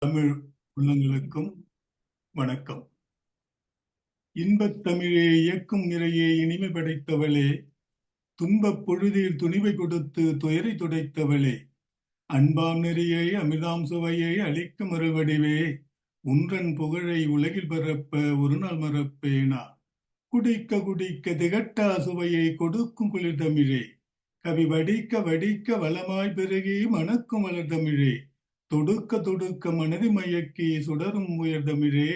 தமிழ் உள்ளங்களுக்கும் வணக்கம். இன்பத் தமிழே இயக்கும் நிறையே இனிமை படைத்தவளே, துன்பப் பொழுதில் துணிவை கொடுத்து துயரை துடைத்தவளே, அன்பாம் நெறியை அமிர்தாம் சுவையை அளிக்கும் அருள்வடிவே, உன்றன் புகழை உலகில் பரப்ப ஒரு நாள் மறப்பேனா. குடிக்க குடிக்க திகட்டா சுவையை கொடுக்கும் குளிர் தமிழே, கவி வடிக்க வடிக்க வளமாய் பெருகி மணக்கும் வளர் தமிழே, தொடுக்க தொடுக்க மனதை மயக்கி சுடரும் உயர் தமிழே,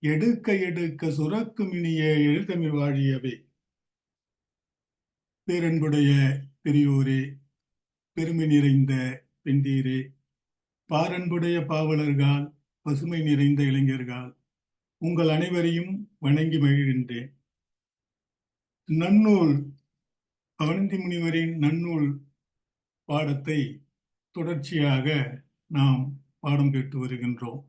எடுக்க எடுக்க சுரக்கும் இனிய எழுத்தமிழ் வாழியவே. பேரன்புடைய பெரியோரே, பெருமை நிறைந்த பெண்டீரே, பாரன்புடைய பாவலர்கள், பசுமை நிறைந்த இளைஞர்கள், உங்கள் அனைவரையும் வணங்கி மகிழ்கின்றேன். நன்னூல் அவனந்தி முனிவரின் நன்னூல் பாடத்தை தொடர்ச்சியாக நாம் பாடம் பெற்று வருகின்றோம்.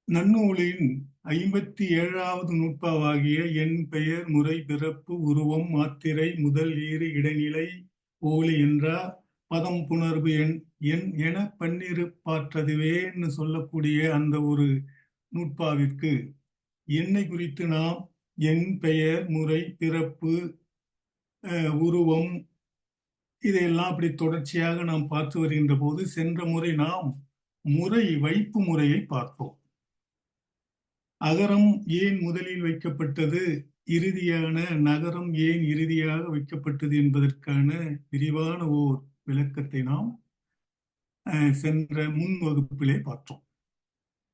நன்னூலின் 57வது நூற்பாவாகிய என் பெயர் முறை பிறப்பு உருவம் மாத்திரை முதல் ஈறு இடைநிலை ஓலி என்றார் பதம் புணர்வு என் என பன்னிரு பாற்றதுவேன்னு சொல்லக்கூடிய அந்த ஒரு நூற்பாவிற்கு என்னை குறித்து நாம் என் பெயர் முறை பிறப்பு உருவம் இதையெல்லாம் அப்படி தொடர்ச்சியாக நாம் பார்த்து வருகின்ற போது, சென்ற முறை நாம் முறை வைப்பு முறையை பார்த்தோம். அகரம் ஏன் முதலில் வைக்கப்பட்டது, இறுதியான நகரம் ஏன் இறுதியாக வைக்கப்பட்டது என்பதற்கான விரிவான ஓர் விளக்கத்தை நாம் சென்ற முன் வகுப்பிலே பார்த்தோம்.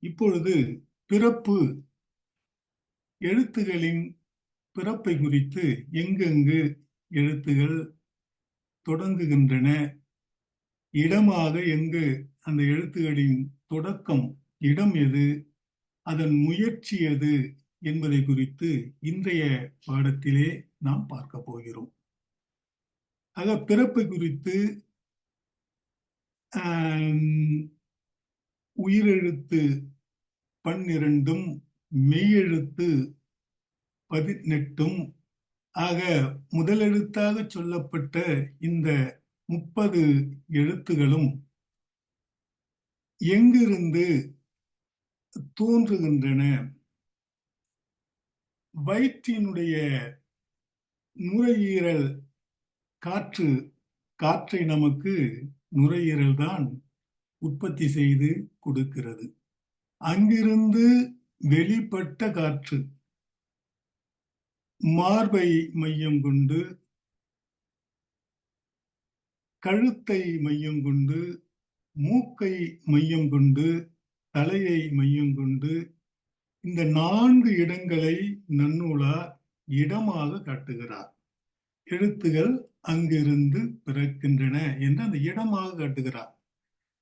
இப்பொழுது பிறப்பு, எழுத்துகளின் பிறப்பை குறித்து எங்கெங்கு எழுத்துகள் தொடங்குகின்றன, இடமாக எங்கு அந்த எழுத்துகளின் தொடக்கம் இடம் எது, அதன் முயற்சி எது என்பதை குறித்து இன்றைய பாடத்திலே நாம் பார்க்க போகிறோம். ஆக பிறப்பை குறித்து உயிரெழுத்து 12 மெய்யெழுத்து 18 ஆக முதலெழுத்தாக சொல்லப்பட்ட இந்த 30 எழுத்துகளும் எங்கிருந்து தோன்றுகின்றன, வயிற்றினுடைய நுரையீரல் காற்றை நமக்கு நுரையீரல் தான் உற்பத்தி செய்து கொடுக்கிறது. அங்கிருந்து வெளிப்பட்ட காற்று மார்பை மையம் கொண்டு, கழுத்தை மையம் கொண்டு, மூக்கை மையம் கொண்டு, தலையை மையம் கொண்டு, இந்த 4 இடங்களை நன்னூலார் இடமாக காட்டுகிறார். எழுத்துகள் அங்கிருந்து பிறக்கின்றன என்று அந்த இடமாக காட்டுகிறார்.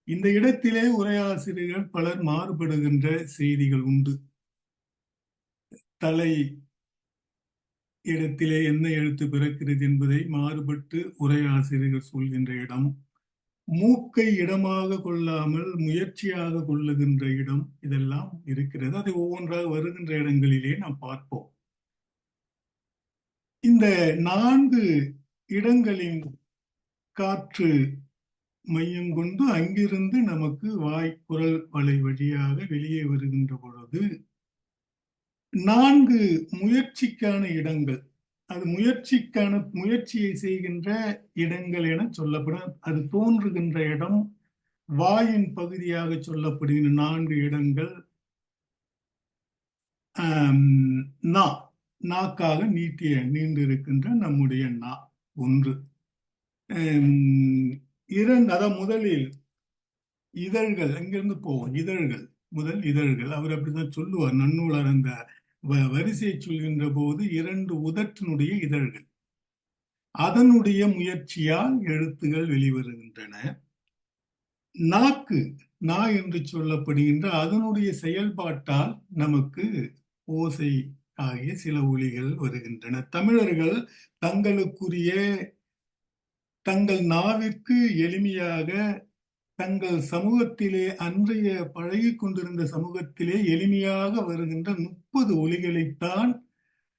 இந்த இடத்திலே உரையாசிரியர்கள் பலர் மாறுபடுகின்ற செய்திகள் உண்டு. தலை இடத்திலே என்ன எழுத்து பிறக்கிறது என்பதை மாறுபட்டு உரையாசிரியர்கள் சொல்கின்ற இடம், மூக்கை இடமாக கொள்ளாமல் முயற்சியாக கொள்ளுகின்ற இடம், இதெல்லாம் இருக்கிறது. அதை ஒவ்வொன்றாக வருகின்ற இடங்களிலே நாம் பார்ப்போம். இந்த 4 இடங்களின் காற்று மையம் கொண்டு அங்கிருந்து நமக்கு குரல் வலை வழியாக வெளியே வருகின்ற பொழுது 4 முயற்சிக்கான இடங்கள், அது முயற்சியை செய்கின்ற இடங்கள் என சொல்லப்படும். அது தோன்றுகின்ற இடம், வாயின் பகுதியாக சொல்லப்படுகின்ற 4 இடங்கள் நாக்காக நீண்டிருக்கின்ற நம்முடைய நா ஒன்று. 2, அதான் முதலில் இதழ்கள், அங்கிருந்து போவோம். முதல் இதழ்கள் அவர் அப்படிதான் சொல்லுவார் நன்னூலார். அந்த வரிசையை சொல்கின்ற போது 2 உதட்டினுடைய இதழ்கள், அதனுடைய முயற்சியால் எழுத்துகள் வெளிவருகின்றன. நாக்கு, நா என்று சொல்லப்படுகின்ற அதனுடைய செயல்பாட்டால் நமக்கு ஓசை ஆகிய சில ஒலிகள் வருகின்றன. தமிழர்கள் தங்கள் நாவிற்கு எளிமையாக, தங்கள் சமூகத்திலே அன்றைய பழகி கொண்டிருந்த சமூகத்திலே எளிமையாக வருகின்ற 30 ஒலிகளைத்தான்,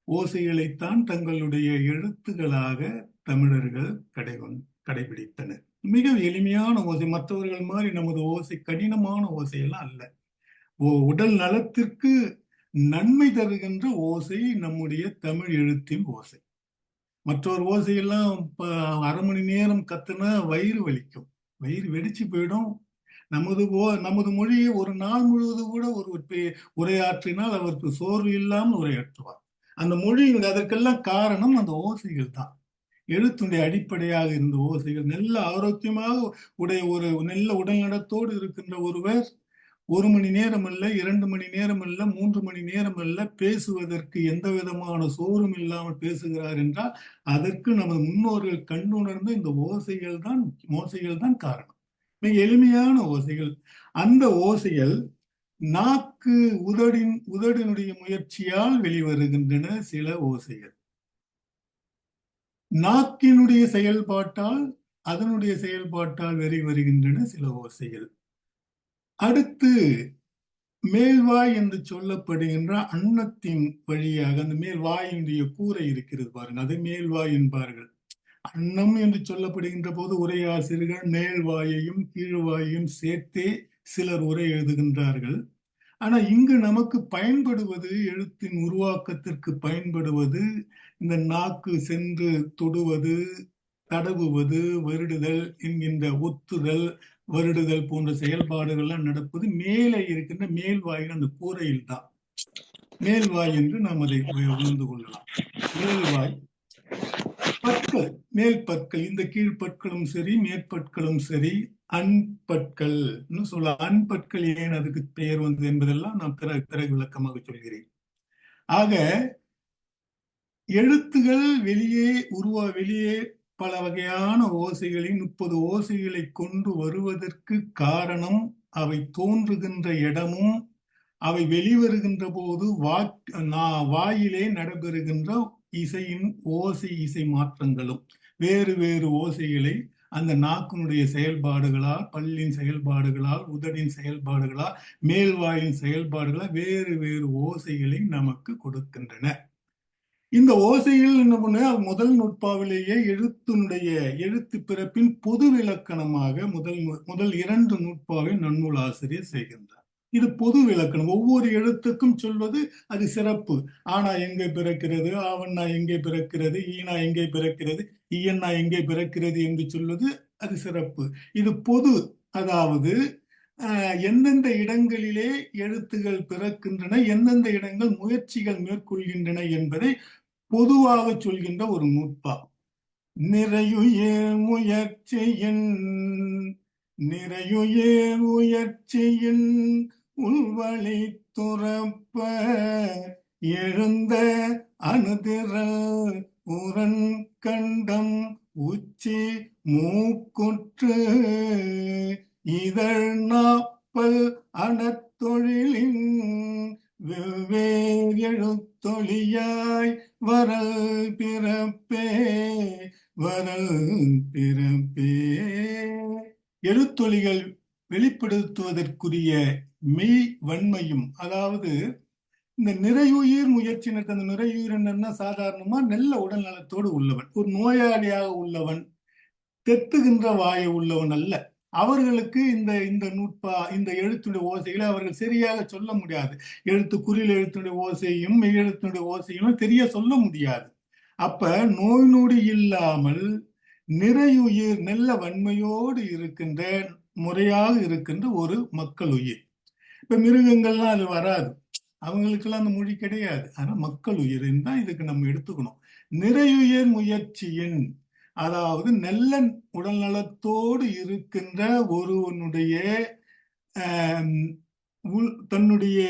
ஓசைகளைத்தான் தங்களுடைய எழுத்துகளாக தமிழர்கள் கடைபிடித்தனர். மிக எளிமையான ஓசை. மற்றவர்கள் மாதிரி நமது ஓசை கடினமான ஓசையெல்லாம் அல்ல. உடல் நலத்திற்கு நன்மை தருகின்ற ஓசை நம்முடைய தமிழ் எழுத்தின் ஓசை. மற்றொரு ஓசையெல்லாம் அரை மணி நேரம் கத்துனா வயிறு வலிக்கும், வயிறு வெடிச்சு போயிடும். நமது மொழியை ஒரு நாள் முழுவதும் கூட ஒரு உரையாற்றினால் அவருக்கு சோர்வு இல்லாமல் உரையாற்றுவார். அந்த மொழியினுடைய அதற்கெல்லாம் காரணம் அந்த ஓசைகள் தான். எழுத்துடைய அடிப்படையாக இருந்த ஓசைகள். நல்ல ஆரோக்கியமாக ஒரு நல்ல உடல் நலத்தோடு இருக்கின்ற ஒருவர் 1 மணி நேரம் அல்ல, 2 மணி நேரம் அல்ல, 3 மணி நேரம் அல்ல, பேசுவதற்கு எந்த விதமான சோர்வும் இல்லாமல் பேசுகிறார் என்றால் அதற்கு நமது முன்னோர்கள் கண்டுணர்ந்த இந்த ஓசைகள் தான் காரணம். மிக எளிமையான ஓசைகள். அந்த ஓசைகள் நாக்கு உதடினுடைய முயற்சியால் வெளிவருகின்றன. சில ஓசைகள் நாக்கினுடைய செயல்பாட்டால் அதனுடைய செயல்பாட்டால் வெளிவருகின்றன. சில ஓசைகள். அடுத்து மேல்வாய் என்று சொல்லப்படுகின்ற அன்னத்தின் வழியாக அந்த மேல்வாயினுடைய கூரை இருக்கிறது பாருங்க, அதை மேல்வாய் என்பார்கள். அன்னம் என்று சொல்லப்படுகின்ற போது உரையாசிரியர்கள் மேல்வாயையும் கீழ்வாயையும் சேர்த்தே சிலர் உரை எழுதுகின்றார்கள். ஆனா இங்கு நமக்கு பயன்படுவது, எழுத்தின் உருவாக்கத்திற்கு பயன்படுவது, இந்த நாக்கு சென்று தொடுவது, தடவுவது, வருடுதல் என்கின்ற ஒத்துதல், வருடுதல் போன்ற செயல்பாடுகள்லாம் நடப்பது மேலே இருக்கின்ற மேல்வாயின் அந்த கூரையில் தான். மேல்வாய் என்று நாம் அதை உணர்ந்து கொள்ளலாம். மேல்வாய், பற்கள், மேல் பற்கள், இந்த கீழ்பற்களும் சரி மேற்பற்களும் சரி அன்பற்கள் சொல்ல. அன்பற்கள் ஏன் அதுக்கு பெயர் வந்தது என்பதெல்லாம் நான் பிறகு விளக்கமாக சொல்கிறேன். ஆக எழுத்துகள் வெளியே பல வகையான ஓசைகளை 30 ஓசைகளை கொண்டு வருவதற்கு காரணம் அவை தோன்றுகின்ற இடமும் அவை வெளிவருகின்ற போது வாயிலே நடைபெறுகின்ற இசையின் இசை மாற்றங்களும். வேறு வேறு ஓசைகளை அந்த நாக்கினுடைய செயல்பாடுகளால், பல்லின் செயல்பாடுகளால், உதடின் செயல்பாடுகளால், மேல்வாயின் செயல்பாடுகளால் வேறு வேறு ஓசைகளை நமக்கு கொடுக்கின்றன. இந்த ஓசைகள் என்ன பண்ண முதல் நூற்பாவிலேயே எழுத்து பிறப்பின் பொது விளக்கணமாக முதல் 2 நூற்பாவை நன்னூல் ஆசிரியர் செய்கின்றார். இது பொது விளக்கணம். ஒவ்வொரு எழுத்துக்கும் சொல்வது அது சிறப்பு. ஆனா எங்கே பிறக்கிறது, ஆவண்ணா எங்கே பிறக்கிறது, ஈனா எங்கே பிறக்கிறது, ஈயண்ணா எங்கே பிறக்கிறது என்று சொல்வது அது சிறப்பு. இது பொது. அதாவது எந்தெந்த இடங்களிலே எழுத்துகள் பிறக்கின்றன, எந்தெந்த இடங்கள் முயற்சிகள் மேற்கொள்கின்றன என்பதை பொதுவாக சொல்கின்ற ஒரு நூற்பா. நிறையுயர் முயற்சியின் உள்வழி துறப்ப எழுந்த அணுதிரல் உரன் கண்டம் உச்சி மூக்குற்று இதழ் நாப்பல் அணத்தொழிலின் வெவ்வேறு எழுத்தொழியாய் வரல் பிறப்பே. எழுத்தொழிகள் வெளிப்படுத்துவதற்குரிய மெய் வன்மையும், அதாவது இந்த நிறையுயிர் முயற்சி. அந்த நிறையுயிர் என்னன்னா சாதாரணமா நல்ல உடல் நலத்தோடு உள்ளவன், ஒரு நோயாளியாக உள்ளவன், தெத்துகின்ற வாயை உள்ளவன் அல்ல. அவர்களுக்கு இந்த எழுத்துடைய ஓசைகளை அவர்கள் சரியாக சொல்ல முடியாது. குறில் எழுத்துடைய ஓசையும் மெய் எழுத்துடைய ஓசையும் தெரிய சொல்ல முடியாது. அப்ப நோய் நொடி இல்லாமல் நிறையுயிர் நல்ல வன்மையோடு இருக்கின்ற, முறையாக இருக்கின்ற ஒரு மக்கள் உயிர். இப்ப மிருகங்கள்லாம் அது வராது, அவங்களுக்கெல்லாம் அந்த மொழி கிடையாது. ஆனா மக்கள் உயிர் தான் இதுக்கு நம்ம எடுத்துக்கணும். நிறையுயிர் முயற்சியின், அதாவது நல்ல உடல் நலத்தோடு இருக்கின்ற ஒருவனுடைய தன்னுடைய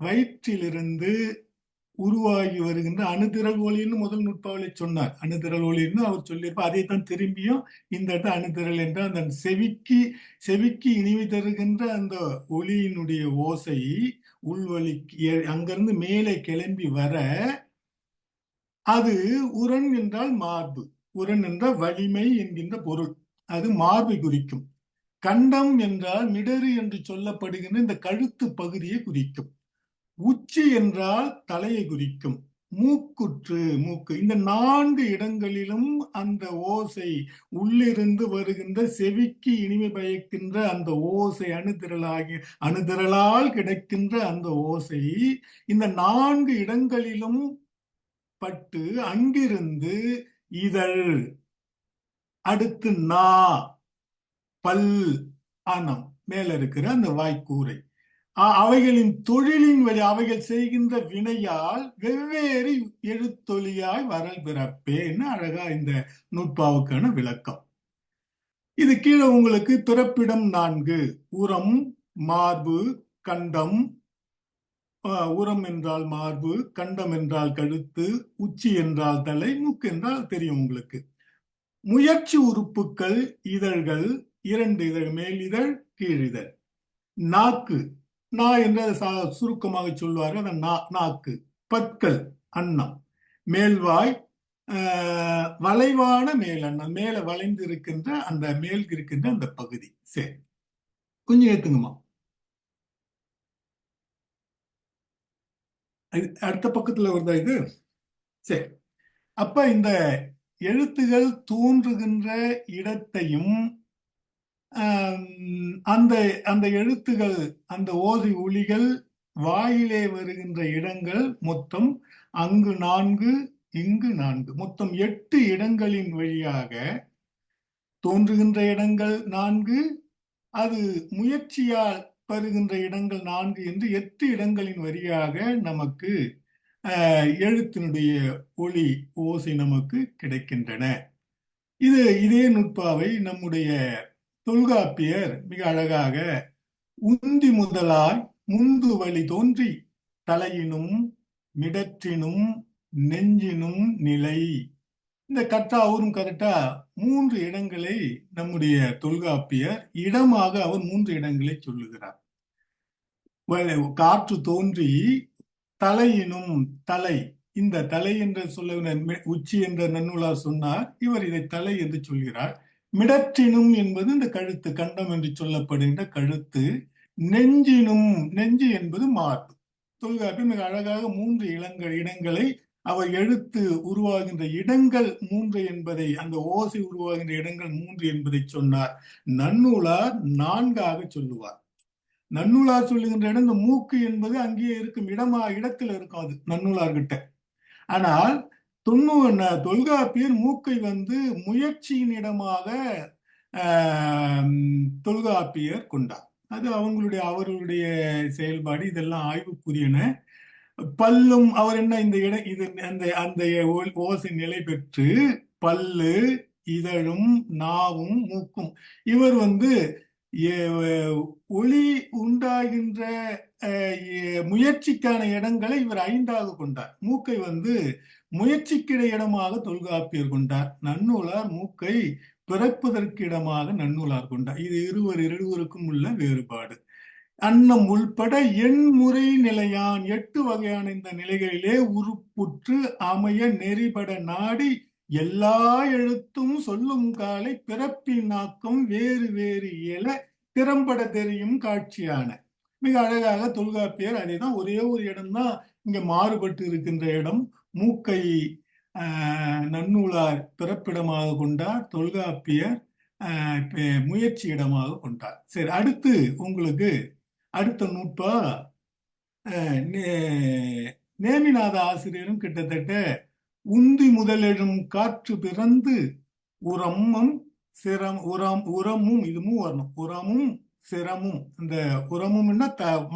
வயிற்றிலிருந்து உருவாகி வருகின்ற அணுதிரல் ஒளின்னு முதல் நுட்பாவளை சொன்னார். அணுதிரல் ஒளின்னு அவர் சொல்லியிருப்பார். அதைத்தான் திரும்பியும் இந்த இடத்துல அணுதிரல் என்ற அந்த செவிக்கு இனிமை தருகின்ற அந்த ஒளியினுடைய ஓசை உள்வழி அங்கிருந்து மேலே கிளம்பி வர, அது உரன் என்றால் மார்பு, உரன் என்றால் வலிமை என்கின்ற பொருள், அது மார்பை குறிக்கும். கண்டம் என்றால் மிடறு என்று சொல்லப்படுகின்ற இந்த கழுத்து பகுதியை குறிக்கும். உச்சி என்றால் தலையை குறிக்கும். மூக்குற்று, மூக்கு, இந்த 4 இடங்களிலும் அந்த ஓசை, உள்ளிருந்து வருகின்ற செவிக்கு இனிமை பயக்கின்ற அந்த ஓசை, அணுதிரளால் கிடைக்கின்ற அந்த ஓசை இந்த 4 இடங்களிலும் பட்டு அங்கிருந்து இதழ், அடுத்து நா, பல், அனம், மேல இருக்கிற அந்த வாய்க்கூரை, அவைகளின் தொழிலின் வழி, அவைகள் செய்கின்ற வினையால் வெவ்வேறு எழுத்தொலியாய் வரல் பிறப்பேன்னு அழகா இந்த நூற்பாவுக்கான விளக்கம். இது கீழே உங்களுக்கு பிறப்பிடம் 4, உரம், மார்பு, கண்டம். உரம் என்றால் மார்பு, கண்டம் என்றால் கழுத்து, உச்சி என்றால் தலை, மூக்கு என்றால் தெரியும் உங்களுக்கு. முயற்சி உறுப்புகள் இதழ்கள், 2 இதழ், மேல் இதழ், கீழ் இதழ். நாக்கு, நா என்று சுருக்கமாக சொல்வார், நாக்கு. பற்கள், அன்னம். மேல்வாய், வளைவான மேல் அன்னம், மேல வளைந்து இருக்கின்ற அந்த மேல் இருக்கின்ற அந்த பகுதி. சரி, கொஞ்சம் ஏத்துங்கம்மா. அடுத்த பக்கத்துல வருதா இது? சரி, அப்ப இந்த எழுத்துகள் தோன்றுகின்ற இடத்தையும் அந்த அந்த எழுத்துகள், அந்த ஓசை ஒலிகள் வாயிலே வருகின்ற இடங்கள் மொத்தம் அங்கு 4, இங்கு 4, மொத்தம் 8 இடங்களின் வழியாக தோன்றுகின்ற இடங்கள் 4, அது முயற்சியால் வருகின்ற இடங்கள் 4 என்று 8 இடங்களின் வழியாக நமக்கு எழுத்தினுடைய ஒளி, ஓசை நமக்கு கிடைக்கின்றன. இதே நுட்பாவை நம்முடைய தொல்காப்பியர் மிக அழகாக உந்தி முதலாய் முந்து வழி தோன்றி தலையினும் மிடற்றினும் நெஞ்சினும் நிலை, இந்த கற்றாவூரும் கரெக்டா 3 இடங்களை நம்முடைய தொல்காப்பியர் இடமாக அவர் 3 இடங்களை சொல்லுகிறார். காற்று தோன்றி தலையினும், தலை, இந்த தலை என்று சொல்ல உச்சி என்ற நன்னூலார் சொன்னார், இவர் இதை தலை என்று சொல்கிறார். மிடற்றினும் என்பது இந்த கழுத்து, கண்டம் என்று சொல்லப்படுகின்ற கழுத்து. நெஞ்சினும், நெஞ்சு என்பது மார்பு. தொல்காப்பி மிக அழகாக 3 இடங்களை, அவர் எழுத்து உருவாகின்ற இடங்கள் 3 என்பதை, அந்த ஓசை உருவாகின்ற இடங்கள் 3 என்பதை சொன்னார். நன்னூலார் 4 சொல்லுவார். நன்னூலார் சொல்லுகின்ற இடம், இந்த மூக்கு என்பது அங்கேயே இருக்கும், இடத்துல இருக்கும் அது நன்னூலார்கிட்ட. ஆனால் தொல்காப்பியர் மூக்கை முயற்சியின் இடமாக தொல்காப்பியர் கொண்டார். அது அவர்களுடைய செயல்பாடு, இதெல்லாம் ஆய்வுக்குரியன. பல்லும், அவர் என்ன இந்த இது அந்த ஓசை நிலை பெற்று பல்லு, இதழும், நாவும், மூக்கும், இவர் ஒளி உண்டாகின்ற முயற்சிக்கான இடங்களை இவர் 5 கொண்டார். மூக்கை முயற்சிக்கிட இடமாக தொல்காப்பியர் கொண்டார். நன்னூலார் மூக்கை பிறப்பதற்கு இடமாக நன்னூலார் கொண்டார். இது இருவருக்கும் உள்ள வேறுபாடு. அன்னம் உள்பட எண்முறை நிலையான், 8 வகையான இந்த நிலைகளிலே உருப்புற்று அமைய நெறிபட நாடி எல்லா எழுத்தும் சொல்லும் காலை பிறப்பின் நாக்கம் வேறு வேறு இயல திறம்பட தெரியும் காட்சியான. மிக அழகாக தொல்காப்பியர் அதேதான், ஒரே ஒரு இடம்தான் இங்க மாறுபட்டு இருக்கின்ற இடம். மூக்கை நன்னூலார் பிறப்பிடமாக கொண்டார், தொல்காப்பியர் முயற்சி இடமாக கொண்டார். சரி, அடுத்து உங்களுக்கு அடுத்த நூற்பா நேமிநாத ஆசிரியரும் கிட்டத்தட்ட உந்தி முதலெழும் காற்று பிறந்து உரமும் உரமும், இதுவும் வரணும், உரமும் சிரமும். இந்த உரமும்னா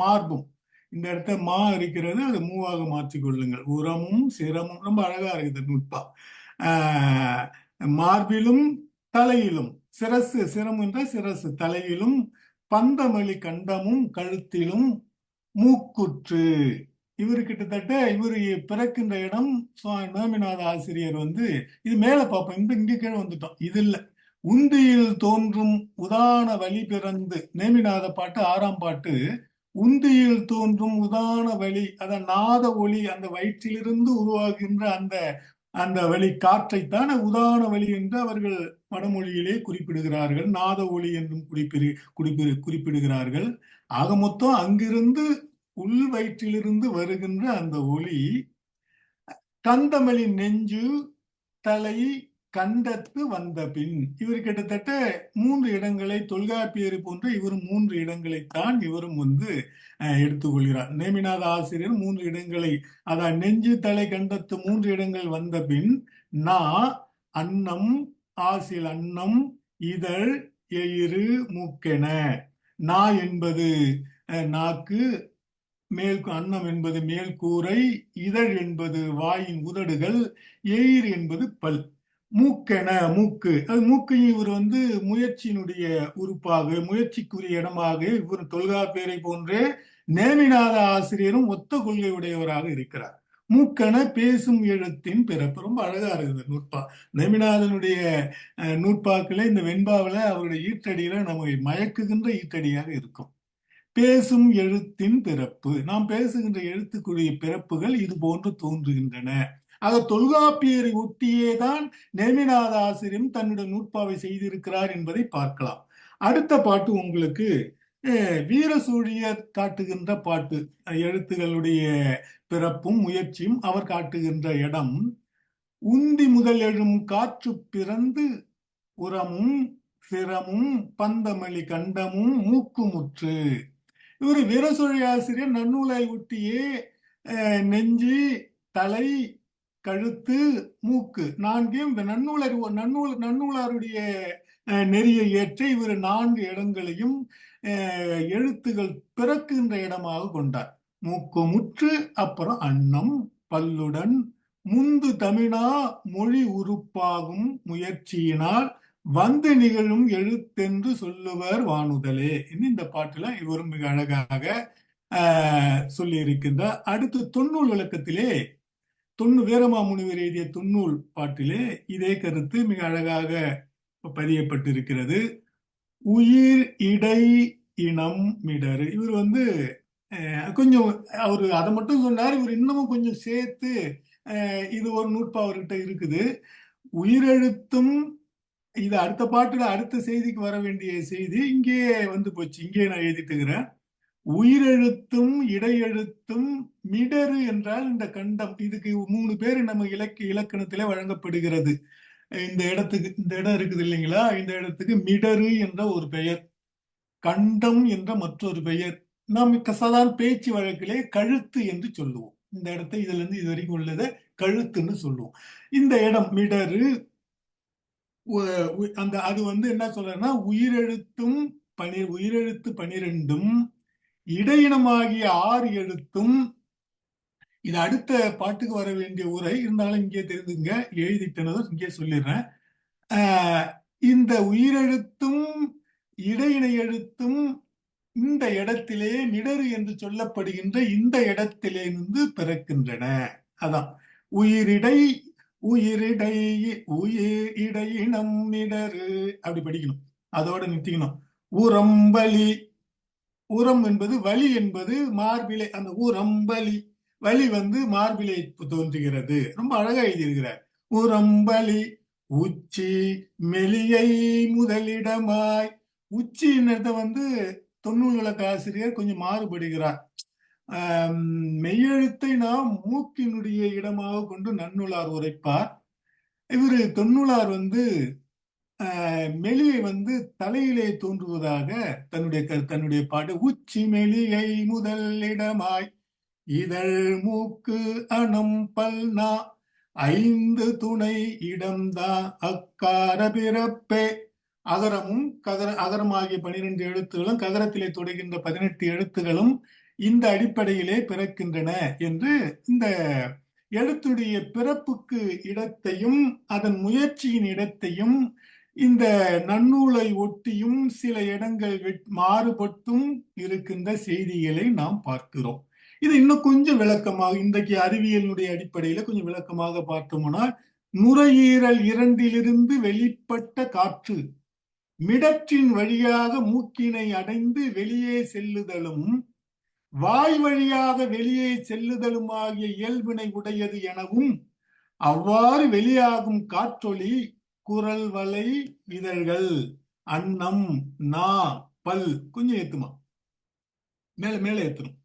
மார்பும், இந்த இடத்த மா இருக்கிறது, அது மூவாக மாற்றிக்கொள்ளுங்கள். உரமும் சிரமும், ரொம்ப அழகா இருக்குது நுட்பா. மார்பிலும் தலையிலும், சிரசு, சிரம் என்ற சிரசு, தலையிலும் பந்தமளி கண்டமும் கழுத்திலும் மூக்குற்று. இவரு கிட்டத்தட்ட இவரு பிறக்கின்ற இடம் நேமிநாத ஆசிரியர் இது மேல பார்ப்போம், இங்க கீழே வந்துட்டோம், இது இல்ல. உந்தியில் தோன்றும் உதான வழி பிறந்து, நேமிநாத பாட்டு 6ஆம் பாட்டு, உந்தியில் தோன்றும் உதான வழி, அத நாத ஒளி, அந்த வயிற்றிலிருந்து உருவாகின்ற அந்த வழி காற்றைத்தான் உதான வழி என்று அவர்கள் வடமொழியிலே குறிப்பிடுகிறார்கள். நாத ஒளி என்றும் குறிப்பிடுகிறார்கள். ஆக மொத்தம் அங்கிருந்து உள் வயிற்றிலிருந்து வருகின்ற அந்த ஒளி தந்தமிழின் நெஞ்சு தலை கண்டத்து வந்த பின். இவர் கிட்டத்தட்ட 3 இடங்களை தொல்காப்பியர் போன்று இவரும் 3 இடங்களைத்தான் இவரும் எடுத்துக்கொள்கிறார். நேமிநாத ஆசிரியர் 3 இடங்களை, அதான் நெஞ்சு தலை கண்டத்து 3 இடங்கள் வந்த பின் நா அன்னம் ஆசில் அன்னம் இதழ் எயிறு மூக்கென. நா என்பது நாக்கு, அன்னம் என்பது மேல்கூரை, இதழ் என்பது வாயின் உதடுகள், எயிர் என்பது பல், மூக்கென மூக்கு. அது மூக்கையும் இவர் முயற்சியினுடைய உறுப்பாக, முயற்சிக்குரிய இடமாக இவர் தொல்காப்பியரை போன்றே நேமிநாத ஆசிரியரும் ஒத்த கொள்கை உடையவராக இருக்கிறார். மூக்கென பேசும் எழுத்தின் பிறப்பு. ரொம்ப அழகா இருக்குது நூற்பா. நேமிநாதனுடைய நூற்பாக்களே இந்த வெண்பாவில அவருடைய ஈற்றடியில நம்மை மயக்குகின்ற ஈற்றடியாக இருக்கும். பேசும் எழுத்தின் பிறப்பு. நாம் பேசுகின்ற எழுத்துக்குரிய பிறப்புகள் இது போன்று தோன்றுகின்றன. ஆக தொல்காப்பியரை ஒட்டியேதான் நேமிநாத ஆசிரியரும் தன்னுடைய நூற்பாவை செய்திருக்கிறார் என்பதை பார்க்கலாம். அடுத்த பாட்டு உங்களுக்கு வீர சூழியர் காட்டுகின்ற பாட்டு. எழுத்துகளுடைய பிறப்பும் முயற்சியும் அவர் காட்டுகின்ற இடம். உந்தி முதல் எழும் காற்று பிறந்து உரமும் சிரமும் பந்தமளி கண்டமும் மூக்குமுற்று. இவர் வீரசூழி ஆசிரியர் நன்னூலை ஒட்டியே நெஞ்சு தலை கழுத்து மூக்கு நான்கையும் இந்த நன்னூலாருடைய நெறியை ஏற்ற இவர் 4 இடங்களையும் எழுத்துகள் பிறக்குகின்ற இடமாக கொண்டார். மூக்கு முற்று, அப்புறம் அன்னம் பல்லுடன் முந்து தமிழா மொழி உறுப்பாகும் முயற்சியினால் வந்து நிகழும் எழுத்தென்று சொல்லுவர் வானுதலே. இந்த பாட்டுல இவரும் மிக அழகாக சொல்லி இருக்கின்றார். அடுத்து தொன்னூல் விளக்கத்திலே வீரமாமுனிவர் எழுதிய தொன்னூல் பாட்டிலே இதே கருத்து மிக அழகாக பதியப்பட்டிருக்கிறது. உயிர் இடை இனம் மிடரு. இவர் கொஞ்சம் அவரு அதை மட்டும் சொன்னார். இவர் இன்னமும் கொஞ்சம் சேர்த்து இது ஒரு நூற்பா அவர்கிட்ட இருக்குது. உயிரெழுத்தும், இது அடுத்த பாட்டுல அடுத்த செய்திக்கு வர வேண்டிய செய்தி இங்கே போச்சு. இங்கே நான் எழுதிட்டுக்கிறேன். உயிரெழுத்தும் இடையெழுத்தும் மிடரு என்றால் இந்த கண்டம். இதுக்கு 3 பேர் நம்ம இலக்கணத்திலே வழங்கப்படுகிறது. இந்த இடம் இருக்குது இல்லைங்களா, இந்த இடத்துக்கு மிடரு என்ற ஒரு பெயர், கண்டம் என்ற மற்றொரு பெயர். நாம் சாதாரண பேச்சு வழக்கிலே கழுத்து என்று சொல்லுவோம். இந்த இடத்தை இதுல இருந்து இது வரைக்கும் உள்ளதை கழுத்துன்னு சொல்லுவோம். இந்த இடம் மிடரு. அது என்ன சொல்றேன்னா, உயிரெழுத்து 12 இடையினமாகிய 6 எழுத்தும். இது அடுத்த பாட்டுக்கு வர வேண்டிய உரை இருந்தாலும் இங்கே தெரிந்துங்க, எழுதிட்டனதும் இங்கே சொல்லிடுறேன். இந்த உயிரெழுத்தும் இடையின எழுத்தும் இந்த இடத்திலே மிடரு என்று சொல்லப்படுகின்ற இந்த இடத்திலிருந்து பிறக்கின்றன. அதான் உயிரிடையினம் மிடரு அப்படி படிக்கணும். அதோட நிறுத்திக்கணும். உரம்பலி. உரம் என்பது வலி என்பது மார்பிலை. அந்த உரம்பலி வலி மார்பிலை தோன்றுகிறது. ரொம்ப அழகா எழுதியிருக்கிறார். உரம்பலி உச்சி மெலியை முதலிடமாய். உச்சி தொன்னூல் விளக்க ஆசிரியர் கொஞ்சம் மாறுபடுகிறார். மெய்யெழுத்தை நாம் மூக்கினுடைய இடமாக கொண்டு நன்னூலார் உரைப்பார். இவரு தொன்னூலார் மெலியை தலையிலே தோன்றுவதாக தன்னுடைய பாடு. உச்சி மெலியை முதலிடமாய் இதழ் மூக்கு அணம் பல்னா 5 துணை இடம்தான் அக்கார பிறப்பே. அகரமும் அகரமாகிய 12 எழுத்துகளும் ககரத்திலே தொடர்கின்ற 18 எழுத்துகளும் இந்த அடிப்படையிலே பிறக்கின்றன என்று இந்த எழுத்துடைய பிறப்புக்கு இடத்தையும் அதன் முயற்சியின் இடத்தையும் இந்த நன்னூலை ஒட்டியும் சில இடங்கள் மாறுபட்டும் இருக்கின்ற செய்திகளை நாம் பார்க்கிறோம். இது இன்னும் கொஞ்சம் விளக்கமாக இன்றைக்கு அறிவியலினுடைய அடிப்படையில கொஞ்சம் விளக்கமாக பார்த்தோம்னா, நுரையீரல் 2லிருந்து வெளிப்பட்ட காற்று மிடற்றின் வழியாக மூக்கினை அடைந்து வெளியே செல்லுதலும் வாய் வழியாக வெளியே செல்லுதலும் ஆகிய இயல்பினை உடையது எனவும், அவ்வாறு வெளியாகும் காற்றொலி குரல் வலை இதழ்கள் அன்னம் நா பல். கொஞ்சம் ஏத்துமா, மேல ஏத்தணும்.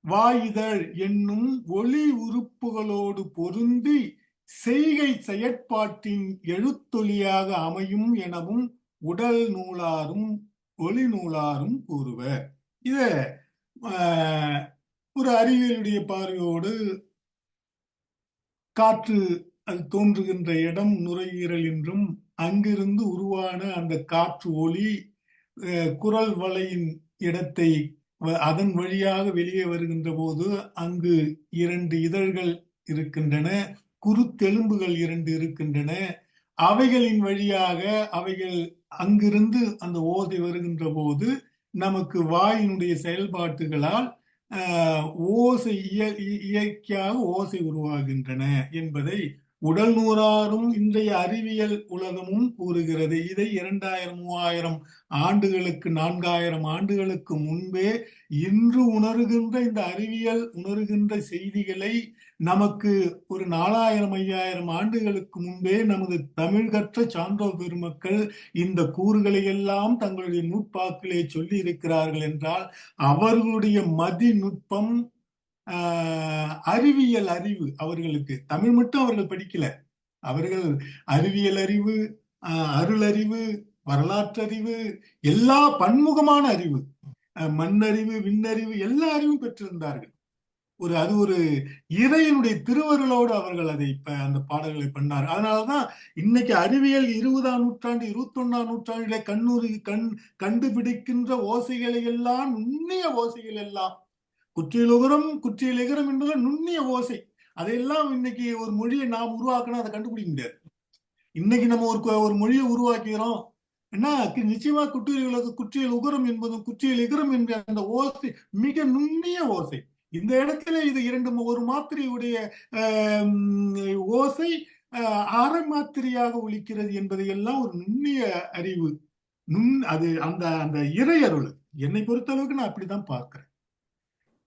வாயுதல் என்னும் ஒளி உறுப்புகளோடு பொருந்தி செய்கை செயற்பாட்டின் எழுத்தொலியாக அமையும் எனவும் உடல் நூலாரும் ஒளி நூலாரும் கூறுவர். இத ஒரு அறிவியலுடைய பார்வையோடு காற்று அது தோன்றுகின்ற இடம் நுரையீரல் என்றும் அங்கிருந்து உருவான அந்த காற்று ஒளி குரல் வளையின் இடத்தை அதன் வழியாக வெளியே வருகின்ற போது அங்கு 2 இதழ்கள் இருக்கின்றன, குருத்தெலும்புகள் 2 இருக்கின்றன. அவைகளின் வழியாக அவைகள் அங்கிருந்து அந்த ஓசை வருகின்ற போது நமக்கு வாயினுடைய செயல்பாட்டுகளால் ஓசை இயற்கையாக ஓசை உருவாகின்றன என்பதை உடல் நூறாரும் இன்றைய அறிவியல் உலகமும் கூறுகிறது. இதை 2000-3000 ஆண்டுகளுக்கு 4000 ஆண்டுகளுக்கு முன்பே இன்று உணர்கின்ற இந்த அறிவியல் உணர்கின்ற செய்திகளை நமக்கு ஒரு 4000-5000 ஆண்டுகளுக்கு முன்பே நமது தமிழ் கற்ற சான்றோர் பெருமக்கள் இந்த கூறுகளை எல்லாம் தங்களுடைய நூற்பாக்களே சொல்லி இருக்கிறார்கள் என்றால் அவர்களுடைய மதிநுட்பம், அறிவியல் அறிவு அவர்களுக்கு, தமிழ் மட்டும் அவர்கள் படிக்கல, அவர்கள் அறிவியல் அறிவு, அருள் அறிவு, வரலாற்றறிவு, எல்லா பன்முகமான அறிவு, மண்ணறிவு, விண்ணறிவு, எல்லா அறிவும் பெற்றிருந்தார்கள். அது ஒரு இறைவனுடைய திருவருளோடு அவர்கள் அதை அந்த பாடல்களை பண்ணார். அதனாலதான் இன்னைக்கு அறிவியல் 20ஆம் நூற்றாண்டு 21ஆம் நூற்றாண்டிலே கண்டுபிடிக்கின்ற ஓசைகளை எல்லாம், நுண்ணிய ஓசைகள் எல்லாம், குற்றியல் உகரம் குற்றியல் எகரம் என்பது நுண்ணிய ஓசை. அதையெல்லாம் இன்னைக்கு ஒரு மொழியை நாம் உருவாக்கணும், அதை கண்டுபிடிக்க முடியாது. இன்னைக்கு நம்ம ஒரு மொழியை உருவாக்கிறோம் என்ன, நிச்சயமா குற்றியல் உகரம் என்பதும் குற்றியல் எகரம் என்ற அந்த ஓசை மிக நுண்ணிய ஓசை. இந்த இடத்துல இது ஒரு மாத்திரையுடைய ஓசை அரை மாத்திரையாக ஒலிக்கிறது என்பதை எல்லாம் ஒரு நுண்ணிய அறிவு, அது அந்த இறையருள். என்னை பொறுத்தளவுக்கு நான் அப்படிதான் பார்க்கிறேன்.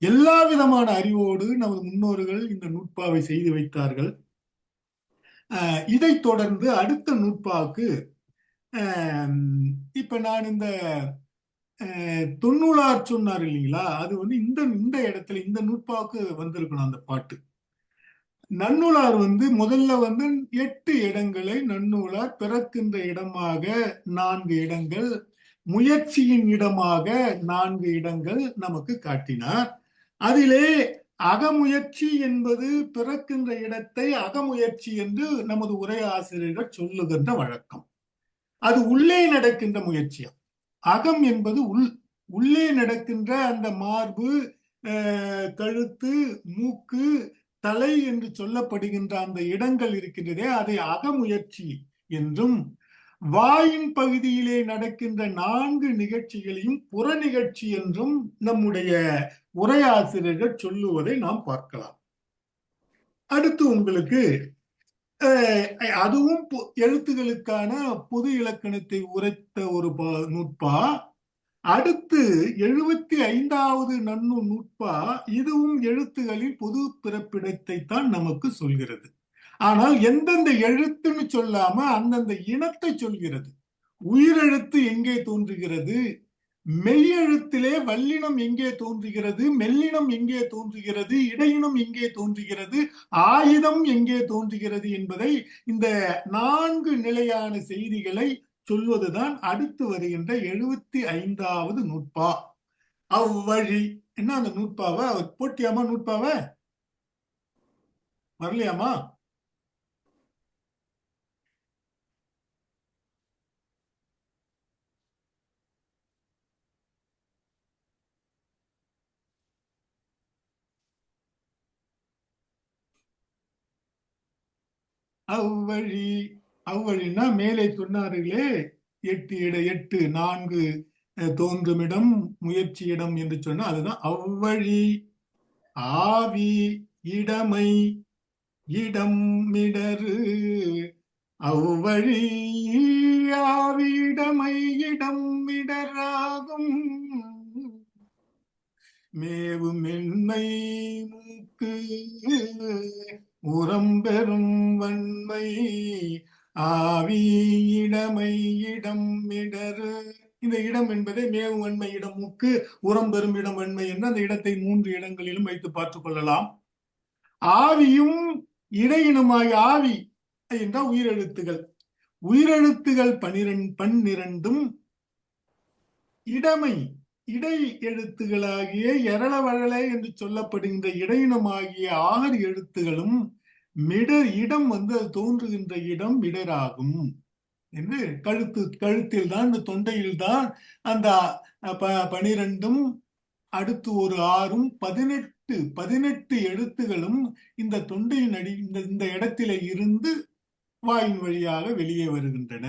எல்லா விதமான அறிவோடு நமது முன்னோர்கள் இந்த நூற்பாவை செய்து வைத்தார்கள். இதை தொடர்ந்து அடுத்த நூற்பாவுக்கு இப்ப நான் இந்த தொன்னூலார் சொன்னார் இல்லைங்களா, அது இந்த இடத்துல இந்த நூற்பாவுக்கு வந்திருக்கணும் அந்த பாட்டு. நன்னூலார் முதல்ல 8 இடங்களை நன்னூலார் பிறக்கின்ற இடமாக 4 இடங்கள், முயற்சியின் இடமாக 4 இடங்கள் நமக்கு காட்டினார். அதிலே அகமுயற்சி என்பது பிறக்கின்ற இடத்தை அகமுயற்சி என்று நமது உரையாசிரியர்கள் சொல்லுகின்ற வழக்கம். அது உள்ளே நடக்கின்ற முயற்சியா. அகம் என்பது உள்ளே நடக்கின்ற அந்த மார்பு, கழுத்து, மூக்கு, தலை என்று சொல்லப்படுகின்ற அந்த இடங்கள் இருக்கின்றதே, அதை அகமுயற்சி என்றும், வாயின் பகுதியிலே நடக்கின்ற 4 நிகழ்ச்சிகளையும் புற நிகழ்ச்சி என்றும் நம்முடைய உரையாசிரியர்கள் சொல்லுவதை நாம் பார்க்கலாம். அடுத்து உங்களுக்கு அதுவும் எழுத்துகளுக்கான பொது இலக்கணத்தை உரைத்த ஒரு நூற்பா. அடுத்து 75வது நூற்பா. இதுவும் எழுத்துகளின் பொது பிறப்பிடத்தை தான் நமக்கு சொல்கிறது. ஆனால் எந்தெந்த எழுத்துன்னு சொல்லாம அந்தந்த இனத்தை சொல்கிறது. உயிரெழுத்து எங்கே தோன்றுகிறது, மெய்யெழுத்திலே வல்லினம் எங்கே தோன்றுகிறது, மெல்லினம் எங்கே தோன்றுகிறது, இடையினம் எங்கே தோன்றுகிறது, ஆயுதம் எங்கே தோன்றுகிறது என்பதை இந்த 4 நிலையான செய்திகளை சொல்வதுதான் அடுத்து வருகின்ற 75வது நூற்பா. அவ்வழி என்ன, அந்த நூற்பாவை போட்டியாமா? நூற்பாவை வரலையாமா? அவ்வழி, அவ்வழின்னா மேலே சொன்னார்களே 8 4 தோன்றுமிடம் முயற்சியிடம் என்று சொன்னா அதுதான் அவ்வழி. ஆவி, இடமை, இடம், மிடரு. அவ்வழி ஆவி, இடமை, இடம், மிடராகும். மேவு மென்மை மூக்கு உரம்பெறும் வன்மை. ஆவி, இடமை, இடம், மிடரு இந்த இடம் என்பதை மேவு வன்மை இடம் மூக்கு, உரம் பெறும் இடம் வன்மை என்று அந்த இடத்தை 3 இடங்களிலும் வைத்து பார்த்துக் கொள்ளலாம். ஆவியும் இடையினமாய் ஆவி என்றால் உயிரெழுத்துகள். உயிரெழுத்துகள் 12 இடமை இடை எழுத்துகளாகிய எரளவழல என்று சொல்லப்படுகின்ற இடையினமாகிய 6 எழுத்துகளும் மிடர் இடம் அது தோன்றுகின்ற இடம் மிடராகும் என்று கழுத்தில் தான், இந்த தொண்டையில் தான் அந்த 12 அடுத்து ஒரு 6ம் 18 எழுத்துகளும் இந்த தொண்டையின் இந்த இடத்திலே இருந்து வாயின் வழியாக வெளியே வருகின்றன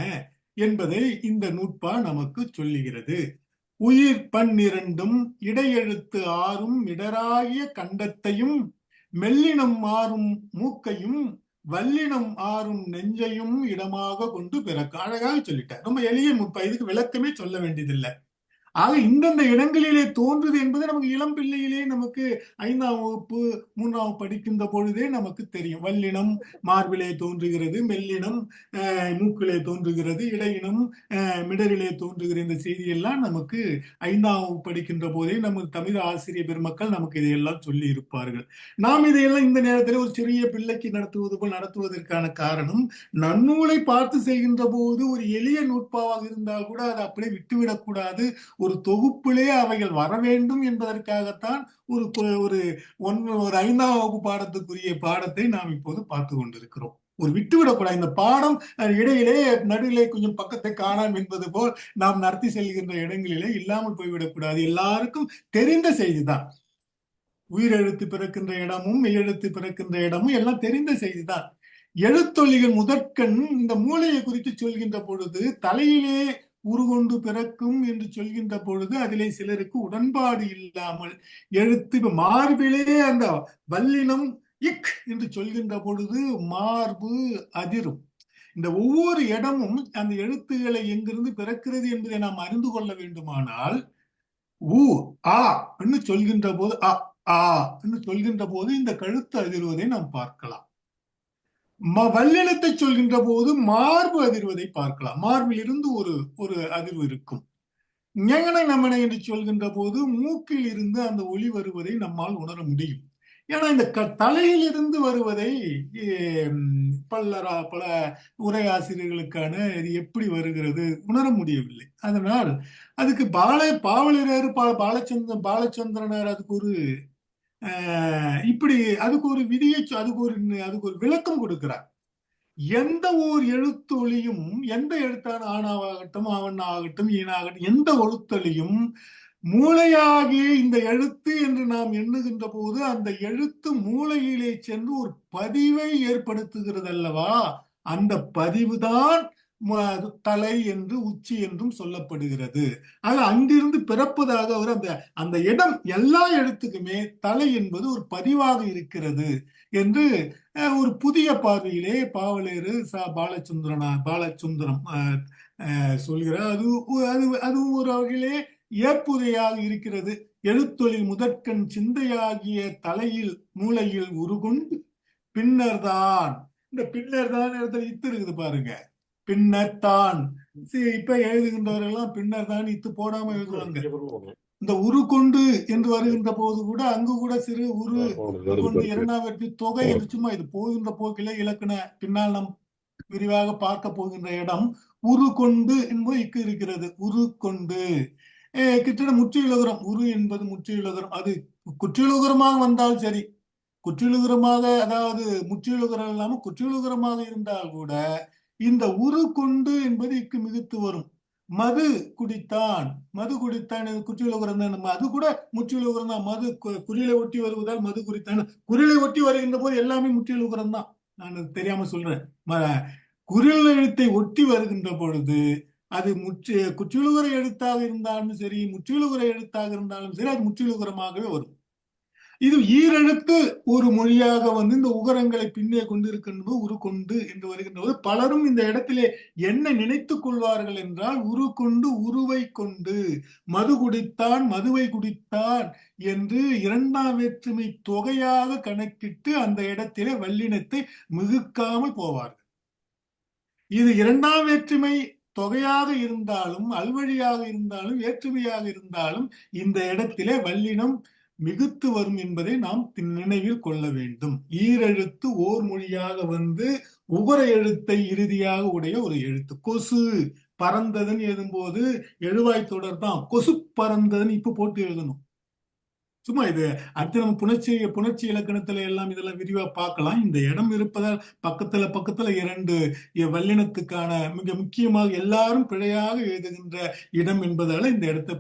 என்பதை இந்த நூற்பா நமக்கு சொல்லுகிறது. உயிர் 12 இடையெழுத்து 6ம் இடராகிய கண்டத்தையும் மெல்லினம் 6ம் மூக்கையும் வல்லினம் 6ம் நெஞ்சையும் இடமாக கொண்டு பிறக்கும். அழகாக சொல்லிட்டார். ரொம்ப எளிய நூற்பா, இதுக்கு விளக்கமே சொல்ல வேண்டியதில்லை. ஆக இந்தந்த இடங்களிலே தோன்றுது என்பது நமக்கு இளம் பிள்ளையிலே நமக்கு 5ஆம் வகுப்பு 3ஆம் படிக்கின்ற பொழுதே நமக்கு தெரியும். வல்லினம் மார்பிலே தோன்றுகிறது, மெல்லினம் மூக்கிலே தோன்றுகிறது, இடையினம் மிடரிலே தோன்றுகிற இந்த செய்தியெல்லாம் நமக்கு 5ஆம் வகுப்பு படிக்கின்ற போதே நமக்கு தமிழ் ஆசிரியர் பெருமக்கள் நமக்கு இதையெல்லாம் சொல்லி இருப்பார்கள். நாம் இதையெல்லாம் இந்த நேரத்தில் ஒரு சிறிய பிள்ளைக்கு நடத்துவது போல் நடத்துவதற்கான காரணம், நன்னூலை பார்த்து செய்கின்ற போது ஒரு எளிய நூற்பாவாக இருந்தால் கூட அதை அப்படியே விட்டுவிடக்கூடாது. ஒரு தொகுப்பிலே அவைகள் வர வேண்டும் என்பதற்காகத்தான் ஒரு 5ஆம் வகுப்பு பாடத்துக்குரிய பாடத்தை நாம் இப்போது பார்த்து கொண்டிருக்கிறோம். ஒரு விட்டுவிடக்கூடாது. இந்த பாடம் இடையிலே நடுவிலே கொஞ்சம் பக்கத்தை காணாம் என்பது போல் நாம் நடத்தி செல்கின்ற இடங்களிலே இல்லாமல் போய்விடக்கூடாது. எல்லாருக்கும் தெரிந்த செய்திதான். உயிரெழுத்து பிறக்கின்ற இடமும் மெய்யெழுத்து பிறக்கின்ற இடமும் எல்லாம் தெரிந்த செய்திதான். எழுத்தொலிகள் முதற்கண் இந்த மூளையை குறித்து சொல்கின்ற பொழுது தலையிலே உருகொண்டு பிறக்கும் என்று சொல்கின்ற பொழுது அதிலே சிலருக்கு உடன்பாடு இல்லாமல் எழுத்து மார்பிலே அந்த வல்லினம் இக் என்று சொல்கின்ற பொழுது மார்பு அதிரும். இந்த ஒவ்வொரு இடமும் அந்த எழுத்துக்களை எங்கிருந்து பிறக்கிறது என்பதை நாம் அறிந்து கொள்ள வேண்டுமானால் ஊ ஆ என்று சொல்கின்ற போது ஆ என்று சொல்கின்ற போது இந்த கழுத்து அதிர்வதை நாம் பார்க்கலாம். வல்லினத்தை சொல்கின்ற போது மார்பு அதிர்வதை பார்க்கலாம். மார்பில் இருந்து ஒரு அதிர்வு இருக்கும். ஞங்கனை நமனை என்று சொல்கின்ற போது மூக்கில் இருந்து அந்த ஒளி வருவதை நம்மால் உணர முடியும். ஏன்னா இந்த தலையில் இருந்து வருவதை பல உரையாசிரியர்களுக்கான இது எப்படி வருகிறது உணர முடியவில்லை. அதனால் அதுக்கு பாவலரர் பாலச்சந்திரனர் அதுக்கு ஒரு இப்படி அதுக்கு ஒரு விதியை அதுக்கு ஒரு விளக்கம் கொடுக்கிறார். எந்த ஓர் எழுத்தொலியும், எந்த எழுத்தான ஆனாவாகட்டும் ஆவண்ணாகட்டும் ஈனாகட்டும் எந்த எழுத்தொலியும் மூளையாகிய இந்த எழுத்து என்று நாம் எண்ணுகின்ற போது அந்த எழுத்து மூளையிலே சென்று ஒரு பதிவை ஏற்படுத்துகிறது அல்லவா? அந்த பதிவுதான் தலை என்று உச்சி என்றும் சொல்லப்படுகிறது. ஆக அங்கிருந்து பிறப்பதாக அவர் அந்த இடம் எல்லா எழுத்துக்குமே தலை என்பது ஒரு பதிவாக இருக்கிறது என்று ஒரு புதிய பார்வையிலே பாவலேறு பாலச்சுந்தரம் சொல்கிறார். அது ஒரு வகையிலே ஏற்புதையாக இருக்கிறது. எழுத்தொழில் முதற்கண் சிந்தையாகிய தலையில் மூளையில் உருகொண்டு பின்னர்தான், இந்த பின்னர்தான் இடத்துல இத்து இருக்குது பாருங்க, பின்னர்தான். இப்ப எழுதுகின்றவர்கள் பின்னர் தான் இத்து போடாம எழுதுவாங்க. இந்த உரு கொண்டு என்று வருகின்ற போது கூட அங்கு கூட சிறு உரு கொண்டு 2ஆம் வெற்றி தொகை என்று சும்மா இது போகின்ற போக்கிலே இலக்கண பின்னால் நாம் விரிவாக பார்க்க போகின்ற இடம் உரு கொண்டு என்பது இக்கு இருக்கிறது. உரு கொண்டு கிட்டத்தட்ட முற்றியுலகரம். உரு என்பது முற்றியுலகரம். அது குற்றியுலகரமாக வந்தால் சரி, குற்றியுலகரமாக அதாவது முற்றியுலகரம் இல்லாமல் குற்றியுலகரமாக இருந்தால் கூட இந்த உரு கொண்டு என்பது இக்கு மிகுத்து வரும். மது குடித்தான் குற்றியுலகரம் தான். அது கூட முற்றியுலகரம் தான். மது குறிலை ஒட்டி வருவதால் மது குடித்தான். குறிலை ஒட்டி வருகின்ற போது எல்லாமே முற்றியுலகரம் தான். நான் தெரியாம சொல்றேன். குறில் எழுத்தை ஒட்டி வருகின்ற பொழுது அது குற்றியுலகர எழுத்தாக இருந்தாலும் சரி, முற்றியுலகர எழுத்தாக இருந்தாலும் சரி, அது முற்றியுலகரமாகவே வரும். இது ஈரெழுத்து ஒரு மொழியாக இந்த உகரங்களை பின்னே கொண்டு இருக்கின்ற உரு கொண்டு என்று வருகின்ற பலரும் இந்த இடத்திலே என்ன நினைத்துக் கொள்வார்கள் என்றால், உரு கொண்டு உருவை கொண்டு மது குடித்தான் மதுவை குடித்தான் என்று 2ஆம் வேற்றுமை தொகையாக கணக்கிட்டு அந்த இடத்திலே வல்லினத்தை மிகுக்காமல் போவார்கள். இது 2ஆம் வேற்றுமை தொகையாக இருந்தாலும் அல்வழியாக இருந்தாலும் வேற்றுமையாக இருந்தாலும் இந்த இடத்திலே வல்லினம் மிகுத்து வரும் என்பதை நாம் நினைவில் கொள்ள வேண்டும். ஈரெழுத்து ஓர் மொழியாக வந்து உகர எழுத்தை இறுதியாக உடைய ஒரு எழுத்து. கொசு பறந்ததுன்னு எழுதும்போது எழுவாய் தொடர் தான். கொசு பறந்ததுன்னு இப்ப போட்டு எழுதணும். சும்மா இது அடுத்து நம்ம புணர்ச்சி இலக்கணத்துல எல்லாம் இதெல்லாம் விரிவா பார்க்கலாம். இந்த இடம் இருப்பதால் பக்கத்துல இரண்டு வல்லினத்துக்கான மிக முக்கியமாக எல்லாரும் பிழையாக எழுதுகின்ற இடம் என்பதால இந்த இடத்தை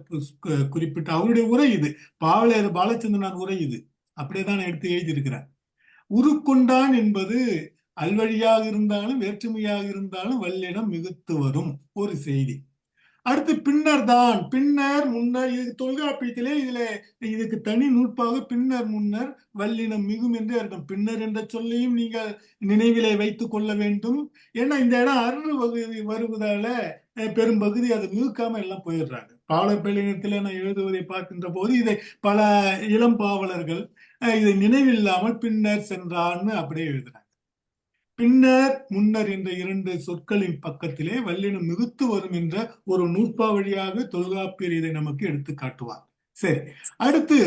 குறிப்பிட்ட அவருடைய உரை இது. பாவலர் பாலச்சந்திரனார் உரை இது. அப்படியேதான் எடுத்து எழுதியிருக்கிறார். உருக்கொண்டான் என்பது அல்வழியாக இருந்தாலும் வேற்றுமையாக இருந்தாலும் வல்லினம் மிகுத்து வரும் ஒரு செய்தி. அடுத்து பின்னர் தான், பின்னர் முன்னர், இது தொல்காப்பியத்திலே இதுக்கு தனி நூற்பாக பின்னர் முன்னர் வல்லினம் மிகும் என்று அர்த்தம். பின்னர் என்ற சொல்லையும் நீங்கள் நினைவிலே வைத்துக் கொள்ள வேண்டும். ஏன்னா இந்த இடம் அரு வருவதால பெரும்பகுதி அதை மிகுக்காம எல்லாம் போயிடுறாங்க. பாவலர் பள்ளியினத்துல நான் எழுதுவதை பார்க்கின்ற போது இதை பல இளம் பாவலர்கள் இதை நினைவில்லாமல் பின்னர் சென்றான்னு அப்படியே எழுதுறாங்க. பின்னர் முன்னர் என்ற இரண்டு சொற்களின் பக்கத்திலே வல்லினம் மிகுத்து வரும் என்ற ஒரு நூற்பா வழியாக தொல்காப்பியர் இதை நமக்கு எடுத்து காட்டுவார். சரி, அடுத்து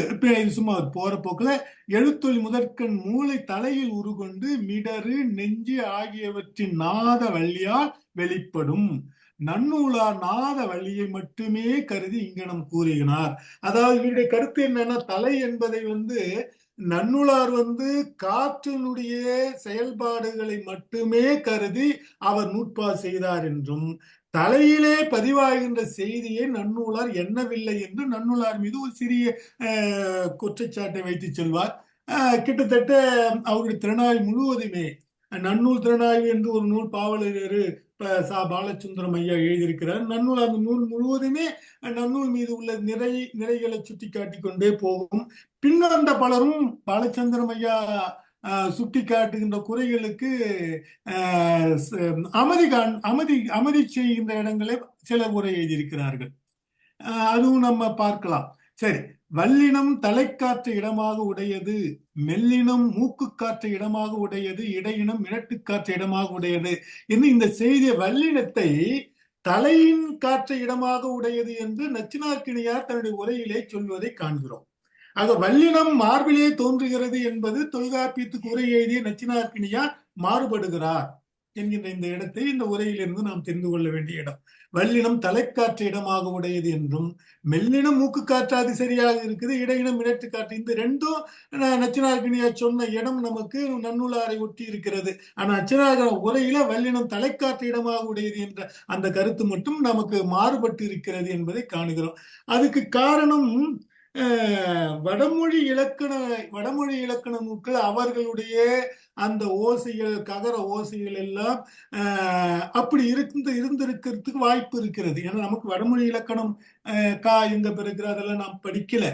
சும்மா போற போக்குல எழுத்தொலி முதற்கண் மூளை தலையில் உருகொண்டு மிடறு நெஞ்சு ஆகியவற்றின் நாத வள்ளியால் வெளிப்படும் நன்னூலார் நாத வள்ளியை மட்டுமே கருதி இங்கனம் கூறுகிறார். அதாவது இவருடைய கருத்து என்னன்னா, தலை என்பதை நன்னூலார் காற்றினுடைய செயல்பாடுகளை மட்டுமே கருதி அவர் நூற்பா செய்தார் என்றும், தலையிலே பதிவாகின்ற செய்தியை நன்னூலார் எண்ணவில்லை என்று நன்னூலார் மீது ஒரு சிறிய குற்றச்சாட்டை வைத்து சொல்வார். கிட்டத்தட்ட அவருடைய திறனாய்வு முழுவதுமே, நன்னூல் திறனாய்வு என்று ஒரு நூல் பாவலர் சா பாலசுந்தரம் ஐயா எழுதியிருக்கிறார். நன்னூல் அந்த நூல் முழுவதுமே நன்னூல் மீது உள்ள நிறைகளை சுட்டி காட்டி கொண்டே போகும். பின்வந்த பலரும் பாலச்சந்திரம் ஐயா சுட்டி காட்டுகின்ற குறைகளுக்கு அமைதி செய்கின்ற இடங்களை சில உரை எழுதியிருக்கிறார்கள். அதுவும் நம்ம பார்க்கலாம். சரி, வல்லினம் தலைக்காற்ற இடமாக உடையது, மெல்லினம் மூக்கு காற்ற இடமாக உடையது, இடையினம் மிரட்டுக்காற்ற இடமாக உடையது என்று இந்த செய்திய வல்லினத்தை தலையின் காற்ற இடமாக உடையது என்று நச்சினார்க்கினியார் தன்னுடைய உரையிலே சொல்வதை காண்கிறோம். ஆக வல்லினம் மார்பிலே தோன்றுகிறது என்பது தொல்காப்பியத்துக்கு உரை எழுதிய நச்சினார்க்கினியார் மாறுபடுகிறார் என்கின்ற இந்த இடத்தை இந்த உரையிலிருந்து நாம் தெரிந்து கொள்ள வேண்டிய இடம். வல்லினம் தலைக்காற்று இடமாக உடையது என்றும், மெல்லினம் மூக்கு காற்றாது சரியாக இருக்குது, இடையினம் மிரட்டு காற்று, இந்த ரெண்டும் நச்சினார்க்கினியார் சொன்ன இடம் நமக்கு நன்னூலாரை ஒட்டி இருக்கிறது. ஆனா நச்சினார் உரையில வல்லினம் தலைக்காற்று இடமாக உடையது என்ற அந்த கருத்து மட்டும் நமக்கு மாறுபட்டு இருக்கிறது என்பதை காணுகிறோம். அதுக்கு காரணம் வடமொழி இலக்கண நூல்கள் அவர்களுடைய அந்த ஓசைகள், ககர ஓசைகள் எல்லாம் அப்படி இருந்திருக்கிறதுக்கு வாய்ப்பு இருக்கிறது. ஏன்னா நமக்கு வடமொழி இலக்கணம் கா எங்க பிறகு அதெல்லாம் நாம் படிக்கல.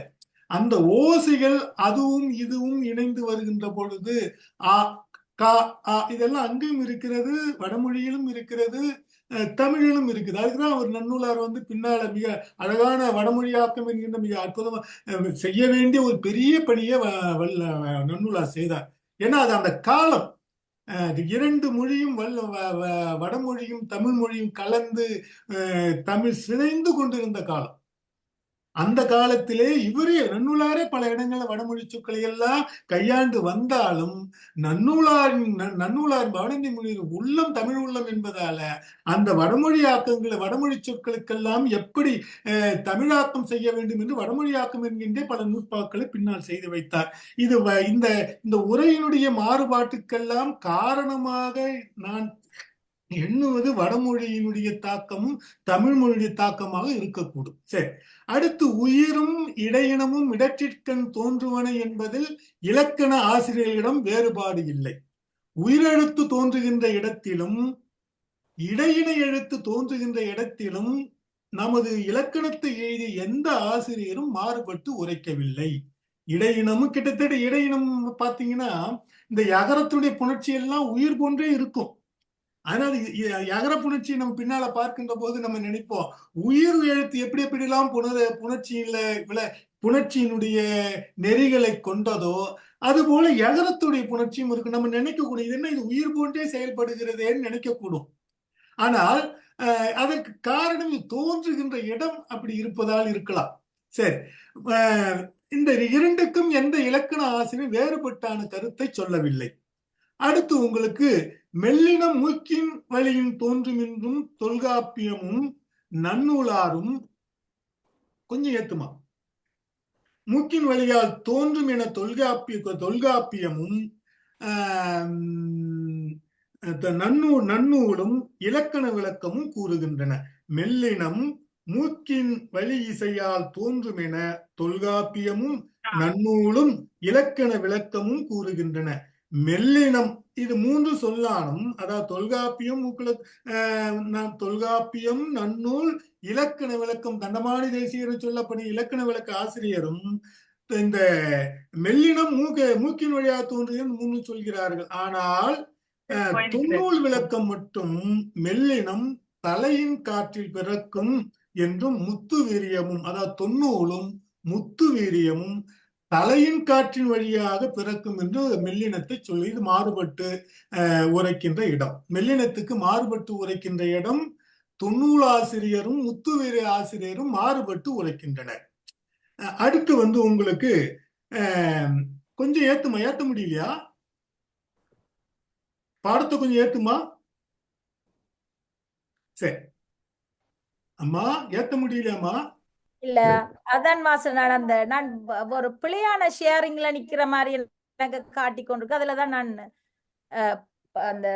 அந்த ஓசைகள் அதுவும் இதுவும் இணைந்து வருகின்ற பொழுது ஆ கா இதெல்லாம் அங்கேயும் இருக்கிறது, வடமொழியிலும் இருக்கிறது, தமிழிலும் இருக்குது. அதுக்குதான் அவர் நன்னூலார் பின்னால மிக அழகான வடமொழியாக்கம் என்கின்ற மிக அற்புதமா செய்ய வேண்டிய ஒரு பெரிய பணியை நன்னூலார் செய்தார். ஏன்னா அது அந்த காலம், இரண்டு மொழியும் வடமொழியும் தமிழ் மொழியும் கலந்து தமிழ் சிதைந்து கொண்டிருந்த காலம். அந்த காலத்திலே இவரே நன்னூலாரே பல இடங்கள்ல வடமொழி சொற்களை எல்லாம் கையாண்டு வந்தாலும் நன்னூலார் வடமொழி மொழி உள்ளம் தமிழ் உள்ளம் என்பதால அந்த வடமொழி சொற்களுக்கெல்லாம் எப்படி தமிழாக்கம் செய்ய வேண்டும் என்று வடமொழியாக்கம் என்கின்ற பல நூற்பாக்களை பின்னால் செய்து வைத்தார். இது இந்த உரையினுடைய மாறுபாட்டுக்கெல்லாம் காரணமாக நான் எண்ணுவது வடமொழியினுடைய தாக்கமும் தமிழ் மொழியுடைய தாக்கமாக இருக்கக்கூடும். சரி, அடுத்து உயிரும் இடையினமும் இடற்றிற்கண் தோன்றுவன என்பதில் இலக்கண ஆசிரியர்களிடம் வேறுபாடு இல்லை. உயிரெழுத்து தோன்றுகின்ற இடத்திலும் இடையின எழுத்து தோன்றுகின்ற இடத்திலும் நமது இலக்கணத்தை எழுதிய எந்த ஆசிரியரும் மாறுபட்டு உரைக்கவில்லை. இடையினமும் கிட்டத்தட்ட இடையினம் பார்த்தீங்கன்னா இந்த யகரத்துடைய புணர்ச்சி எல்லாம் உயிர் போன்றே இருக்கும். அதனால யகர புணர்ச்சி நம்ம பின்னால பார்க்கின்ற போது நம்ம நினைப்போம், உயிர் எழுத்து எப்படிலாம் புணர்ச்சியினுடைய நெறிகளை கொண்டதோ அது போல யகரத்துடைய புணர்ச்சியும் இருக்கு. நம்ம நினைக்கக்கூடும், இது என்ன இது உயிர் போன்றே செயல்படுகிறதேன்னு நினைக்கக்கூடும். ஆனால் அதற்கு காரணம் தோன்றுகின்ற இடம் அப்படி இருப்பதால் இருக்கலாம். சரி, இந்த இரண்டுக்கும் எந்த இலக்கண ஆசிரியர் வேறுபட்டான கருத்தை சொல்லவில்லை. அடுத்து உங்களுக்கு மெல்லினம் மூக்கின் வழியின் தோன்றும் என்றும் தொல்காப்பியமும் நன்னூலாரும், கொஞ்சம் ஏத்துமா, மூக்கின் வழியால் தோன்றும் என தொல்காப்பியமும் நன்னூலும் இலக்கண விளக்கமும் கூறுகின்றன. மெல்லினம் மூக்கின் வழி இசையால் தோன்றும் என தொல்காப்பியமும் நன்னூலும் இலக்கண விளக்கமும் கூறுகின்றன. மெல்லினம் இது மூன்று சொல்லானும், அதாவது தொல்காப்பியம் நன்னூல் இலக்கண விளக்கம் தண்டமானி தேசியர் சொல்லப்படும் இலக்கண விளக்க ஆசிரியரும் இந்த மெல்லினம் மூக்கின் வழியாக தோன்றுகிறது மூன்று சொல்கிறார்கள். ஆனால் தொன்னூல் விளக்கம் மட்டும் மெல்லினம் தலையின் காற்றில் பிறக்கும் என்றும் முத்து வீரியமும், அதாவது தொன்னூலும் முத்து வீரியமும் தலையின் காற்றின் வழியாக பிறக்கும் என்று மெல்லினத்தை சொல்லி இது மாறுபட்டு உரைக்கின்ற இடம். மெல்லினத்துக்கு மாறுபட்டு உரைக்கின்ற இடம் தொன்னூல் ஆசிரியரும் முத்துவீர ஆசிரியரும் மாறுபட்டு உரைக்கின்றனர். அடுத்து உங்களுக்கு கொஞ்சம் ஏத்த முடியலையா? பாடத்தை கொஞ்சம் ஏத்துமா? சரி அம்மா, ஏத்த முடியலையாமா? இல்ல, அதான் மாஸ்டர், நான் ஒரு பிழையான ஷேரிங்ல நிக்கிற மாதிரி எனக்கு காட்டி கொண்டிருக்கு. அதுலதான் நான் அந்த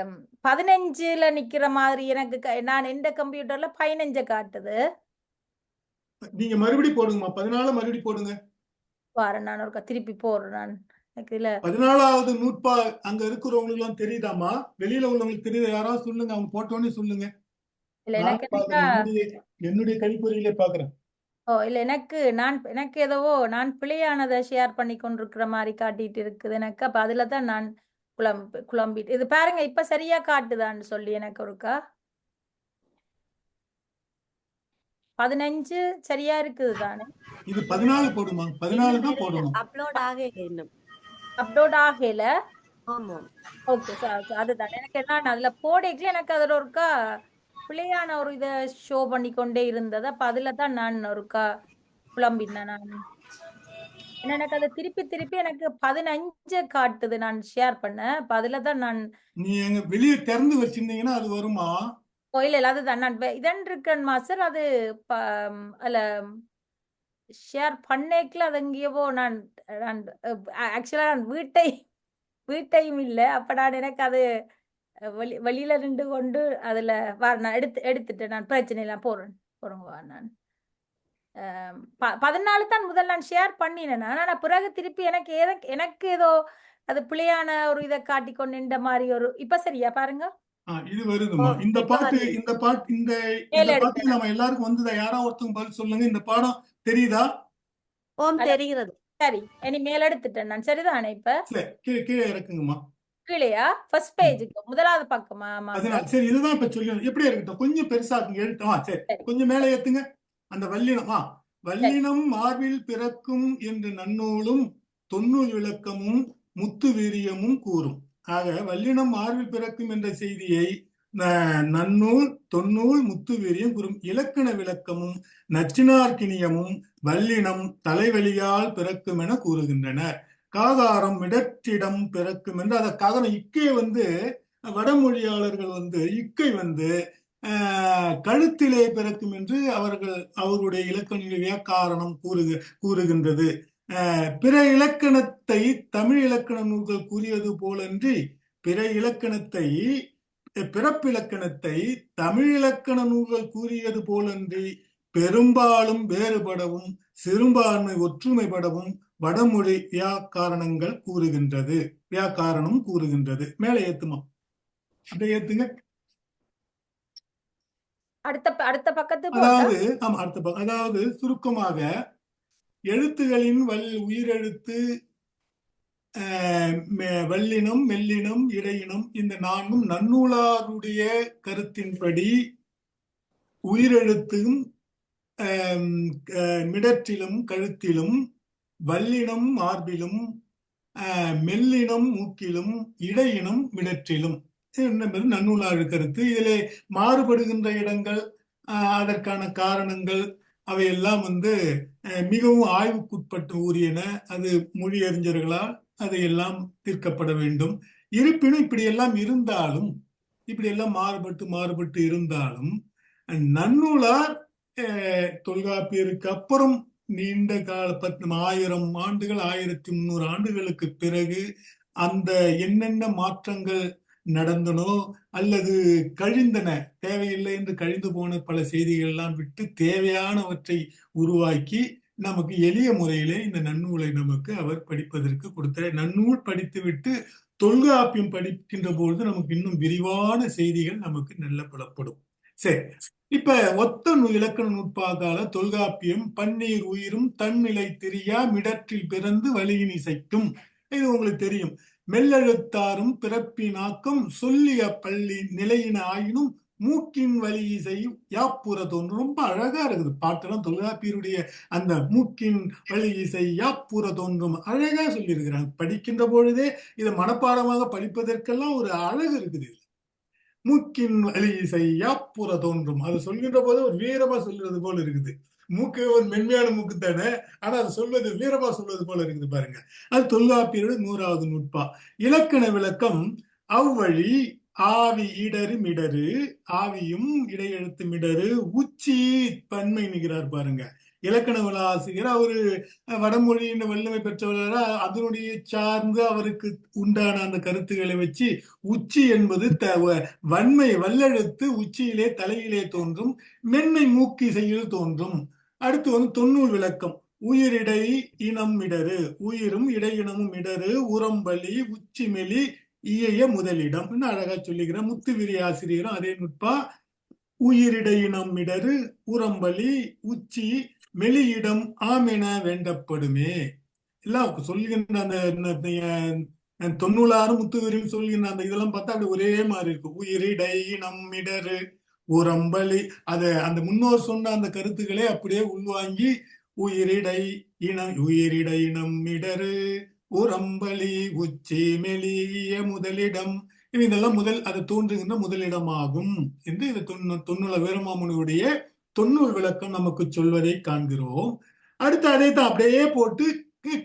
15ல நிக்கிற மாதிரி எனக்கு நான் எந்த கம்ப்யூட்டர்ல 15 காட்டுது. நீங்க மறுபடி போடுங்கம்மா, 14 மறுபடி போடுங்க. பாரு, நான் ஒரு திருப்பி போடுறேன். நான் எனக்கு இல்ல 14வது நூற்பா அங்க இருக்கிறவங்களுக்கு எல்லாம் தெரியுதாமா? வெளியில உள்ளவங்களுக்கு தெரியுது? யாராவது சொல்லுங்க, அவங்க போட்டோன்னு சொல்லுங்க. இல்ல, எனக்கு என்னுடைய கழிப்பறையிலே பாக்குறேன். இல்ல, எனக்கு ஏதோ நான் பிழையானதை ஷேர் பண்ணி கொண்டிருக்கிற மாதிரி காட்டிட்டு இருக்குது எனக்கு. அப்ப அதுலதான் நான் குழம்பிட்டு இது பாருங்க, இப்ப சரியா காட்டுதான்னு சொல்லி எனக்கு ஒருக்கா 15 சரியா இருக்குது தானே? இது 14 போடுமா? 14 தான் போடணும். அப்லோட் ஆகல. ஆமா, ஓகே சார், அதுதான் எனக்கு என்ன அதுல போடல. எனக்கு அதுல ஒருக்கா பிள்ளையான ஒரு இதை ஷோ பண்ணி கொண்டே இருந்தது. அப்ப அதுலதான் நான் ஒருக்கா குழம்பினேன். நான் எனக்கு அதை திருப்பி எனக்கு 15 காட்டுது நான் ஷேர் பண்ணேன். அப்ப அதுலதான் நான் நீங்க வெளியே திறந்து வச்சிருந்தீங்கன்னா அது வருமா? இல்ல, அதுதான் நான் இதன் இருக்கேன் மாஸ்டர். அது அதுல ஷேர் பண்ணேக்கல அது எங்கேயவோ நான் ஆக்சுவலா நான் வீட்டையும் இல்லை. அப்ப நான் எனக்கு அது வெளியில நின்று கொண்டு அதுல நான் எடுத்துட்டேன். நான் பிரச்சனை இல்லை, போறேங்க. நான் 14 தான் முதல் நான் ஷேர் பண்ணினேன். ஆனா பிறகு திருப்பி எனக்கு ஏதோ அது பிள்ளையான ஒரு இதை காட்டி கொண்டு இந்த மாதிரி ஒரு இப்ப சரியா பாருங்க. இது வருதுமா? இந்த பாட்டு நம்ம எல்லாருக்கும் வந்ததா? யாரா ஒருத்தவங்க பதில் சொல்லுங்க. இந்த பாடம் தெரியுதா? தெரிகிறது. சரி, இனி மேல எடுத்துட்டேன் நான். சரிதானே? இப்ப கீழே இறக்குங்கம்மா. கீழையா? ஃபர்ஸ்ட் பேஜுக்கு முதலாவது பக்கமா? சரி, இதுதான் இப்ப சொல்லணும். எப்படி இருக்கட்டும், கொஞ்சம் பெருசா எழுத்தமா. சரி, கொஞ்சம் மேல ஏத்துங்க. அந்த வல்லினம் மார்பில் பிறக்கும் என்று நன்னூலும் தொன்னூல் விளக்கமும் முத்து வீரியமும் கூறும். ஆக வல்லினம் மார்பில் பிறக்கும் என்ற செய்தியை நன்னூல் தொன்னூல் முத்து வீரியம் கூறும். இலக்கண விளக்கமும் நச்சினார்க்கினியமும் வல்லினம் தலைவலியால் பிறக்கும் என கூறுகின்றனர். காகாரம் மிடற்றிடம் பிறக்கும் என்று, அந்த காகரம் இக்கை வடமொழியாளர்கள் இக்கை கழுத்திலே பிறக்கும் என்று அவருடைய இலக்கண வியாக்காரணம் கூறுகின்றது. பிற இலக்கணத்தை தமிழ் இலக்கண நூல்கள் கூறியது போலன்றி பிறப்பிலக்கணத்தை தமிழ் இலக்கண நூல்கள் கூறியது போலன்றி பெரும்பாலும் வேறுபடவும் சிறுபான்மை ஒற்றுமைப்படவும் வடமொழி வியாக்காரணம் கூறுகின்றது. மேலே ஏத்துமா? அப்படியே ஏத்துங்க. அடுத்த பக்கத்து அதாவது சுருக்கமாக எழுத்துகளின் உயிரெழுத்து வல்லினம் மெல்லினம் இடையினம் இந்த நான்கும் நன்னூலாருடைய கருத்தின்படி உயிரெழுத்தும் மிடற்றிலும் கழுத்திலும், வல்லினம் மார்பிலும், மெல்லினம் மூக்கிலும், இடையினம் மிடற்றிலும் என்பது நன்னூலார் கருத்து. இதிலே மாறுபடுகின்ற இடங்கள், அதற்கான காரணங்கள் அவையெல்லாம் மிகவும் ஆய்வுக்குட்பட்டு உரியன. அது மொழியறிஞர்களால் அதையெல்லாம் தீர்க்கப்பட வேண்டும். இருப்பினும் இப்படியெல்லாம் இருந்தாலும், இப்படியெல்லாம் மாறுபட்டு இருந்தாலும் நன்னூலார் தொல்காப்பியருக்கு அப்புறம் நீண்ட கால 1000 ஆண்டுகள் 1300 ஆண்டுகளுக்கு பிறகு அந்த என்னென்ன மாற்றங்கள் நடந்தனோ அல்லது கழிந்தன, தேவையில்லை என்று கழிந்து போன பல செய்திகள் எல்லாம் விட்டு தேவையானவற்றை உருவாக்கி நமக்கு எளிய முறையிலே இந்த நன்னூலை நமக்கு அவர் படிப்பதற்கு கொடுத்தார். நன்னூல் படித்துவிட்டு தொல்காப்பியம் படிக்கின்ற பொழுது நமக்கு இன்னும் விரிவான செய்திகள் நமக்கு நல்ல புலப்படும். சரி, இப்ப ஒத்த இலக்கண நூற்பாக்கால தொல்காப்பியம் பன்னீர் உயிரும் தன்னிலை தெரியா மிடற்றில் பிறந்து வழியின் இசைக்கும். இது உங்களுக்கு தெரியும். மெல்லெழுத்தாரும் பிறப்பினாக்கும் சொல்லிய பள்ளி நிலையின ஆயினும் மூக்கின் வழி இசை யாப்புற தோன்றும். ரொம்ப அழகா இருக்குது பாட்டெல்லாம். தொல்காப்பியருடைய அந்த மூக்கின் வழி இசை யாப்புற தோன்றும் அழகா சொல்லி இருக்கிறாங்க. படிக்கின்ற பொழுதே இதை மனப்பாடமாக படிப்பதற்கெல்லாம் ஒரு அழகு இருக்குது. மூக்கின் வழி இசை யாப்புற தோன்றும், அது சொல்கின்ற போது ஒரு வீரமா சொல்றது போல இருக்குது. மூக்கு ஒரு மென்மையான மூக்கு தானே, ஆனா அது சொல்வது வீரமா சொல்வது போல இருக்குது பாருங்க. அது தொல்காப்பியரோட 100வது நூற்பா. இலக்கண விளக்கம் அவ்வழி ஆவி இடரு மிடரு, ஆவியும் இடையெழுத்து மிடரு உச்சி பன்மை நிற்கிறார் பாருங்க. இலக்கண ஆசிரியர் அவரு வடமொழியின் வல்லமை பெற்றவர்களா அதனுடைய சார்ந்து அவருக்கு உண்டான அந்த கருத்துக்களை வச்சு உச்சி என்பது வன்மை வல்லெழுத்து உச்சியிலே தலையிலே தோன்றும், மென்மை மூக்கிசையில் தோன்றும். அடுத்து தொன்னூல் விளக்கம் உயிரிடை இனம் இடரு, உயிரும் இடையினமும் இடரு உரம்பலி உச்சிமெலி இயைய முதலிடம் அழகா சொல்லிக்கிறேன். முத்துவிரி ஆசிரியரும் அதே நுட்பா உயிரிடையினம் இடரு உரம்பலி உச்சி மெலியிடம் ஆமென வேண்டப்படுமே எல்லாம் சொல்லுகின்ற அந்த தொன்னூலாரும் முத்துவிரியும் சொல்கின்ற அந்த இதெல்லாம் பார்த்தா அப்படி ஒரே மாதிரி இருக்கு. உயிரிடை நம்மிடரு உரம்பலி, அந்த முன்னோர் சொன்ன அந்த கருத்துக்களே அப்படியே உள்வாங்கி உயிரிடை நம்மிடரு உரம்பலி உச்சி மெலிய முதலிடம், இதெல்லாம் அது தோன்றுகின்ற முதலிடமாகும் என்று இது தொன்னூல வீரமாமுனியுடைய தொன்னூல் விளக்கம் நமக்கு சொல்வதை காண்கிறோம். அடுத்து அதை தான் அப்படியே போட்டு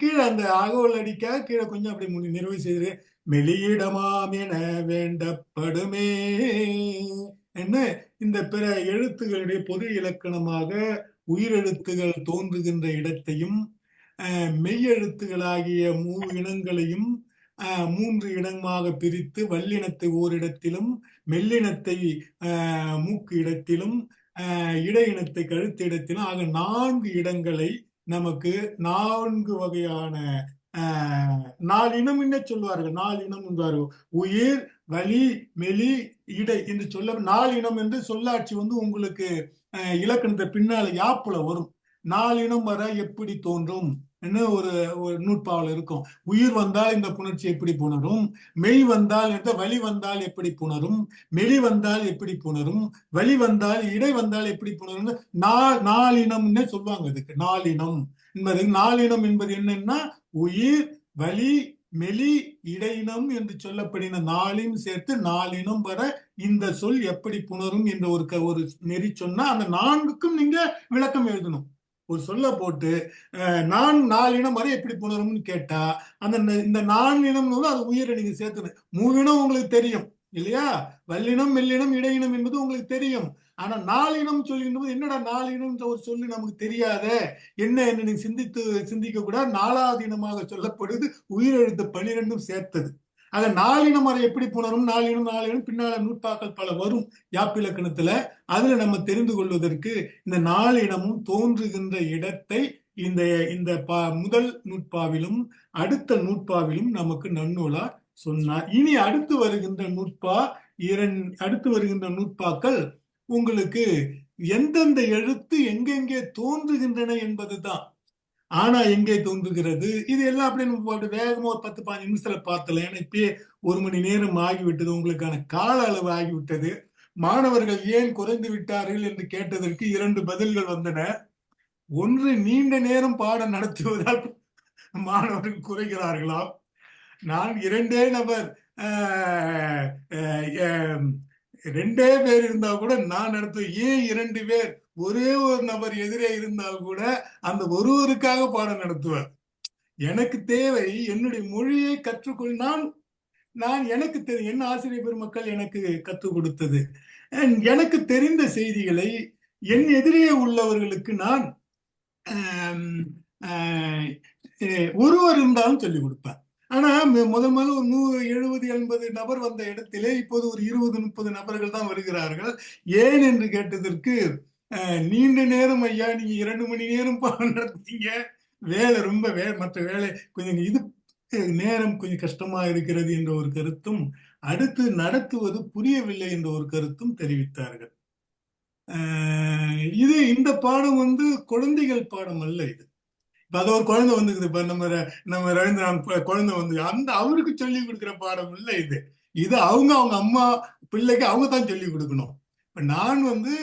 கீழே அந்த அகவல் அடிக்க கீழே கொஞ்சம் அப்படி நிறைவு செய்து மெலியிடமாம் என வேண்டப்படுமே என்ன இந்த பிற எழுத்துகளுடைய பொது இலக்கணமாக உயிரெழுத்துகள் தோன்றுகின்ற இடத்தையும் மெய்யெழுத்துகளாகிய இனங்களையும் 3 இடமாக பிரித்து வல்லினத்தை ஓரிடத்திலும் மெல்லினத்தை மூக்கு இடத்திலும் இடையினத்தை கழுத்து இடத்திலும் ஆக 4 இடங்களை நமக்கு 4 வகையான 4 இனம் என்ன சொல்வார்கள். 4 இனம் என்றார்கள். உயிர் வலி மெலி இடை என்று சொல்ல 4 இனம் என்று சொல்லாட்சி உங்களுக்கு இலக்கணத்தை பின்னால யாப்புல வரும். 4 இனம் வர எப்படி தோன்றும் ஒரு நூற்பாவில் இருக்கும். உயிர் வந்தால் இந்த புணர்ச்சி எப்படி புணரும், மெய் வந்தால் வலி வந்தால் எப்படி புணரும், மெலி வந்தால் எப்படி புணரும், வலி வந்தால் இடை வந்தால் எப்படி புணரும். 4 இனம்னே சொல்லுவாங்க. இதுக்கு 4 இனம் என்பது 4 இனம் என்பது என்னன்னா உயிர் வலி மெலி இடையினம் என்று சொல்லப்படின 4 சேர்த்து 4 இனம் வர இந்த சொல் எப்படி புணரும் என்ற ஒரு நெறி சொன்னா அந்த 4க்கும் நீங்க விளக்கம் எழுதணும். ஒரு சொல்ல போட்டு 4 இனம் வரை எப்படி புணரும்னு கேட்டா இந்த 4 இனம் அது உயிரை நீங்க சேர்க்கணும். 3 இனம் உங்களுக்கு தெரியும் இல்லையா, வல்லினம் மெல்லினம் இடையினம் என்பது உங்களுக்கு தெரியும். ஆனா 4 இனம் சொல்கின்றது என்னடா 4 இனம் ஒரு சொல்லு நமக்கு தெரியாத என்ன என்று நீங்க சிந்திக்க கூட 4வது இனமாக சொல்லப்படுது உயிரெழுத்து 12 சேர்த்தது. ஆக 4 இனம் வரை எப்படி புணரும், 4 இனம் பின்னால நூற்பாக்கள் பல வரும் யாப்பிலக்கணத்துல. அதுல நம்ம தெரிந்து கொள்வதற்கு இந்த 4 இனமும் தோன்றுகின்ற இடத்தை இந்த முதல் நூற்பாவிலும் அடுத்த நூற்பாவிலும் நமக்கு நன்னூலார் சொன்னார். இனி அடுத்து வருகின்ற நூற்பாக்கள் உங்களுக்கு எந்தெந்த எழுத்து எங்கெங்கே தோன்றுகின்றன என்பதுதான். ஆனா எங்கே தோன்றுகிறது இது எல்லாம் அப்படின்னு வேகமா ஒரு 10-15 நிமிஷத்துல பார்த்தல. ஏன்னா இப்பயே 1 மணி நேரம் ஆகிவிட்டது, உங்களுக்கான கால அளவு ஆகிவிட்டது. மாணவர்கள் ஏன் குறைந்து விட்டார்கள் என்று கேட்டதற்கு 2 பதில்கள் வந்தன. ஒன்று, நீண்ட நேரம் பாடம் நடத்துவதால் மாணவர்கள் குறைகிறார்களாம். நான் 2 நபர் ஆஹ், ஆஹ், ஆஹ், ரெண்டே பேர் இருந்தா கூட நான் நடத்துவேன். ஏன் 2 பேர், ஒரே ஒரு நபர் எதிரே இருந்தால் கூட அந்த ஒருவருக்காக பாடம் நடத்துவேன். எனக்கு தேவை என்னுடைய மொழியை கற்றுக்கொள். நான் நான் எனக்கு தெரியும், என்ன ஆசிரியர் பெருமக்கள் எனக்கு கற்றுக் கொடுத்தது. எனக்கு தெரிந்த செய்திகளை என் எதிரே உள்ளவர்களுக்கு நான் ஆம், ஆஹ், ஒருவர் இருந்தாலும் சொல்லிக் கொடுப்பேன். ஆனா முதல் முதல்ல ஒரு 170-80 நபர் வந்த இடத்திலே இப்போது ஒரு 20-30 நபர்கள் தான் வருகிறார்கள். ஏன் என்று கேட்டதற்கு, நீண்ட நேரம் ஐயா, நீங்க 2 மணி நேரம் பாடம் நடத்தீங்க, வேலை ரொம்ப மற்ற வேலை கொஞ்சம் இது நேரம் கொஞ்சம் கஷ்டமா இருக்கிறது என்ற ஒரு கருத்தும், அடுத்து நடத்துவது புரியவில்லை என்ற ஒரு கருத்தும் தெரிவித்தார்கள். இந்த பாடம் வந்து குழந்தைகள் பாடம் அல்ல. இது அது ஒரு குழந்தை வந்துக்குது. இப்ப நம்ம ரவீந்திரநாத் குழந்தை வந்து அந்த அவருக்கு சொல்லி கொடுக்கிற பாடம் இல்லை இது. இது அவங்க அம்மா பிள்ளைக்கு அவங்க தான் சொல்லி கொடுக்கணும். இப்ப நான் வந்து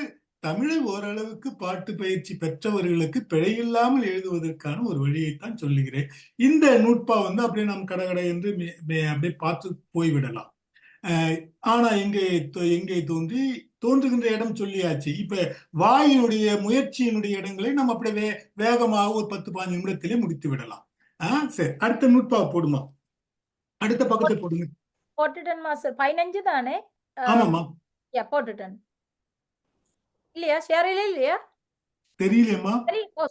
தமிழை ஓரளவுக்கு பாட்டு பயிற்சி பெற்றவர்களுக்கு பிழையில்லாமல் எழுதுவதற்கான ஒரு வழியைத்தான் சொல்லுகிறேன். இந்த நூட்பா வந்து அப்படியே நாம் கடகடை என்று அப்படியே பார்த்து போய்விடலாம். ஆனா எங்கே தோன்றுகின்ற இடம் சொல்லியாச்சு. இப்ப வாயினுடைய முயற்சியினுடைய இடங்களை நம்ம அப்படியே வேகமாக ஒரு 10-15 நிமிடத்திலே முடித்து விடலாம். சரி, அடுத்த நூட்பா போடுமா, அடுத்த பக்கத்தை போடுங்க. போட்டுட்டேன் மாஸ்டர். 15 தானே? ஆமாமா, போட்டுட்டேன். இல்லையா? ஷேரில இல்லையா? தெரியலையம்மா.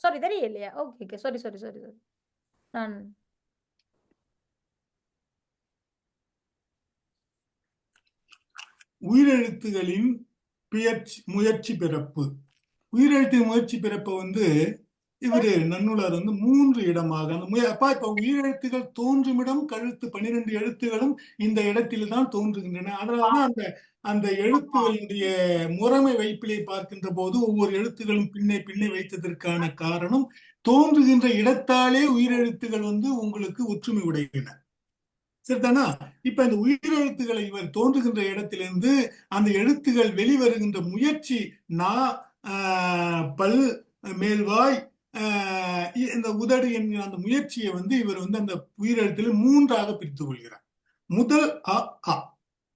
சாரி, தெரியலையா? Okay, sorry. நான் உயிரெழுத்துகளின் முயற்சி பிறப்பு. உயிரெழுத்து முயற்சி பிறப்பை வந்து இவரு நன்னூலார் வந்து 3 இடமாக இப்ப உயிரெழுத்துகள் தோன்றும் இடம் கழுத்து 12 எழுத்துகளும் இந்த இடத்தில் தான் தோன்றுகின்றன. அதனாலதான் அந்த எழுத்துகளுடைய முறைமை வைப்பிலை பார்க்கின்ற போது ஒவ்வொரு எழுத்துகளும் பின்னே வைத்ததற்கான காரணம், தோன்றுகின்ற இடத்தாலே உயிரெழுத்துகள் வந்து உங்களுக்கு ஒற்றுமை உடைகின்றன. சரிதானா? இப்ப இந்த உயிரெழுத்துக்களை இவர் தோன்றுகின்ற இடத்திலிருந்து அந்த எழுத்துகள் வெளிவருகின்ற முயற்சி, பல், மேல்வாய், இந்த உதடு என்கிற அந்த முயற்சியை வந்து இவர் வந்து அந்த உயிரெழுத்துல 3ஆக பிரித்துக் கொள்கிறார். முதல் அ,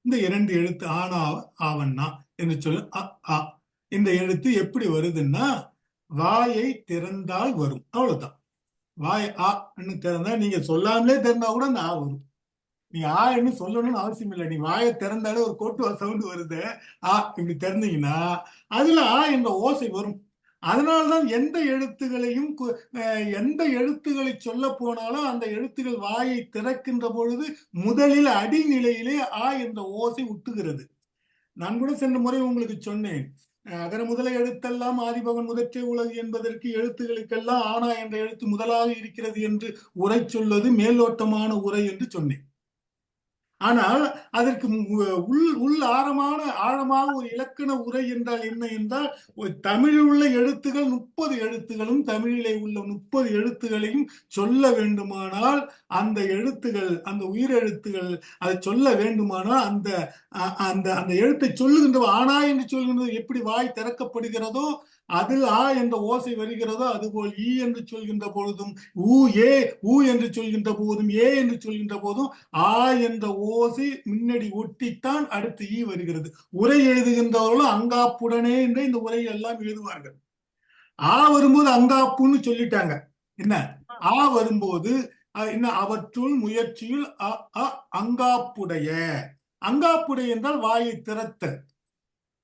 இந்த 2 எழுத்து ஆனா ஆவண்ணா என்று சொல்லு. அ இந்த எழுத்து எப்படி வருதுன்னா, வாயை திறந்தால் வரும். அவ்வளவுதான். வாய் திறந்தா, நீங்க சொல்லாமலே திறந்தா கூட அந்த ஆ வரும். நீ ஆன்னு சொல்லணும்னு அவசியம் இல்லை. நீ வாயை திறந்தாலே ஒரு கோட்டு சவுண்ட் வருது. இப்படி திறந்தீங்கன்னா அதுல என்ற ஓசை வரும். அதனால்தான் எந்த எழுத்துக்களை சொல்ல போனாலும் அந்த எழுத்துக்கள் வாயை திறக்கின்ற பொழுது முதலில் அடிநிலையிலே என்ற ஓசை உட்டுகிறது. நான் கூட சென்ற முறை உங்களுக்கு சொன்னேன், அகர முதல எழுத்தெல்லாம் ஆதிபகன் முதற்றே உலகு என்பதற்கு எழுத்துக்களுக்கெல்லாம் ஆனா என்ற எழுத்து முதலாக இருக்கிறது என்று உரை சொல்வது மேலோட்டமான உரை என்று சொன்னேன். ஆனால் அதற்கு ஆழமாக ஒரு இலக்கண உரை என்றால் என்ன என்றால், தமிழில் உள்ள எழுத்துகள் 30 எழுத்துகளும் தமிழிலே உள்ள 30 எழுத்துகளையும் சொல்ல வேண்டுமானால் அந்த எழுத்துகள், அந்த உயிரெழுத்துகள் அதை சொல்ல வேண்டுமானால் அந்த அந்த எழுத்தை சொல்லுகின்ற ஆனா என்று சொல்கின்றது எப்படி வாய் திறக்கப்படுகிறதோ, அதில் என்ற ஓசை வருகிறதோ, அதுபோல் ஈ என்று சொல்கின்ற பொழுதும் ஊ என்று சொல்கின்ற போதும் ஏ என்று சொல்கின்ற போதும் என்ற ஓசை முன்னாடி ஒட்டித்தான் அடுத்து ஈ வருகிறது. உரை எழுதுகின்றவர்களும் அங்காப்புடனே என்று இந்த உரையை எல்லாம் எழுதுவார்கள். வரும்போது அங்காப்புன்னு சொல்லிட்டாங்க. என்ன வரும்போது என்ன, அவற்றுள் முயற்சியில் அங்காப்புடைய என்றால் வாயை திறத்தல்.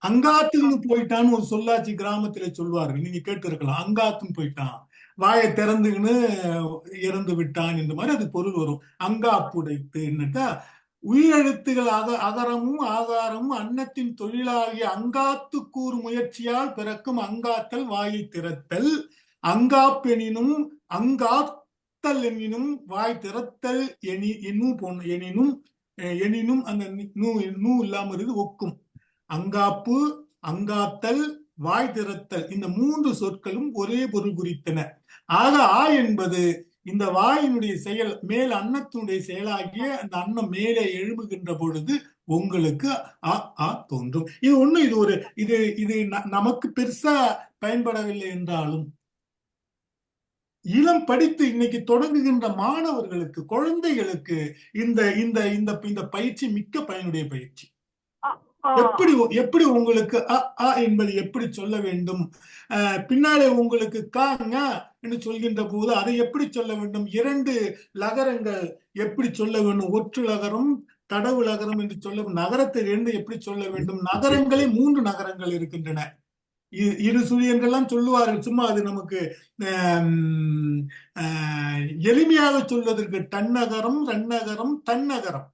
அங்காத்துன்னு போயிட்டான்னு ஒரு சொல்லாட்சி கிராமத்துல சொல்வார்கள், நீங்க கேட்டு இருக்கலாம். அங்காத்துன்னு போயிட்டான், வாயை திறந்துன்னு இறந்து விட்டான் என்ற மாதிரி அது பொருள் வரும். அங்காப்புடைத்துன்னுட்டா உயிரெழுத்துகள் அகரமும் ஆகாரமும் அன்னத்தின் தொழிலாகிய அங்காத்து கூறு முயற்சியால் பிறக்கும் அங்காத்தல் வாயை திறத்தல். அங்காப்பெனினும் அங்காத்தல் எனினும் வாய் திறத்தல் எனினும் அந்த நூ இல்லாம இருக்கு, ஒக்கும். அங்காப்பு, அங்காத்தல், வாய் திறத்தல், இந்த 3 சொற்களும் ஒரே பொருள் குறித்தன. என்பது இந்த வாயினுடைய செயல், மேல் அன்னத்தினுடைய செயலாகிய அந்த அன்னம் மேலே எழும்புகின்ற பொழுது உங்களுக்கு தோன்றும். இது நமக்கு பெருசா பயன்படவில்லை என்றாலும் இளம் படித்து இன்னைக்கு தொடங்குகின்ற மாணவர்களுக்கு, குழந்தைகளுக்கு இந்த இந்த இந்த இந்த பயிற்சி மிக்க பயனுடைய பயிற்சி. எப்படி எப்படி உங்களுக்கு அ ஆ என்பது எப்படி சொல்ல வேண்டும், பின்னாலே உங்களுக்கு க ங என்று சொல்கின்ற போது அதை எப்படி சொல்ல வேண்டும், 2 லகரங்கள் எப்படி சொல்ல வேண்டும், ஒற்று லகரம் தடவு லகரம் என்று சொல்ல, நகரத்தை 2 எப்படி சொல்ல வேண்டும், நகரங்களே 3 நகரங்கள் இருக்கின்றன. இரு சுழி என்றெல்லாம் சொல்லுவார்கள். சும்மா அது நமக்கு எளிமையாக சொல்வதற்கு டன்னகரம், ரன்னகரம், தன்னகரம்.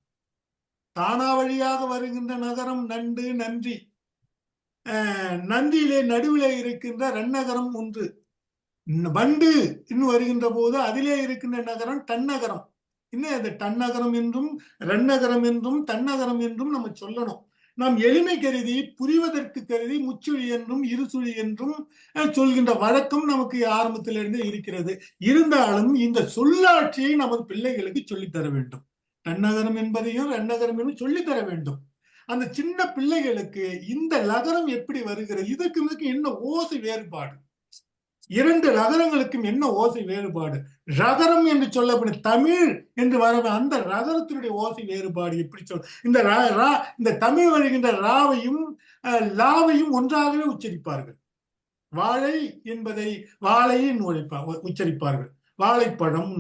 தானா வழியாக வருகின்ற நகரம் நண்டு, நன்றி. நந்தியிலே நடுவிலே இருக்கின்ற ரன்னகரம் ஒன்று. வண்டு இன்னும் வருகின்ற போது அதிலே இருக்கின்ற நகரம் தன்னகரம். இன்னும் அது டன்னகரம் என்றும் ரன்னகரம் என்றும் தன்னகரம் என்றும் நம்ம சொல்லணும். நாம் எளிமை கருதி புரிவதற்கு கருதி முச்சுழி என்றும் இருசுழி என்றும் சொல்கின்ற வழக்கம் நமக்கு ஆரம்பத்திலிருந்தே இருக்கிறது. இருந்தாலும் இந்த சொல்லாட்சியை நமது பிள்ளைகளுக்கு சொல்லித்தர வேண்டும். தன்னகரம் என்பதையும் ரன்னகரம் என்றும் சொல்லித்தர வேண்டும். அந்த சின்ன பிள்ளைகளுக்கு இந்த லகரம் எப்படி வருகிறது, இதுக்கு என்ன ஓசை வேறுபாடு, 2 லகரங்களுக்கும் என்ன ஓசை வேறுபாடு, ரகரம் என்று சொல்லப்படும் தமிழ் என்று வர அந்த ரகரத்தினுடைய ஓசை வேறுபாடு எப்படி சொல், இந்த தமிழ் வருகின்ற ராவையும் லாவையும் ஒன்றாகவே உச்சரிப்பார்கள். வாழை என்பதை வாழையின் உச்சரிப்பார்கள், வாழைப்பழம்.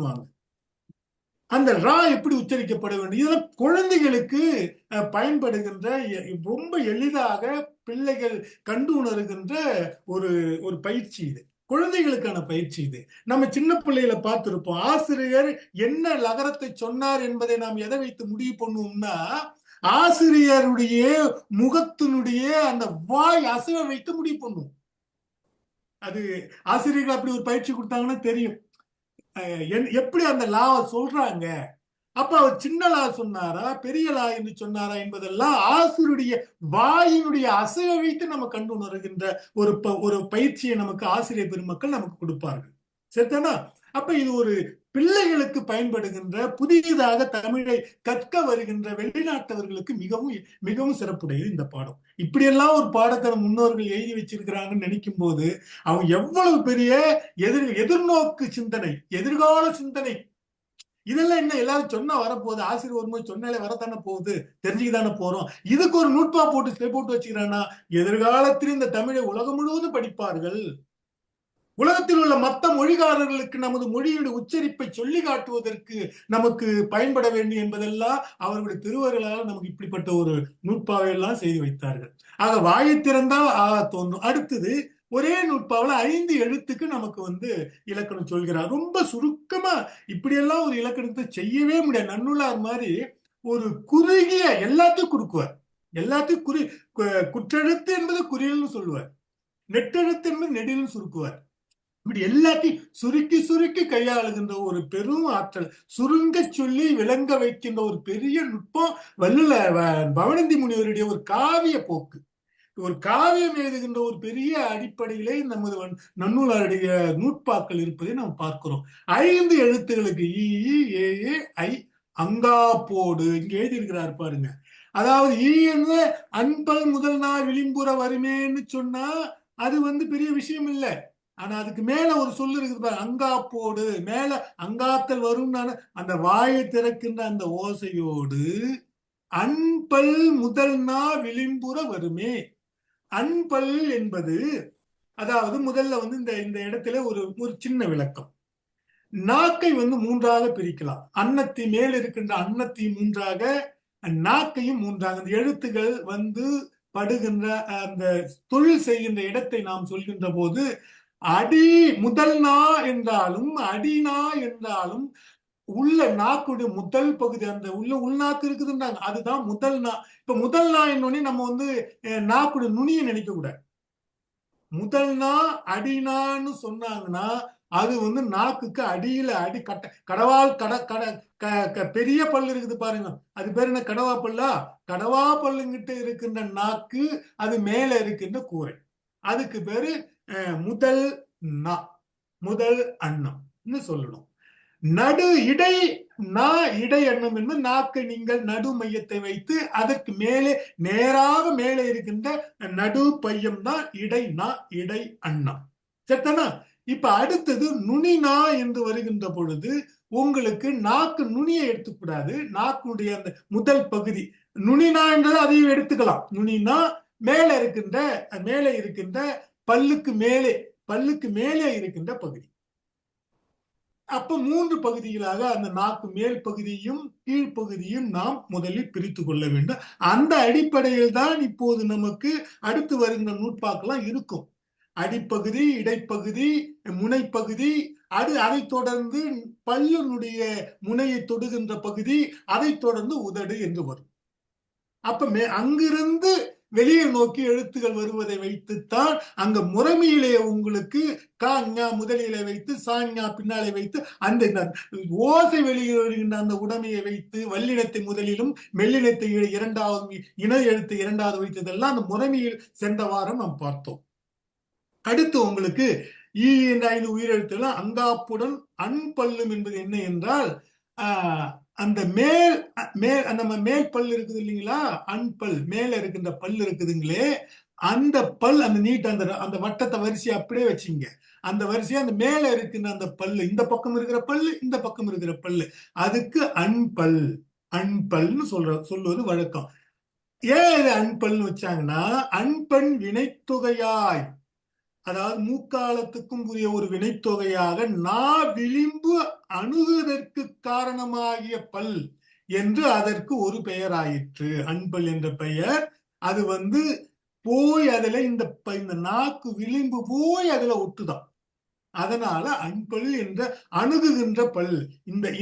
அந்த ரா எப்படி உச்சரிக்கப்பட வேண்டும், இதெல்லாம் குழந்தைகளுக்கு பயன்படுகின்ற ரொம்ப எளிதாக பிள்ளைகள் கண்டு உணர்கின்ற ஒரு பயிற்சி இது, குழந்தைகளுக்கான பயிற்சி இது. நம்ம சின்ன பிள்ளைகளை பார்த்திருப்போம். ஆசிரியர் என்ன லகரத்தை சொன்னார் என்பதை நாம் எதை வைத்து முடிவு பண்ணுவோம்னா, ஆசிரியருடைய முகத்தினுடைய அந்த வாய் அசைவை வைத்து முடிவு பண்ணுவோம். அது ஆசிரியர்கள் அப்படி ஒரு பயிற்சி கொடுத்தாங்கன்னா தெரியும் எப்படி அந்த லாவை சொல்றாங்க. அப்ப அவர் சின்ன லா சொன்னாரா பெரிய லா என்று சொன்னாரா என்பதெல்லாம் ஆசிரியருடைய வாயினுடைய அசைவை வைத்து நம்ம கண்டு உணர்கின்ற ஒரு பயிற்சியை நமக்கு ஆசிரியர் பெருமக்கள் நமக்கு கொடுப்பார்கள். சரிதானா? அப்ப இது ஒரு பிள்ளைகளுக்கு பயன்படுகின்ற, புதிதாக தமிழை கற்க வருகின்ற வெளிநாட்டவர்களுக்கு மிகவும் மிகவும் சிறப்புடையது இந்த பாடம். இப்படியெல்லாம் ஒரு பாடத்தை முன்னோர்கள் எழுதி வச்சிருக்கிறாங்கன்னு நினைக்கும் போது அவங்க எவ்வளவு பெரிய எதிர்நோக்கு சிந்தனை, எதிர்கால சிந்தனை. இதெல்லாம் என்ன எல்லாரும் சொன்னா வரப்போகுது, ஆசிரியர் வரும்போது சொன்னாலே வரத்தானே போகுது, தெரிஞ்சுக்கதானே போறோம். இதுக்கு ஒரு நூட்பா போட்டு வச்சுக்கிறான்னா எதிர்காலத்தில் இந்த தமிழை உலகம் முழுவதும் படிப்பார்கள். உலகத்தில் உள்ள மற்ற மொழிகாரர்களுக்கு நமது மொழியுடைய உச்சரிப்பை சொல்லி காட்டுவதற்கு நமக்கு பயன்பட வேண்டும் என்பதெல்லாம் அவர்களுடைய திருவர்களால் நமக்கு இப்படிப்பட்ட ஒரு நூற்பாவை எல்லாம் செய்து வைத்தார்கள். ஆக வாயை திறந்தால் தோன்றும். அடுத்தது ஒரே நூற்பாவில் 5 எழுத்துக்கு நமக்கு இலக்கணம் சொல்கிறார். ரொம்ப சுருக்கமா இப்படியெல்லாம் ஒரு இலக்கணத்தை செய்யவே முடியாது. நன்னூலார் மாதிரி ஒரு குறுகிய எல்லாத்தையும் குறுக்குவார். எல்லாத்தையும் குற்றெழுத்து என்பது குறியல்னு சொல்லுவார், நெட்டெழுத்து என்பது நெடில்னு சுருக்குவார். இப்படி எல்லாத்தையும் சுருக்கி சுருக்கி கையாளுகின்ற ஒரு பெரும் ஆற்றல், சுருங்க சொல்லி விளங்க வைக்கின்ற ஒரு பெரிய நுட்பம் பவணந்தி முனிவருடைய ஒரு காவிய போக்கு. ஒரு காவியம் எழுதுகின்ற ஒரு பெரிய அடிப்படையிலே நமது நன்னூலாருடைய நூற்பாக்கள் இருப்பதை நாம் பார்க்கிறோம். 5 எழுத்துகளுக்கு ஐ அங்கா போடு இங்க எழுதியிருக்கிறார் பாருங்க. அதாவது ஈன்னு அன்பல் முதல் நாள் விளிம்புற வருமேன்னு சொன்னா அது பெரிய விஷயம் இல்லை. ஆனா அதுக்கு மேல ஒரு சொல்லு இருக்குது, அங்கா போடு. மேல அங்காத்தல் வரும், அந்த வாயை திறக்கின்ற அந்த ஓசையோடு அன்பல் முதல் நாள் விளிம்புற வருமே. அன்பல் என்பது அதாவது முதல்ல இந்த இடத்துல ஒரு சின்ன விளக்கம். நாக்கை 3ஆக பிரிக்கலாம். அன்னத்தின் மேல் இருக்கின்ற அன்னத்தையும் 3ஆக, நாக்கையும் 3ஆக. அந்த எழுத்துகள் படுகின்ற அந்த தொழில் செய்கின்ற இடத்தை நாம் சொல்கின்ற போது அடி முதல் நா என்றாலும் அடிநா என்றாலும் உள்ள நாக்குடைய முதல் பகுதி, அந்த உள்நாக்கு இருக்குதுன்றாங்க, அதுதான் முதல் நா. இப்ப முதல் நா என்னொன்னே நம்ம நாக்குடைய நுனியை நினைக்க கூடாது. முதல் நா அடினான்னு சொன்னாங்கன்னா அது நாக்குக்கு அடியில அடி கடவால் பெரிய பல்லு இருக்குது பாருங்க, அது பேர் என்ன, கடவா பல்லா. கடவா பல்லுங்கிட்ட இருக்கின்ற நாக்கு அது மேல இருக்கின்ற கூரை, அதுக்கு பேரு முதல் நா, முதல் அன்னம் சொல்லணும். நடு இடை நா இடை அன்னம் என்பது நாக்கை நீங்கள் நடு மையத்தை வைத்து அதற்கு மேலே நேராக மேலே இருக்கின்ற நடு பையம் தான் இடை நா இடை அன்னம். சரிதானா? இப்ப அடுத்தது நுனிநா என்று வருகின்ற பொழுது உங்களுக்கு நாக்கு நுனியை எடுத்துக்கூடாது. நாக்குடைய அந்த முதல் பகுதி நுனினா என்றது அதையும் எடுத்துக்கலாம். நுனினா மேலே இருக்கின்ற பல்லுக்கு மேலே இருக்கின்ற பகுதி. அப்ப 3 பகுதிகளாக அந்த நாக்கு மேல் பகுதியும் கீழ்ப்பகுதியும் நாம் முதலில் பிரித்து கொள்ள வேண்டும். அந்த அடிப்படையில் தான் இப்போது நமக்கு அடுத்து வருகின்ற நூற்பாக்கெல்லாம் இருக்கும். அடிப்பகுதி, இடைப்பகுதி, முனைப்பகுதி, அதை தொடர்ந்து பல்லுனுடைய முனையை தொடுகின்ற பகுதி, அதை தொடர்ந்து உதடு என்று வரும். அப்ப அங்கிருந்து வெளியே நோக்கி எழுத்துகள் வருவதை வைத்துத்தான் அங்க முறைமையிலே உங்களுக்கு காஞா முதலிலே வைத்து சாஞா பின்னாலே வைத்து அந்த ஓசை வெளியே வருகின்ற அந்த உடைமையை வைத்து வல்லினத்தை முதலிலும் மெல்லினத்தை இரண்டாவது இணை எழுத்து இரண்டாவது வைத்ததெல்லாம் அந்த முறைமையில் சென்ற வாரம் நாம் பார்த்தோம். அடுத்து உங்களுக்கு ஈ என்ற 5 உயிரெழுத்துலாம் அங்காப்புடன் அன்பல்லும் என்பது என்ன என்றால் அந்த நம்ம மேல் பல் இருக்குது இல்லைங்களா, அன்பல் மேல இருக்கின்ற பல் இருக்குதுங்களே, அந்த பல் அந்த நீட் அந்த வட்டத்தை வரிசையை அப்படியே வச்சுங்க. அந்த வரிசையா அந்த மேல இருக்கின்ற அந்த பல்லு, இந்த பக்கம் இருக்கிற பல்லு, இந்த பக்கம் இருக்கிற பல்லு, அதுக்கு அன்பல்னு சொல்வது வழக்கம். ஏன் இது அன்பல்னு வச்சாங்கன்னா, அன்பன் வினைத்தொகையாய், அதாவது முக்காலத்துக்கும் உரிய ஒரு வினைத்தொகையாக நா விளிம்பு அணுகுவதற்கு காரணமாகிய பல் என்று அதற்கு ஒரு பெயர் ஆயிற்று. அன்பல் என்ற பெயர். அது போய் அதுல இந்த நாக்கு விளிம்பு போய் அதுல ஒட்டுதான். அதனால அன்பல் என்ற அணுகுகின்ற பல்,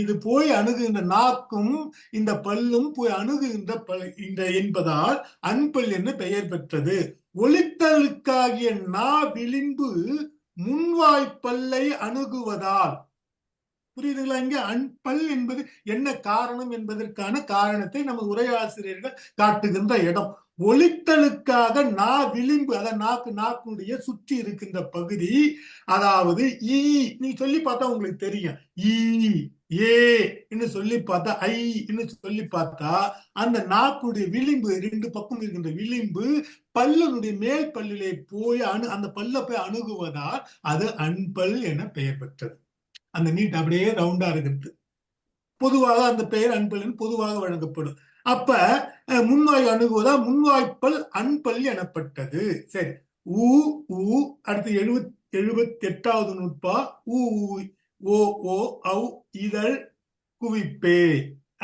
இது போய் அணுகுகின்ற நாக்கும் இந்த பல்லும் போய் அணுகுகின்ற பல் என்பதால் அன்பல் என்று பெயர் பெற்றது. ஒலித்தலுக்காகிய நா விளிம்பு முன்வாய்ப்பல்லை அணுகுவதால். புரியுதுங்களா? இங்க அன்பல் என்பது என்ன காரணம் என்பதற்கான காரணத்தை நம்ம உரையாசிரியர்கள் காட்டுகின்ற இடம். ஒலித்தலுக்காக நா விளிம்பு, அதாவது நாக்குடைய சுற்றி இருக்கின்ற பகுதி, அதாவது ஈ நீ சொல்லி பார்த்தா உங்களுக்கு தெரியும். ஈ ஏ என்று சொல்லி பார்த்தா, ஐ என்று சொல்லி பார்த்தா அந்த நாக்குடைய விளிம்பு, 2 பக்கம் இருக்கின்ற விளிம்பு பல்லுடைய மேல் பல்லிலே போய் அந்த பல்ல போய் அணுகுவதால் அது அன்பல் என பெயர் பெற்றது. அந்த நீட் அப்படியே ரவுண்டா இருக்கிறது. பொதுவாக அந்த பெயர் அன்பல் பொதுவாக வழங்கப்படும். அப்ப முன்வாய் அணுகுவதா முன்வாய்ப்பல் அன்பல் எனப்பட்டது. சரி, அடுத்து 78வது நூற்பா ஓ ஓ அவ் இதழ் குவிப்பே.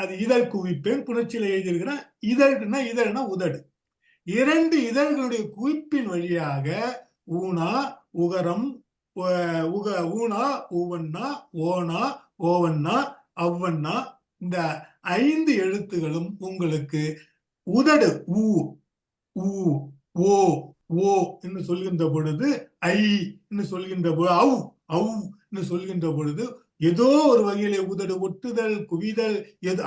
அது இதழ் குவிப்பேன் புணர்ச்சியில எழுதியிருக்கிற. இதழ்னா உதடு. 2 இதழ்களுடைய குவிப்பின் வழியாக ஊனா உகரம் ஊனா ஊவண்ணா ஓனா ஓவண்ணா அவ்வண்ணா இந்த 5 எழுத்துகளும் உங்களுக்கு உதடு ஊ ஓ ஓ என்று சொல்கின்ற பொழுது, ஐ என்று சொல்கின்ற பொழுது, அவு சொல்கின்ற பொழுது ஏதோ ஒரு வகையிலே உதடு ஒட்டுதல் குவிதல்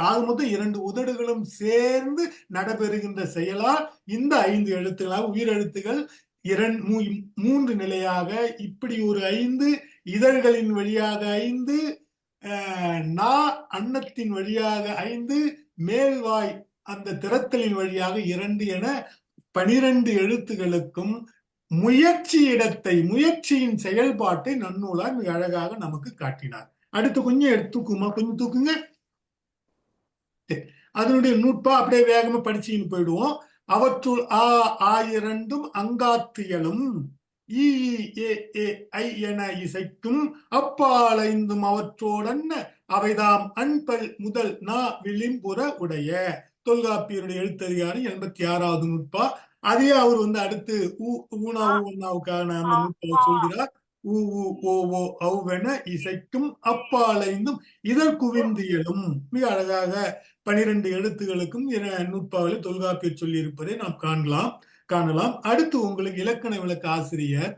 ஆக மொத்தம் 2 உதடுகளும் சேர்ந்து நடைபெறுகின்ற செயலால் இந்த 5 எழுத்துக்களாக உயிரெழுத்துகள் 3 நிலையாக இப்படி ஒரு 5 இதழ்களின் வழியாக 5 நா அன்னத்தின் வழியாக 5 மேல்வாய் அந்த திறத்தலின் வழியாக 2 என 12 எழுத்துகளுக்கும் முயற்சியின் செயல்பாட்டை நன்னூலார் மிக அழகாக நமக்கு காட்டினார். அடுத்து கொஞ்சம் தூக்குங்க. அதனுடைய நூற்பா அப்படியே வேகமா படிச்சுன்னு போயிடுவோம். அவற்றுள் ஆயிரண்டும் அங்காத்தியலும் ஈ ஐ என இசைக்கும் அப்பாலைந்தும் அவற்றோடன்ன அவைதாம் அன்பல் முதல் நா விளிம்புற உடைய. தொல்காப்பியருடைய எழுத்தறியாறு 86வது நூற்பா. அதே அவர் அடுத்து ஊனாவுக்கான அந்த நூற்பாவை சொல்கிறார். அவ்வென இசைக்கும் அப்பாலைந்தும் இதழ் குவிந்தியலும். மிக அழகாக 12 எழுத்துகளுக்கும் நூற்பாவில் தொல்காப்பியர் சொல்லி இருப்பதை நாம் காணலாம். அடுத்து உங்களுக்கு இலக்கண விளக்க ஆசிரியர்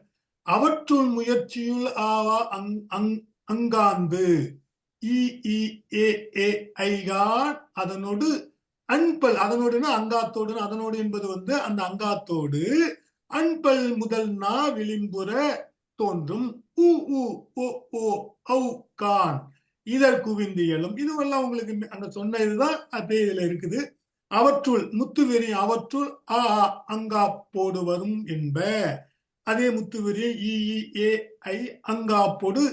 அவற்றுள் முயற்சியுள் ஆவா அங்காந்து ஐகான் அதனோடு அன்பல், அதனோடுனா அங்காத்தோடு, அதனோடு என்பது அந்த அங்காத்தோடு அன்பல் முதல் நா விளிம்புற தோன்றும் இதழ் குவிந்தியலும். இதுவெல்லாம் உங்களுக்கு அந்த சொன்ன இதுதான் அப்படியே இதுல இருக்குது. அவற்றுள் முத்துவெறி அவற்றுள் அங்காப்போடு வரும் என்ப. அதே முத்துவரியை ஏ ஐ அங்காப்பொடு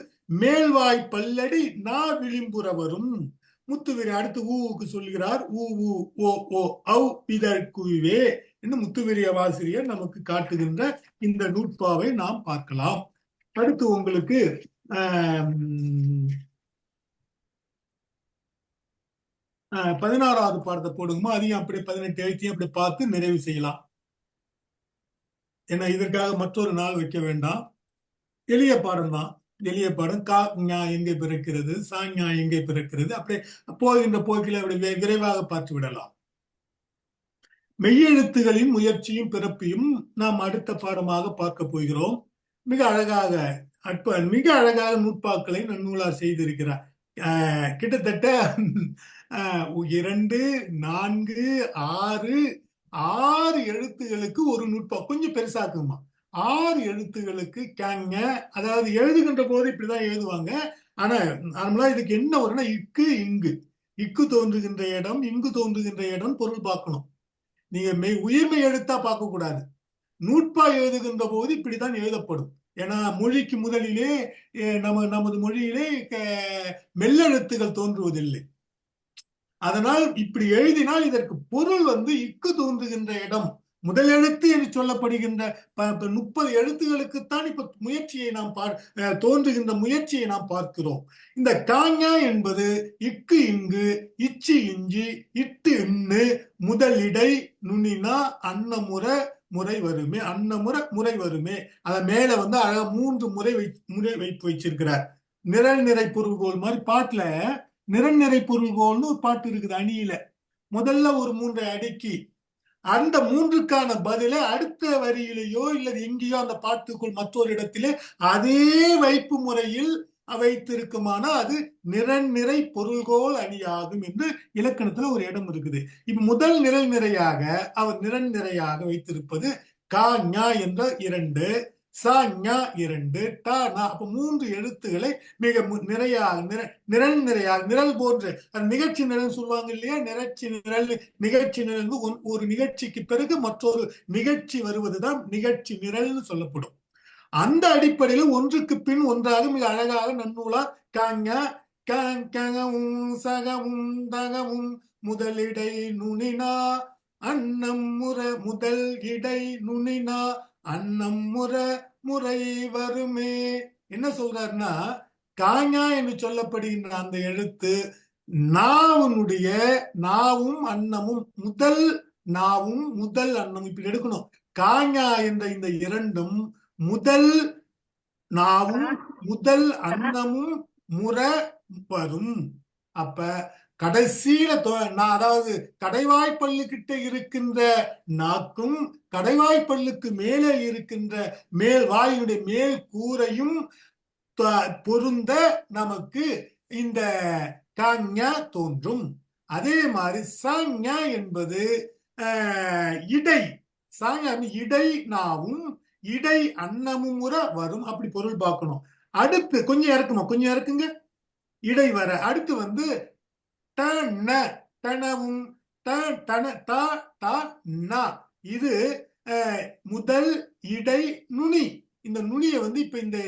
மேல்வாய் பல்லடி நா விளிம்புற வரும். முத்துவரி அடுத்து ஊவுக்கு சொல்கிறார். ஊ ஓ ஓ ஔ இதற்குவே என்று முத்துவரிய வாசிரியர் நமக்கு காட்டுகின்ற இந்த நூற்பாவை நாம் பார்க்கலாம். அடுத்து உங்களுக்கு 16வது பாடத்தை போடுங்கம்மா. அதையும் அப்படியே 18 எழுத்தையும் அப்படி பார்த்து நிறைவு செய்யலாம். ஏன்னா இதற்காக மற்றொரு நாள் வைக்க வேண்டாம். எளிய பாடம் தான். எளிய பாடம். கா ஞா எங்கே பிறக்கிறது, சா ஞா எங்கே பிறக்கிறது, அப்படியே போகின்ற போக்கில் அப்படி விரைவாக பார்த்து விடலாம். மெய்யெழுத்துகளின் முயற்சியும் பிறப்பையும் நாம் அடுத்த பாடமாக பார்க்க போகிறோம். மிக அழகாக மிக அழகாக நூற்பாக்களை நன்னூலார் செய்திருக்கிறார். கிட்டத்தட்ட 2, 4, 6 எழுத்துகளுக்கு ஒரு நூற்பா. கொஞ்சம் பெருசாக்குமா. 6 எழுத்துகளுக்கு கேங்க, அதாவது எழுதுகின்ற போது இப்படிதான் எழுதுவாங்க. ஆனா நார்மலா இதுக்கு என்ன வரும்னா இக்கு இங்கு, இக்கு தோன்றுகின்ற இடம், இங்கு தோன்றுகின்ற இடம் பொருள் பார்க்கணும். நீங்க உயிர்மை எழுத்தா பார்க்க கூடாது. நூற்பா எழுதுகின்ற போது இப்படித்தான் எழுதப்படும். ஏன்னா மொழிக்கு முதலிலே நமது மொழியிலே மெல்லெழுத்துகள் தோன்றுவதில்லை. அதனால் இப்படி எழுதினால் இதற்கு பொருள் இக்கு தோன்றுகின்ற இடம், முதல் எழுத்து என்று சொல்லப்படுகின்ற 30 எழுத்துகளுக்குத்தான் இப்ப முயற்சியை நாம் தோன்றுகின்ற முயற்சியை நாம் பார்க்கிறோம். இந்த காஞா என்பது இக்கு இங்கு, இச்சி இஞ்சி, இட்டு இன்னு, முதலிடை நுனினா அன்னமுற முறை வருமே, அன்னமுறை முறை வருமே. அத மேல அழகா 3 முறை வைத்து வச்சிருக்கிறார். நிரல் நிறை பொருள்கோள் மாதிரி பாட்டுல நிரல் நிறை பொருள்கோள்னு ஒரு பாட்டு இருக்குது. அணியில முதல்ல ஒரு 3 அடுக்கி அந்த 3க்கான பதில அடுத்த வரியிலேயோ இல்லது எங்கேயோ அந்த பாட்டுக்குள் மற்றொரு இடத்திலே அதே வைப்பு முறையில் வைத்திருக்குமானா அது நிறை பொருள்கோள் அணியாகும் என்று இலக்கணத்துல ஒரு இடம் இருக்குது. இப்ப முதல் நிரல் நிறையாக அவர் நிறையாக வைத்திருப்பது கா ஞா என்ற 2, சா ஞா 2, டா நா. அப்ப 3 எழுத்துக்களை மிக நிரல் நிறையாக, நிரல் போன்று நிகழ்ச்சி நிரல் சொல்லுவாங்க இல்லையா, நிகழ்ச்சி நிரல் ஒரு நிகழ்ச்சிக்கு பிறகு மற்றொரு நிகழ்ச்சி வருவதுதான் நிகழ்ச்சி நிரல்னு சொல்லப்படும். அந்த அடிப்படையில் ஒன்றுக்கு பின் ஒன்றாக மிக அழகாக நன்னூலார் காங்க சகவும் தகவும் முதலிடை நுனினா அன்னம் முற, முதல் இடை நுனினா அன்னம் முறை வருமே. என்ன சொல்றாருன்னா, காஞா என்று சொல்லப்படுகின்ற அந்த எழுத்து நாவுனுடைய நாவும் அன்னமும், முதல் நாவும் முதல் அன்னமும் இப்படி எடுக்கணும். காஞா என்ற இந்த 2ம் முதல் நாவும் முதல் அன்னமும் முறை வரும். அப்ப கடைசியில அதாவது கடைவாய்ப்பல்லு கிட்ட இருக்கின்ற நாக்கும் கடைவாய்ப்பல்லுக்கு மேலே இருக்கின்ற மேல் வாயினுடைய மேல் கூரையும் பொருந்த நமக்கு இந்த காஞா தோன்றும். அதே மாதிரி சாஞா என்பது இடை, சாஞா இடை நாவும் இடை அன்னமும் முறை வரும். அப்படி பொருள் பார்க்கணும். அடுத்து கொஞ்சம் இறக்குங்க, இடை வர. அடுத்து தனவும் இது முதல் இடை நுனி. இந்த நுனியை இப்ப இந்த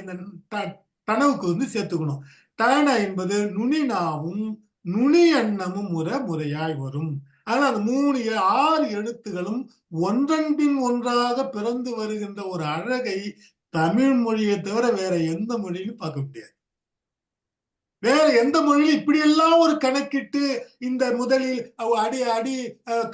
தனவுக்கு சேர்த்துக்கணும். தன என்பது நுனினாவும் நுனி அன்னமும் முறையாய் வரும். அதனால அந்த 6 எழுத்துகளும் ஒன்றன் பின் ஒன்றாக பிறந்து வருகின்ற ஒரு அழகை தமிழ் மொழியை தவிர வேற எந்த மொழியிலும் பார்க்க முடியாது. வேற எந்த மொழியிலும் இப்படியெல்லாம் ஒரு கணக்கிட்டு இந்த முதலில் அடி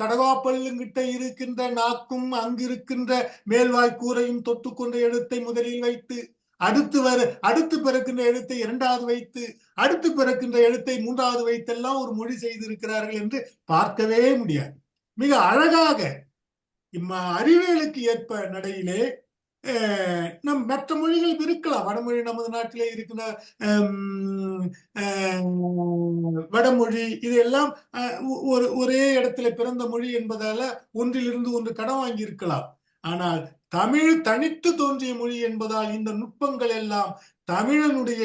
கடவாப்பல்லுங்கிட்ட இருக்கின்ற நாக்கும் அங்கு இருக்கின்ற மேல்வாய் கூரையும் தொட்டுக்கொண்ட எழுத்தை முதலில் வைத்து, அடுத்து பிறக்கின்ற எழுத்தை 2வது வைத்து, அடுத்து பிறக்கின்ற எழுத்தை 3வது வைத்தெல்லாம் ஒரு மொழி செய்திருக்கிறார்கள் என்று பார்க்கவே முடியாது. மிக அழகாக அறிவியலுக்கு ஏற்ப நடையிலே நம் மற்ற மொழிகள் இருக்கலாம். வடமொழி நமது நாட்டிலே இருக்கிற வடமொழி இதெல்லாம் ஒரே இடத்துல பிறந்த மொழி என்பதால ஒன்றிலிருந்து ஒன்று கடன் வாங்கி இருக்கலாம். ஆனால் தமிழ் தனித்து தோன்றிய மொழி என்பதால் இந்த நுட்பங்கள் எல்லாம் தமிழனுடைய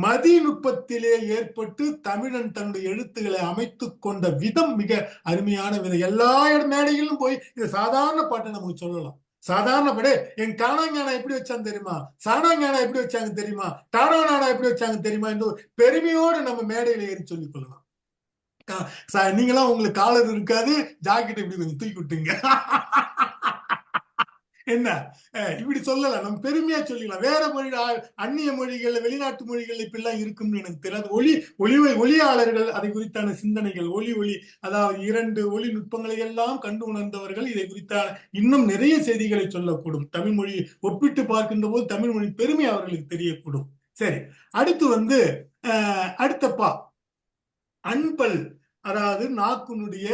மதிநுட்பத்திலே ஏற்பட்டு தமிழன் தன்னுடைய எழுத்துக்களை அமைத்து கொண்ட விதம் மிக அருமையான விதம். எல்லா மேடைகளிலும் போய் இது சாதாரண பாட்டை நமக்கு சொல்லலாம். சாதாரணப்படி என் காணாங்கானா எப்படி வச்சாங்க தெரியுமா, சாணாங்கானா எப்படி வச்சாங்க தெரியுமா, டானானா எப்படி வச்சாங்க தெரியுமா என்று பெருமையோடு நம்ம மேடையில ஏறி சொல்லிக் கொள்ளலாம். நீங்களாம் உங்களுக்கு காலர் இருக்காது, ஜாக்கெட் இப்படி கொஞ்சம் தூக்கி விட்டுங்க. என்ன இப்படி சொல்லலாம், நம்ம பெருமையா சொல்லிக்கலாம். வேற மொழி, அந்நிய மொழிகள், வெளிநாட்டு மொழிகள் இப்படிலாம் இருக்கும்னு எனக்கு தெரியாது. ஒளியாளர்கள் அதை குறித்தான சிந்தனைகள், ஒளி அதாவது 2 ஒளி நுட்பங்களை எல்லாம் கண்டு உணர்ந்தவர்கள் இதை குறித்தான இன்னும் நிறைய செய்திகளை சொல்லக்கூடும். தமிழ் மொழி ஒப்பிட்டு பார்க்கின்ற போது தமிழ் மொழி பெருமை அவர்களுக்கு தெரியக்கூடும். சரி, அடுத்து அடுத்தப்பா அன்பல், அதாவது நாக்குனுடைய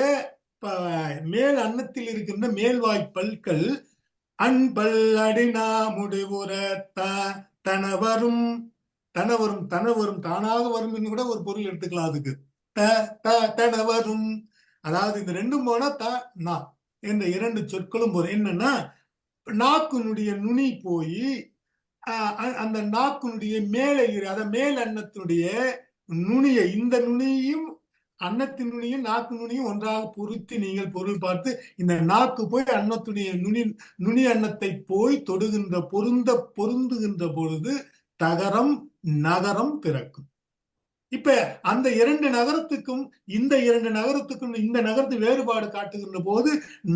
மேல் அன்னத்தில் இருக்கின்ற மேல்வாய் பல்கள் அன்பல் அடினா முடிவுற தனவரும் தனவரும் தனவரும் தானாக வரும் கூட ஒரு பொருள் எடுத்துக்கலாம். அதுக்கு தனவரும், அதாவது இந்த ரெண்டும் போனா நா என்ற 2 சொற்களும் போறோம். என்னன்னா நாக்குனுடைய நுனி போய் அந்த நாக்குனுடைய மேலே அத மேல் அன்னத்தினுடைய நுனியை, இந்த நுனியும் அன்னத்தின் நுனியும் நாக்கு நுனியும் ஒன்றாக பொருத்தி நீங்கள் பொருள் பார்த்து இந்த நாக்கு போய் அன்னத்துடைய நுனி அன்னத்தை போய் தொடுகின்ற பொருந்துகின்ற பொழுது தகரம் நகரம் பிறக்கும். இப்ப அந்த 2 நகரத்துக்கும் இந்த 2 நகரத்துக்கும் இந்த நகரத்து வேறுபாடு காட்டுகின்ற போது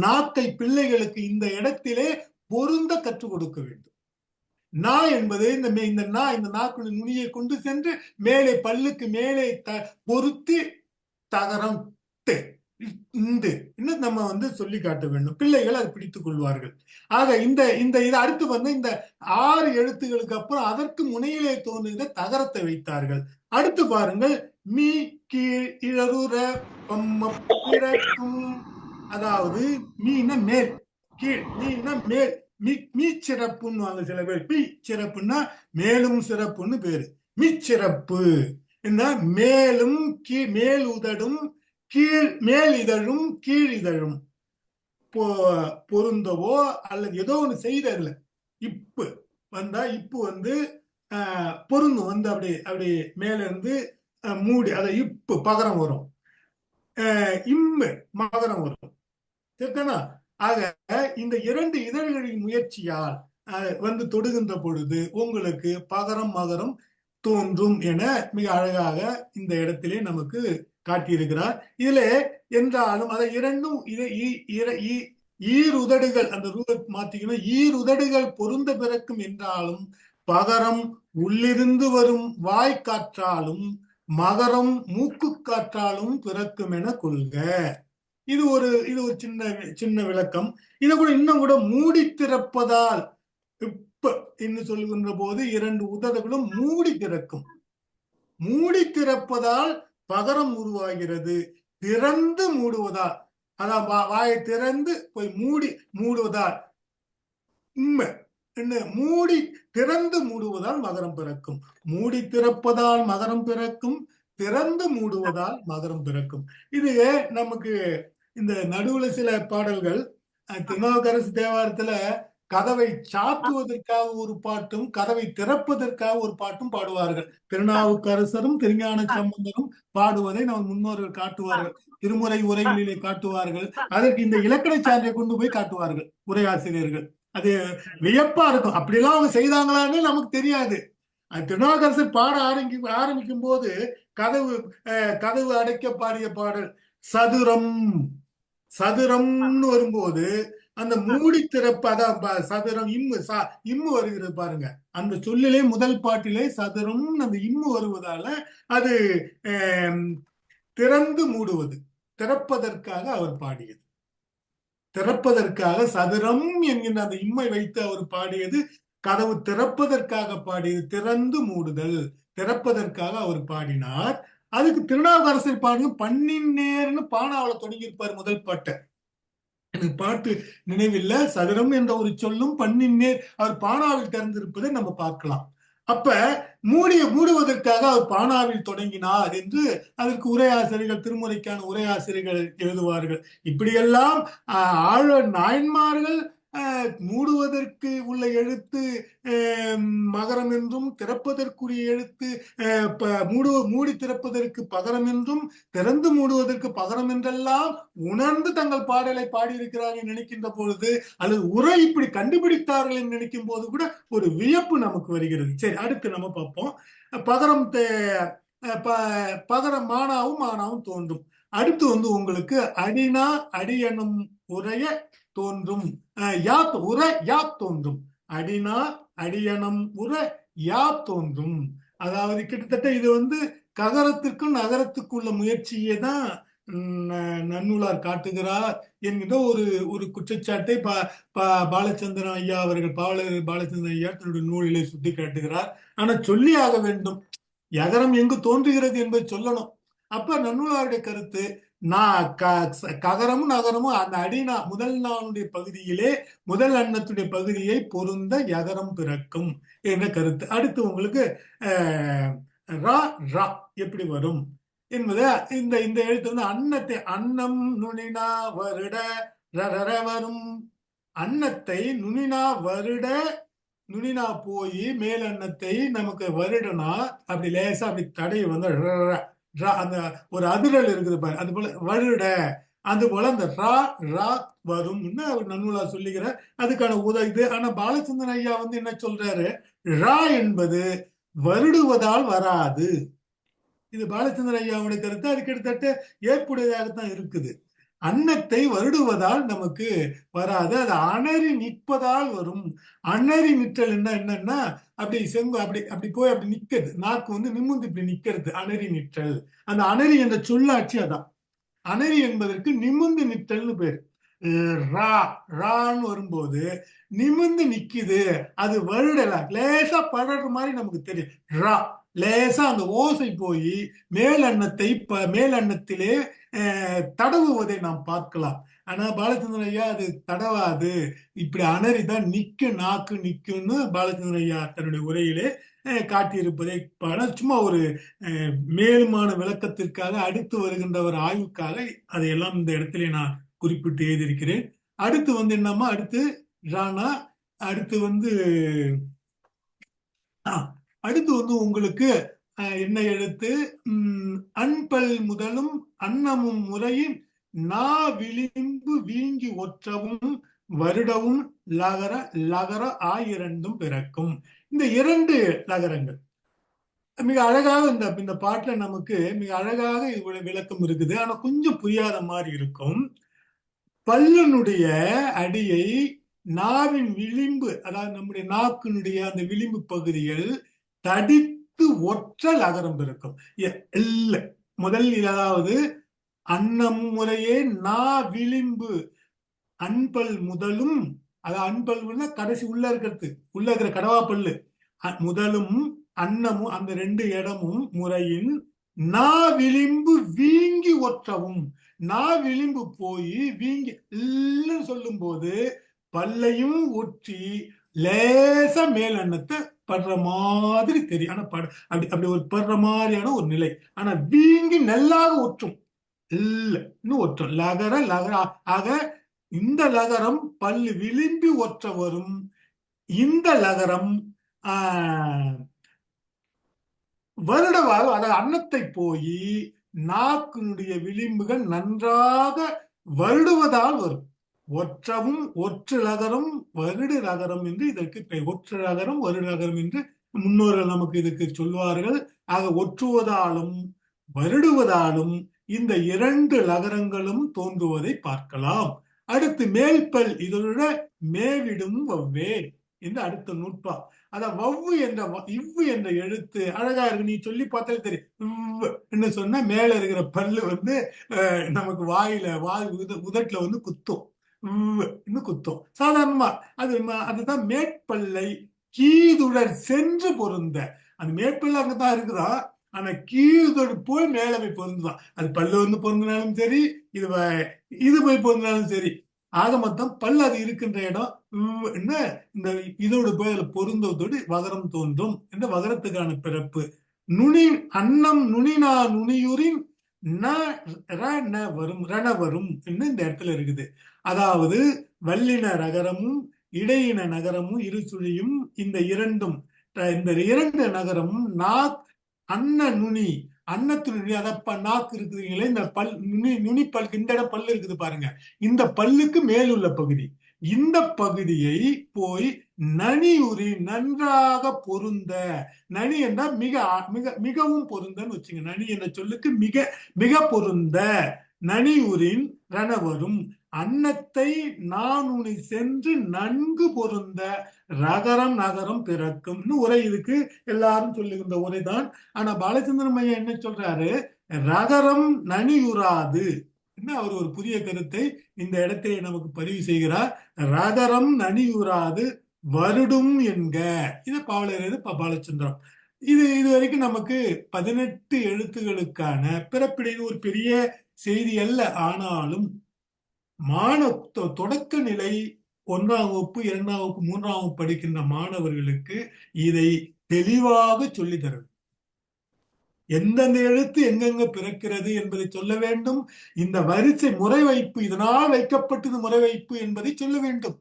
நாக்கை பிள்ளைகளுக்கு இந்த இடத்திலே பொருந்த கற்றுக் கொடுக்க வேண்டும். நா என்பது இந்த நாக்குடைய நுனியை கொண்டு சென்று மேலே பல்லுக்கு மேலே பொருத்தி தகரம் இன்னும் நம்ம சொல்லி காட்ட வேண்டும். பிள்ளைகள் அதை பிடித்துக் கொள்வார்கள். ஆக இது அடுத்து இந்த 6 எழுத்துகளுக்கு அப்புறம் அதற்கு முனையிலே தோன்றுகிற தகரத்தை வைத்தார்கள். அடுத்து பாருங்கள், மீ கீழ் இழறுற பிறக்கும், அதாவது மீன மேல், கீழ் மீன மேல், மீச்சிறப்புன்னு வாங்க சில பேர். மீ சிறப்புன்னா மேலும் சிறப்புன்னு பேரு. மீச்சிறப்பு என்ன, மேலும் மேல் உதடும் மேல் இதழும் கீழ் இதழும் பொருந்தவோ அல்லது ஏதோ ஒண்ணு செய்யறதுல இப்பு வந்தா இப்பு பொருந்தும், அப்படி மேல இருந்து மூடி அத இப்பு பகரம் வரும், இம்மு மகரம் வரும். சரிதானா? ஆக இந்த 2 இதழ்களின் முயற்சியால் தொடுகின்ற பொழுது உங்களுக்கு பகரம் மகரம் தோன்றும் என மிக அழகாக இந்த இடத்திலே நமக்கு காட்டியிருக்கிறார். இதுல என்றாலும் அதை இரண்டும் ஈருதடுகள், அந்த மாத்திக்கணும், ஈருதடுகள் பொருந்த பிறக்கும் என்றாலும் பகரம் உள்ளிருந்து வரும் வாய்க்காற்றாலும் மகரம் மூக்கு காற்றாலும் பிறக்கும் என கொள்க. இது ஒரு சின்ன விளக்கம். இதை கூட இன்னும் கூட மூடி திறப்பதால் என்று சொல்லுகின்ற போது 2 உதடுகளும் மூடி திறக்கும். மூடி திறப்பதால் பகரம் உருவாகிறது. திறந்து மூடுவதால், அதான் வாயை திறந்து போய் மூடுவதால் மூடி திறந்து மூடுவதால் மகரம் பிறக்கும். மூடி திறப்பதால் மகரம் பிறக்கும், திறந்து மூடுவதால் மகரம் பிறக்கும். இது நமக்கு இந்த நடுவுல சில பாடல்கள், திருநாவுக்கரசு தேவாரத்துல கதவை சாத்துவதற்காக ஒரு பாட்டும் கதவை திறப்பதற்காக ஒரு பாட்டும் பாடுவார்கள். திருநாவுக்கரசரும் திருஞான சம்பந்தரும் பாடுவதை நம்ம முன்னோர்கள் காட்டுவார்கள், திருமுறை உரைகளிலே காட்டுவார்கள். அதற்கு இந்த இலக்கண சான்றை கொண்டு போய் காட்டுவார்கள் உரையாசிரியர்கள். அது வியப்பா இருக்கும். அப்படியெல்லாம் அவங்க செய்தாங்களான்னு நமக்கு தெரியாது. திருநாவுக்கரசர் பாட ஆரம்பிக்கும் போது கதவு அடைக்க பாடிய பாடல் சதுரம்னு வரும்போது அந்த மூடி திறப்பு, அதான் சதுரம் இம்மு வருகிறது பாருங்க. அந்த சொல்லிலே முதல் பாட்டிலே சதுரம் அந்த இம்மு வருவதால அது திறந்து மூடுவது, திறப்பதற்காக அவர் பாடியது. திறப்பதற்காக சதுரம் என்கின்ற அந்த இம்மை வைத்து அவர் பாடியது. கதவு திறப்பதற்காக பாடியது திறந்து மூடுதல், திறப்பதற்காக அவர் பாடினார். அதுக்கு திருநாவுக்கரசர் பாடுங்க பண்ணின் நேர்னு பானாவளை தொடங்கியிருப்பார் முதல் பாட்டை. எனக்கு பாட்டு நினைவில்லை. சதுரம் என்ற ஒரு சொல்லும் பண்ணின் நேர் அவர் பானாவில் திறந்திருப்பதை நம்ம பார்க்கலாம். அப்ப மூடுவதற்காக அவர் பானாவில் தொடங்கினார் என்று அதற்கு உரையாசிரியர்கள், திருமுறைக்கான உரையாசிரியர்கள் எழுதுவார்கள். இப்படியெல்லாம் நாயன்மார்கள் மூடுவதற்கு உள்ள எழுத்து மகரம் என்றும், திறப்பதற்குரிய எழுத்து மூடி திறப்பதற்கு பகரம் என்றும், திறந்து மூடுவதற்கு பகரம் என்றெல்லாம் உணர்ந்து தங்கள் பாடலை பாடியிருக்கிறார்கள் நினைக்கின்ற பொழுது, அல்லது உரை இப்படி கண்டுபிடித்தார்கள் என்று நினைக்கும் போது கூட ஒரு வியப்பு நமக்கு வருகிறது. சரி, அடுத்து நம்ம பார்ப்போம். பகரம் பகரம் மானாவும் தோன்றும். அடுத்து உங்களுக்கு அடினா அடியனும் உரைய தோன்றும். யா தோன்றும். அடினா அடியனம் உர யா தோன்றும். அதாவது கிட்டத்தட்ட இது ககரத்திற்கும் நகரத்துக்குள்ள முயற்சியை தான் நன்னூலார் காட்டுகிறார் என்கின்ற ஒரு குற்றச்சாட்டை பாலச்சந்திரன் ஐயா அவர்கள் பாலச்சந்திரன் ஐயா தன்னுடைய நூலிலே சுட்டி காட்டுகிறார். ஆனா சொல்லி ஆக வேண்டும், யகரம் எங்கு தோன்றுகிறது என்பதை சொல்லணும். அப்ப நன்னூலாருடைய கருத்து, ககரமும் நகரமும் அந்த அடினா முதல் நாளுடைய பகுதியிலே முதல் அன்னத்துடைய பகுதியை பொருந்த யகரம் பிறக்கும் என்ற கருத்து. அடுத்து உங்களுக்கு ரா எப்படி வரும் என்பது, இந்த எழுத்து அன்னத்தை அன்னம் நுனினா வருட வரும். அன்னத்தை நுனினா வருட, நுனினா போய் மேல் அன்னத்தை நமக்கு வருடனா அப்படி லேசா அப்படி தடை அந்த ஒரு அதிரல் இருக்குது பாரு, அது போல வருட, அது போல அந்த ரா வரும்னு அவர் நன்னூலார் சொல்லுகிறார். அதுக்கான இது. ஆனா பாலச்சந்திரன் ஐயா என்ன சொல்றாரு, ரா என்பது வருடுவதால் வராது. இது பாலச்சந்திரன் ஐயாவுடைய கருத்து. அது கிட்டத்தட்ட ஏற்புடையதாகத்தான் இருக்குது. அன்னத்தை வருடுவதால் நமக்கு வராது, அது அணறி நிற்பதால் வரும். அணறி நிற்றல் என்னன்னா அப்படி அப்படி போய் அப்படி நிக்கிறது, நாக்கு நிமிர்ந்து இப்படி நிக்கிறது, அணறி நிற்றல். அந்த அணறி என்ற சொல்லாட்சி அதான். அணறி என்பதற்கு நிமிர்ந்து நிற்றல்னு பேரு. ரான்னு வரும்போது நிமிர்ந்து நிக்குது, அது வருடல, லேசா படுற மாதிரி நமக்கு தெரியும். ரா லேசா அந்த ஓசை போய் மேல் அன்னத்திலே தடவுவதை நாம் பார்க்கலாம். ஆனா பாலச்சந்திரன் ஐயா அது தடவாது, இப்படி அணறிதான் நாக்கு நிக்கும்னு பாலச்சந்திரன் ஐயா தன்னுடைய உரையிலே காட்டியிருப்பதை சும்மா ஒரு மேலுமான விளக்கத்திற்காக, அடுத்து வருகின்ற ஒரு ஆய்வுக்காக அதையெல்லாம் இந்த இடத்துல நான் குறிப்பிட்டு எழுதியிருக்கிறேன். அடுத்து என்னமா, அடுத்து ராணா, அடுத்து உங்களுக்கு என்ன எழுத்து, அன்பல் முதலும் அன்னமும் முறையின் நா விளிம்பு வீங்கி ஒற்றவும் வருடவும் லகர ஆயிரண்டும் பிறக்கும். இந்த 2 லகரங்கள் மிக அழகாக இந்த பாட்டுல நமக்கு மிக அழகாக இவ்வளவு விளக்கம் இருக்குது. ஆனா கொஞ்சம் புரியாத மாதிரி இருக்கும். பல்லனுடைய அடியை நாவின் விளிம்பு, அதாவது நம்முடைய நாக்கினுடைய அந்த விளிம்பு பகுதிகள் தடித்து ஒற்ற லகரம் இருக்கும். முதல், அதாவது அன்னம் முறையே நா விளிம்பு அன்பல் முதலும், அதாவது அன்பல்னா கடைசி உள்ள இருக்கிற கடவா பல்லு, முதலும் அன்னமும் அந்த 2 இடமும் முறையின் நா விளிம்பு வீங்கி ஒற்றவும். நா விளிம்பு போய் வீங்கி இல்லன்னு சொல்லும் போது பல்லையும் ஒற்றி லேசா மேல் அன்னத்தை படுற மாதிரி தெரியும். ஆனா அப்படி ஒரு படுற மாதிரியான ஒரு நிலை. ஆனா வீங்கி நல்லாக ஒற்றும், இன்னும் ஒற்றும். லகர ஆக இந்த லகரம் பல்லு விளிம்பி ஒற்ற வரும். இந்த லகரம் வருடவாக, அதாவது அன்னத்தை போய் நாக்கினுடைய விளிம்புகள் நன்றாக வருடுவதால் வரும். ஒற்றவும் ஒற்று லகரம் வருடு லகரம் என்று இதற்கு பெயர். ஒற்று லகரம் வருடு லகரம் என்று முன்னோர்கள் நமக்கு இதுக்கு சொல்வார்கள். ஆக ஒற்றுவதாலும் வருடுவதாலும் இந்த 2 லகரங்களும் தோன்றுவதை பார்க்கலாம். அடுத்து மேல்பல் இதோட மேவிடும் வவ்வே என்று அடுத்த நூற்பா. அத வவ்வு இவ்வு என்ற எழுத்து அழகா இருக்கு. நீ சொல்லி பார்த்தாலே தெரியும். என்ன சொன்னா மேல இருக்கிற பல்லு நமக்கு வாய் உதட்டுல குத்தும், குத்தும் சாதாரணமா. அதுதான் மேற்பல்லை கீதுடர் சென்று பொருந்த. அந்த மேற்பல்ல அங்கதான் இருக்குதா, ஆனா கீழ்தொடு போய் மேலவை பொருந்துதான். அது பல்லு பொருந்தினாலும் சரி, இது போய் பொருந்தினாலும் சரி. ஆக மொத்தம் பல் அது இருக்கின்ற இடம் இந்த இதோடு போய் அதுல பொருந்துவதோடு வகரம் தோன்றும் என்ற வகரத்துக்கான பிறப்பு. அன்னம் நுனினா நுனியூரின் வரும் ரண வரும் இந்த இடத்துல இருக்குது. அதாவது வல்லின நகரமும் இடையின நகரமும் இருசுழியும் இந்த இரண்டு நகரமும் அன்ன நுனி அன்னத்து நுனி அதப்ப நாக்கு இருக்குதுங்களே, இந்த நுனி பல் இந்த இடம் பல்லு இருக்குது பாருங்க, இந்த பல்லுக்கு மேலுள்ள பகுதி, இந்த பகுதியை போய் நனியுரி நன்றாக பொருந்த. நனி என்றால் மிக மிக மிகவும் பொருந்தன்னு வச்சுங்க. நனி என்ற சொல்லுக்கு மிக மிக பொருந்த. நனியுரின் ரணவரும் அன்னத்தை நானுனி சென்று நன்கு பொருந்த ரகரம் நகரம் பிறக்கும்னு உரை. இதுக்கு எல்லாரும் சொல்லுகின்ற உரைதான். ஆனா பாலச்சந்திரன் ஐயா என்ன சொல்றாரு, ரகரம் நனியுறாது. அவர் ஒரு புதிய கருத்தை இந்த இடத்திலே நமக்கு பதிவு செய்கிறார். ரகரம் நனியுறாது வருடும் என்க. இது பாவலரேது பாலச்சந்திரம். இது வரைக்கும் நமக்கு 18 எழுத்துகளுக்கான பிறப்பிடைன்னு ஒரு பெரிய செய்தி அல்ல. ஆனாலும் தொடக்க நிலை 1ஆம் வகுப்பு 2ஆம் வகுப்பு 3ஆம் வகுப்பு படிக்கின்ற மாணவர்களுக்கு இதை தெளிவாக சொல்லி தரும். எந்தெந்த எழுத்து எங்கெங்க பிறக்கிறது என்பதை சொல்ல வேண்டும். இந்த வரிசை முறை வைப்பு, இதனால் வைக்கப்பட்டது முறை வைப்பு என்பதை சொல்ல வேண்டும்.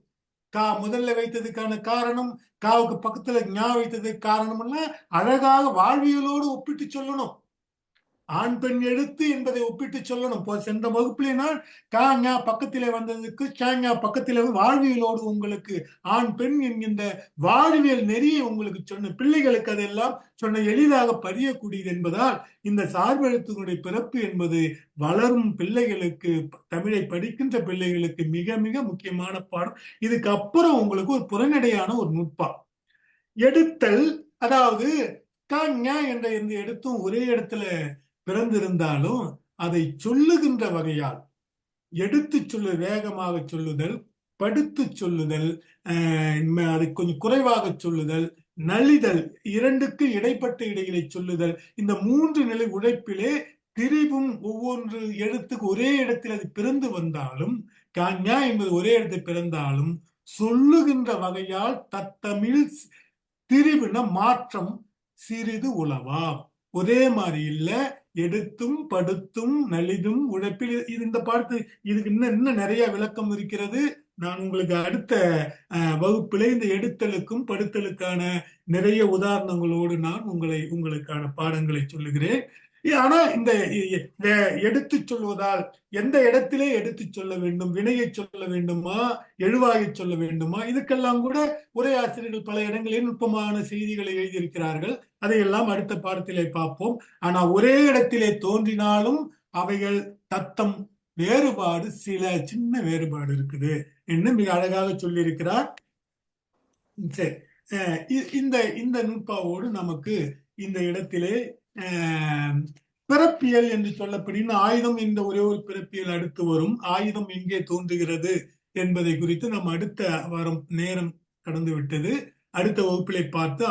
கா முதல்ல வைத்ததுக்கான காரணம், காவுக்கு பக்கத்துல ஞா வைத்ததுக்கு காரணம் எல்லாம் அழகாக வாழ்வியலோடு ஒப்பிட்டு சொல்லணும். ஆண் பெண் எழுத்து என்பதை ஒப்பிட்டு சொல்லணும். சென்ற வகுப்புல நான் கா ஞா பக்கத்திலே வந்ததுக்கு ஞா பக்கத்திலே வாழ்வியலோடு உங்களுக்கு ஆண் பெண் என்கின்ற வாழ்வியல் நெறியை உங்களுக்கு சொன்ன பிள்ளைகளுக்கு அதெல்லாம் சொன்ன எளிதாக பதியக்கூடியது என்பதால் இந்த சார்பெழுத்துகளுடைய பிறப்பு என்பது வளரும் பிள்ளைகளுக்கு, தமிழை படிக்கின்ற பிள்ளைகளுக்கு மிக மிக முக்கியமான பாடம். இதுக்கு அப்புறம் உங்களுக்கு ஒரு புறநடையான ஒரு நுட்பம் எடுத்தல். அதாவது கா ஞா என்ற எந்த எழுத்தும் ஒரே இடத்துல பிறந்திருந்தாலும் அதை சொல்லுகின்ற வகையால் எடுத்து சொல்லு, வேகமாக சொல்லுதல், படுத்து சொல்லுதல், அதை கொஞ்சம் குறைவாக சொல்லுதல், நலிதல், இரண்டுக்கு இடைப்பட்ட இடையிலே சொல்லுதல், இந்த 3 நிலை உழைப்பிலே திரிவும் ஒவ்வொன்று எழுத்துக்கு ஒரே இடத்தில் அது பிறந்து வந்தாலும், ஞா என்பது ஒரே இடத்தில் பிறந்தாலும் சொல்லுகின்ற வகையால் தத்தமிழ் திரிவுன மாற்றம் சிறிது உளவா. ஒரே மாதிரி இல்ல, எடுத்தும் படுத்தும் நலிதும் உழைப்பில். இது இந்த பாடத்து இதுக்கு இன்னும் நிறைய விளக்கம் இருக்கிறது. நான் உங்களுக்கு அடுத்த வகுப்பிலே இந்த எடுத்தலுக்கும் படுத்தலுக்கான நிறைய உதாரணங்களோடு நான் உங்களுக்கான பாடங்களை சொல்லுகிறேன். ஆனா இந்த எடுத்து சொல்வதால் எந்த இடத்திலே எடுத்து சொல்ல வேண்டும், வினையை சொல்ல வேண்டுமா, எழுவாயை சொல்ல வேண்டுமா, இதுக்கெல்லாம் கூட உரையாசிரியர்கள் பல இடங்களில் நுட்பமான செய்திகளை எழுதியிருக்கிறார்கள். அதையெல்லாம் அடுத்த பாடத்திலே பார்ப்போம். ஆனா ஒரே இடத்திலே தோன்றினாலும் அவைகள் தத்தம் வேறுபாடு, சில சின்ன வேறுபாடு இருக்குது என்று மிக அழகாக சொல்லியிருக்கிறார். சரி, இந்த நுட்பாவோடு நமக்கு இந்த இடத்திலே பிறப்பியல் என்று சொல்லப்படின ஆயுதம் என்ற ஒரே ஒரு பிறப்பியல் அடுத்து வரும். ஆயுதம் எங்கே தோன்றுகிறது என்பதை குறித்து நம்ம அடுத்த வாரம், நேரம் கடந்து விட்டது, அடுத்த வகுப்பிலை பார்த்து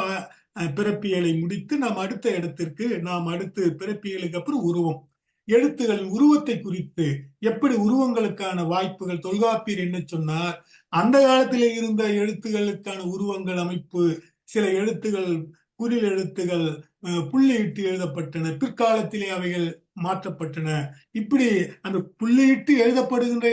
பிறப்பியலை முடித்து நாம் அடுத்த இடத்திற்கு, நாம் அடுத்து பிறப்பியலுக்கு அப்புறம் உருவம், எழுத்துகளின் உருவத்தை குறித்து, எப்படி உருவங்களுக்கான வாய்ப்புகள், தொல்காப்பியர் என்ன சொன்னார், அந்த காலத்திலே இருந்த எழுத்துகளுக்கான உருவங்கள் அமைப்பு, சில எழுத்துகள் குறில் எழுத்துகள் புள்ளியிட்டு எழுதப்பட்டன, பிற்காலத்திலே அவைகள் மாற்றப்பட்டன. இப்படி அந்த புள்ளியிட்டு எழுதப்படுகின்ற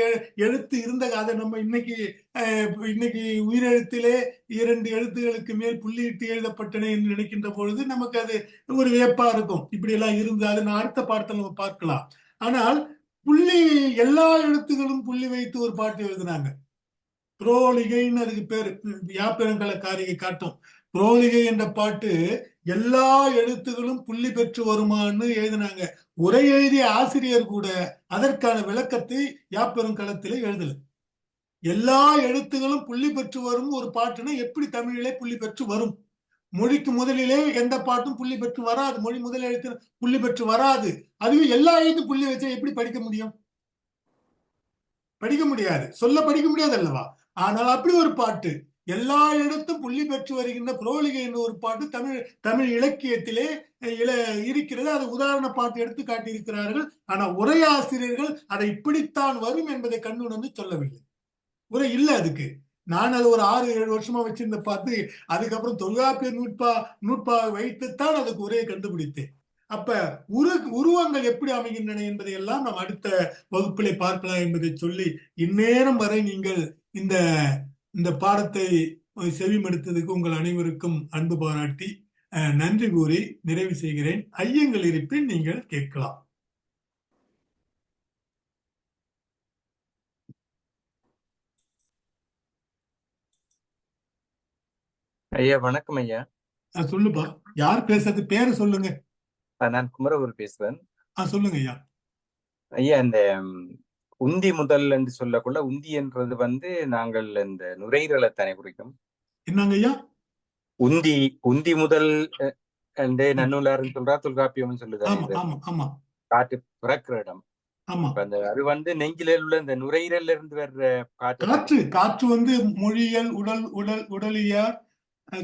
எழுத்து இருந்த அதை நம்ம இன்னைக்கு உயிரெழுத்திலே 2 எழுத்துகளுக்கு மேல் புள்ளியிட்டு எழுதப்பட்டன என்று நினைக்கின்ற பொழுது நமக்கு அது ஒரு வியப்பா இருக்கும். இப்படி எல்லாம் இருந்து அதை நான் அடுத்த பாடத்தில் நம்ம பார்க்கலாம். ஆனால் புள்ளி, எல்லா எழுத்துகளும் புள்ளி வைத்து ஒரு பாட்டு எழுதினாங்க. புரோலிகைன்னு அதுக்கு பேரு, யாப்பெருங்கலக்காரியை காட்டும். புரோலிகை என்ற பாட்டு எல்லா எழுத்துகளும் புள்ளி பெற்று வருமானு எழுதினாங்க. உரை எழுதிய ஆசிரியர் கூட அதற்கான விளக்கத்தை யாப்பெருங்கலத்திலே எழுதல. எல்லா எழுத்துகளும் புள்ளி பெற்று வரும் ஒரு பாட்டுன்னா எப்படி தமிழிலே புள்ளி பெற்று வரும்? மொழிக்கு முதலிலே எந்த பாட்டும் புள்ளி பெற்று வராது, மொழி முதல் எழுத்து புள்ளி பெற்று வராது. அதுவே எல்லா எழுத்தும் புள்ளி வச்சா எப்படி படிக்க முடியும்? படிக்க முடியாது, சொல்ல படிக்க முடியாது அல்லவா? ஆனால் அப்படி ஒரு பாட்டு, எல்லா இடத்தும் புள்ளி பெற்று வருகின்ற புரோலிகை என்ற ஒரு பாட்டு தமிழ் இலக்கியத்திலே இருக்கிறது. அது உதாரண பாட்டு எடுத்து காட்டியிருக்கிறார்கள். ஆனா உரையாசிரியர்கள் அதை இப்படித்தான் வரும் என்பதை கண்டுணர்ந்து சொல்லவில்லை. உரை இல்லை அதுக்கு. நான் அது ஒரு 6-7 வருஷமா வச்சிருந்த பார்த்து அதுக்கப்புறம் தொல்காப்பியர் நூற்பா வைத்துத்தான் அதுக்கு உரையை கண்டுபிடித்தேன். அப்ப உருவங்கள் எப்படி அமைகின்றன என்பதை எல்லாம் நாம் அடுத்த வகுப்பிலே பார்க்கலாம் என்பதை சொல்லி இந்நேரம் வரை நீங்கள் இந்த இந்த பாடத்தை செவிமடுத்ததுக்கு உங்கள் அனைவருக்கும் அன்பு பாராட்டி நன்றி கூறி நிறைவு செய்கிறேன். ஐயங்கள் இருப்பின் நீங்கள் கேட்கலாம். ஐயா வணக்கம் ஐயா. சொல்லுப்பா, யார் பேசுறது? பேரை சொல்லுங்க. நான் குமரகுரு பேசுறேன். சொல்லுங்க ஐயா. ஐயா, இந்த உந்தி முதல் என்று சொல்லக்குள்ள உந்தி என்றது நாங்கள் இந்த நுரையீரலை தானே குறிக்கும். என்னங்க ஐயா? உந்தி முதல் நன்னூலார் சொல்றா, தொல்காப்பியம் சொல்லுது காற்று பிறக்கிற இடம். அது நெஞ்சில உள்ள இந்த நுரையீரல்ல இருந்து வர்ற காற்று. காற்று மொழியல் உடலியார்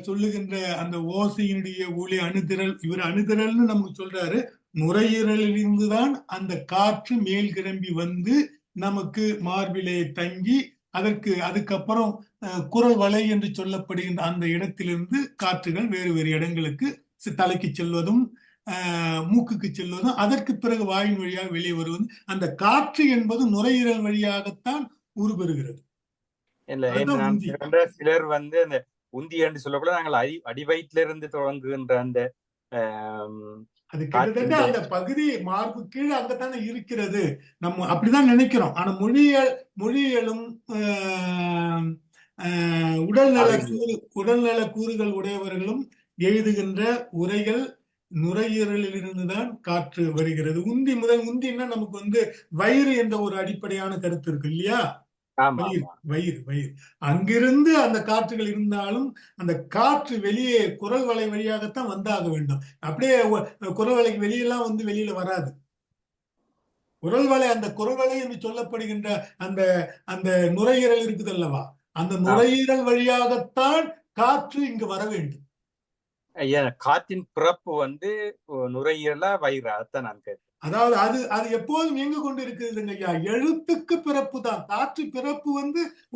சொல்லுகின்ற அந்த ஓசையினுடைய ஒளி அணுதிரல். இவர் அணுதிரல்னு நமக்கு சொல்றாரு. நுரையீரலில் இருந்துதான் அந்த காற்று மேல் கிளம்பி வந்து நமக்கு மார்பிலே தங்கி அதுக்கப்புறம் குரல் வலை என்று சொல்லப்படுகின்ற அந்த இடத்திலிருந்து காற்றுகள் வேறு வேறு இடங்களுக்கு தலைக்கு செல்வதும் மூக்குக்கு செல்வதும் அதற்கு பிறகு வாயின் வழியாக வெளியே வருவது. அந்த காற்று என்பது நுரையீரல் வழியாகத்தான் உருபெறுகிறது. சிலர் அந்த உந்தி என்று சொல்லக்கூட நாங்கள் அடிவயிற்றில இருந்து தொடங்குகின்ற அந்த அது கிட்டத்தட்ட அந்த பகுதி மார்பு கீழே அங்கத்தானே இருக்கிறது. நம்ம அப்படிதான் நினைக்கிறோம். ஆனா மொழியியலும் உடல்நல கூறுகள் உடையவர்களும் எழுதுகின்ற உரைகள் நுரையீரலில் இருந்துதான் காற்று வருகிறது. உந்தின்னா நமக்கு வயிறு என்ற ஒரு அடிப்படையான கருத்து இருக்கு இல்லையா? வயிறு அங்கிருந்து அந்த காற்றுகள் இருந்தாலும் அந்த காற்று வெளியே குரல் வலை வழியாகத்தான் வந்தாக வேண்டும். அப்படியே குரல் வலைக்கு வெளியெல்லாம் வெளியில வராது. குரல் வலை, அந்த குரல் வலை என்று சொல்லப்படுகின்ற அந்த அந்த நுரையீரல் இருக்குது அல்லவா, அந்த நுரையீரல் வழியாகத்தான் காற்று இங்கு வர வேண்டும். ஐயா, காற்றின் பிறப்பு நுரையீரலா வயிறா? அதான் நான் கேட்கிறேன். அதாவது அது எப்போதும் இயங்கு கொண்டு இருக்குதுங்க ஐயா. எழுத்துக்கு பிறப்பு தான். காற்று பிறப்பு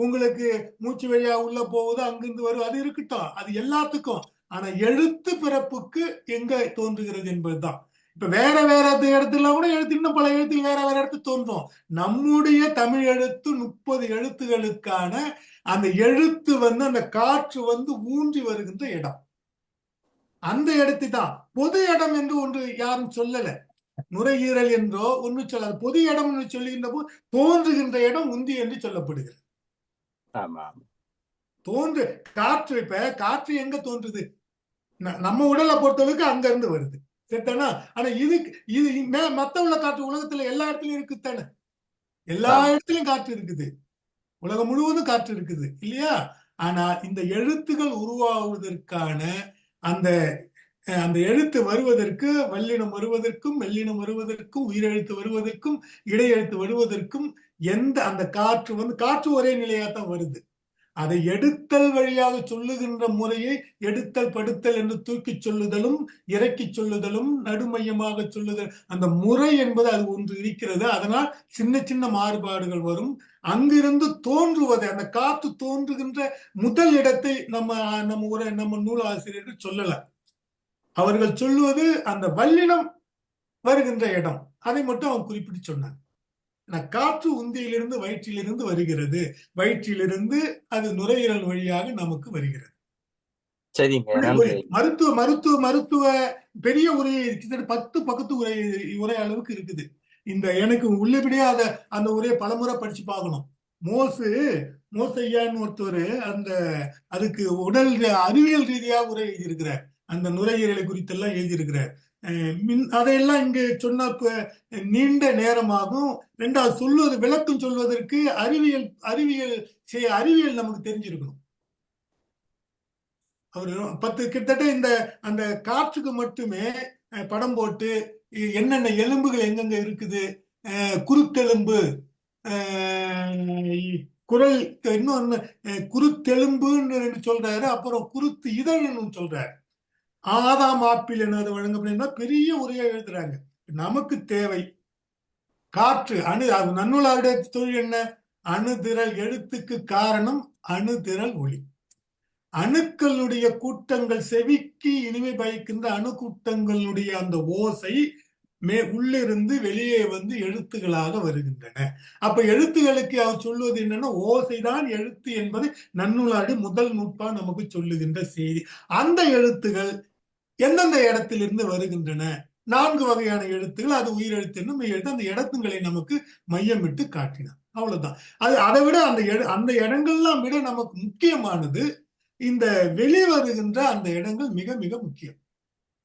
உங்களுக்கு மூச்சு வழியா உள்ள போகுது, அங்கிருந்து வரும், அது இருக்கட்டும், அது எல்லாத்துக்கும். ஆனா எழுத்து பிறப்புக்கு எங்க தோன்றுகிறது என்பதுதான். இப்ப வேற இடத்துல கூட எழுத்து, இன்னும் பல எழுத்து வேற இடத்து தோன்றும். நம்முடைய தமிழ் எழுத்து 30 எழுத்துகளுக்கான அந்த எழுத்து அந்த காற்று ஊன்றி வருகின்ற இடம். அந்த இடத்து தான் பொது இடம் என்று ஒன்று யாரும் சொல்லல. நுரையீரல் என்றோ ஒன்று சொல்லாது. பொது இடம் என்று சொல்லுகின்ற போது தோன்றுகின்ற இடம் உந்தி என்று சொல்லப்படுகிறது. காற்று, இப்ப காற்று எங்க தோன்றுது? நம்ம உடலை பொறுத்தளவுக்கு அங்க இருந்து வருது, சரிதானா? ஆனா இது மத்த உள்ள காற்று உலகத்துல எல்லா இடத்துலயும் இருக்குத்தானே. எல்லா இடத்துலயும் காற்று இருக்குது, உலகம் முழுவதும் காற்று இருக்குது இல்லையா? ஆனா இந்த எழுத்துகள் உருவாகுவதற்கான அந்த எழுத்து வருவதற்கு, வல்லினம் வருவதற்கும், மெல்லினம் வருவதற்கும், உயிரெழுத்து வருவதற்கும், இடையெழுத்து வருவதற்கும் அந்த காற்று ஒரே நிலையாத்தான் வருது. அதை எடுத்தல் வழியாக சொல்லுகின்ற முறையை எடுத்தல் படுத்தல் என்று தூக்கி சொல்லுதலும், இறக்கி சொல்லுதலும், நடுமையமாக சொல்லுதல், அந்த முறை என்பது அது ஒன்று இருக்கிறது. அதனால் சின்ன சின்ன மாறுபாடுகள் வரும். அங்கிருந்து தோன்றுவதை, அந்த காற்று தோன்றுகின்ற முதல் இடத்தை நம்ம நூல் ஆசிரியர்கள் சொல்லல. அவர்கள் சொல்லுவது அந்த வல்லினம் வருகின்ற இடம், அதை மட்டும் அவன் குறிப்பிட்டு சொன்னாங்க. காற்று உந்தியிலிருந்து வயிற்றிலிருந்து வருகிறது, வயிற்றிலிருந்து அது நுரையீரல் வழியாக நமக்கு வருகிறது. மருத்துவ பெரிய உரை, 10 பக்கத்து உரை அளவுக்கு இருக்குது. எனக்கு உள்ளபடியே அந்த உரையை பலமுறை படிச்சு பார்க்கணும். மோசையான்னு ஒருத்தர் அதுக்கு உடல் அறிவியல் ரீதியாக உரை எழுதியிருக்கிறார். அந்த நுரையீரலை குறித்தெல்லாம் எழுதியிருக்கிறார். அதையெல்லாம் இங்கு சொன்ன நீண்ட நேரமாகும். ரெண்டாவது விளக்கம் சொல்வதற்கு அறிவியல் நமக்கு தெரிஞ்சிருக்கணும். அவரு 10 கிட்டத்தட்ட அந்த காற்றுக்கு மட்டுமே படம் போட்டு என்னென்ன எலும்புகள் எங்கெங்க இருக்குது, குருத்தெலும்பு, குரல், இன்னொன்னு குருத்தெலும்புன்னு சொல்றாரு, அப்புறம் குருத்து இதழ்னு சொல்றாரு. ஆதாம் ஆப்பிள் என்னது வழங்கப்படுதுன்னா பெரிய உரையா எழுதுறாங்க. நமக்கு தேவை காற்று நன்னூலாருடைய தொழில் என்ன? அணுதிரல். எழுத்துக்கு காரணம் அணுதிரல் ஒளி. அணுக்களுடைய கூட்டங்கள், செவிக்கு இனிமை பயக்கின்ற அணுக்கூட்டங்களுடைய அந்த ஓசை உள்ளிருந்து வெளியே வந்து எழுத்துகளாக வருகின்றன. அப்ப எழுத்துகளுக்கு அவர் சொல்வது என்னன்னா, ஓசைதான் எழுத்து என்பதை நன்னூலாடி முதல் நூற்பா நமக்கு சொல்லுகின்ற செய்தி. அந்த எழுத்துகள் எந்தெந்த இடத்திலிருந்து வருகின்றன? 4 வகையான எழுத்துகள். அது உயிரெழுத்து என்னும் மெய்யெழுத்து. அந்த இடத்துங்களை நமக்கு மையமிட்டு காட்டினார். அவ்வளவுதான். அதை விட அந்த இடங்கள்லாம் விட நமக்கு முக்கியமானது இந்த வெளிவருகின்ற அந்த இடங்கள் மிக மிக முக்கியம்.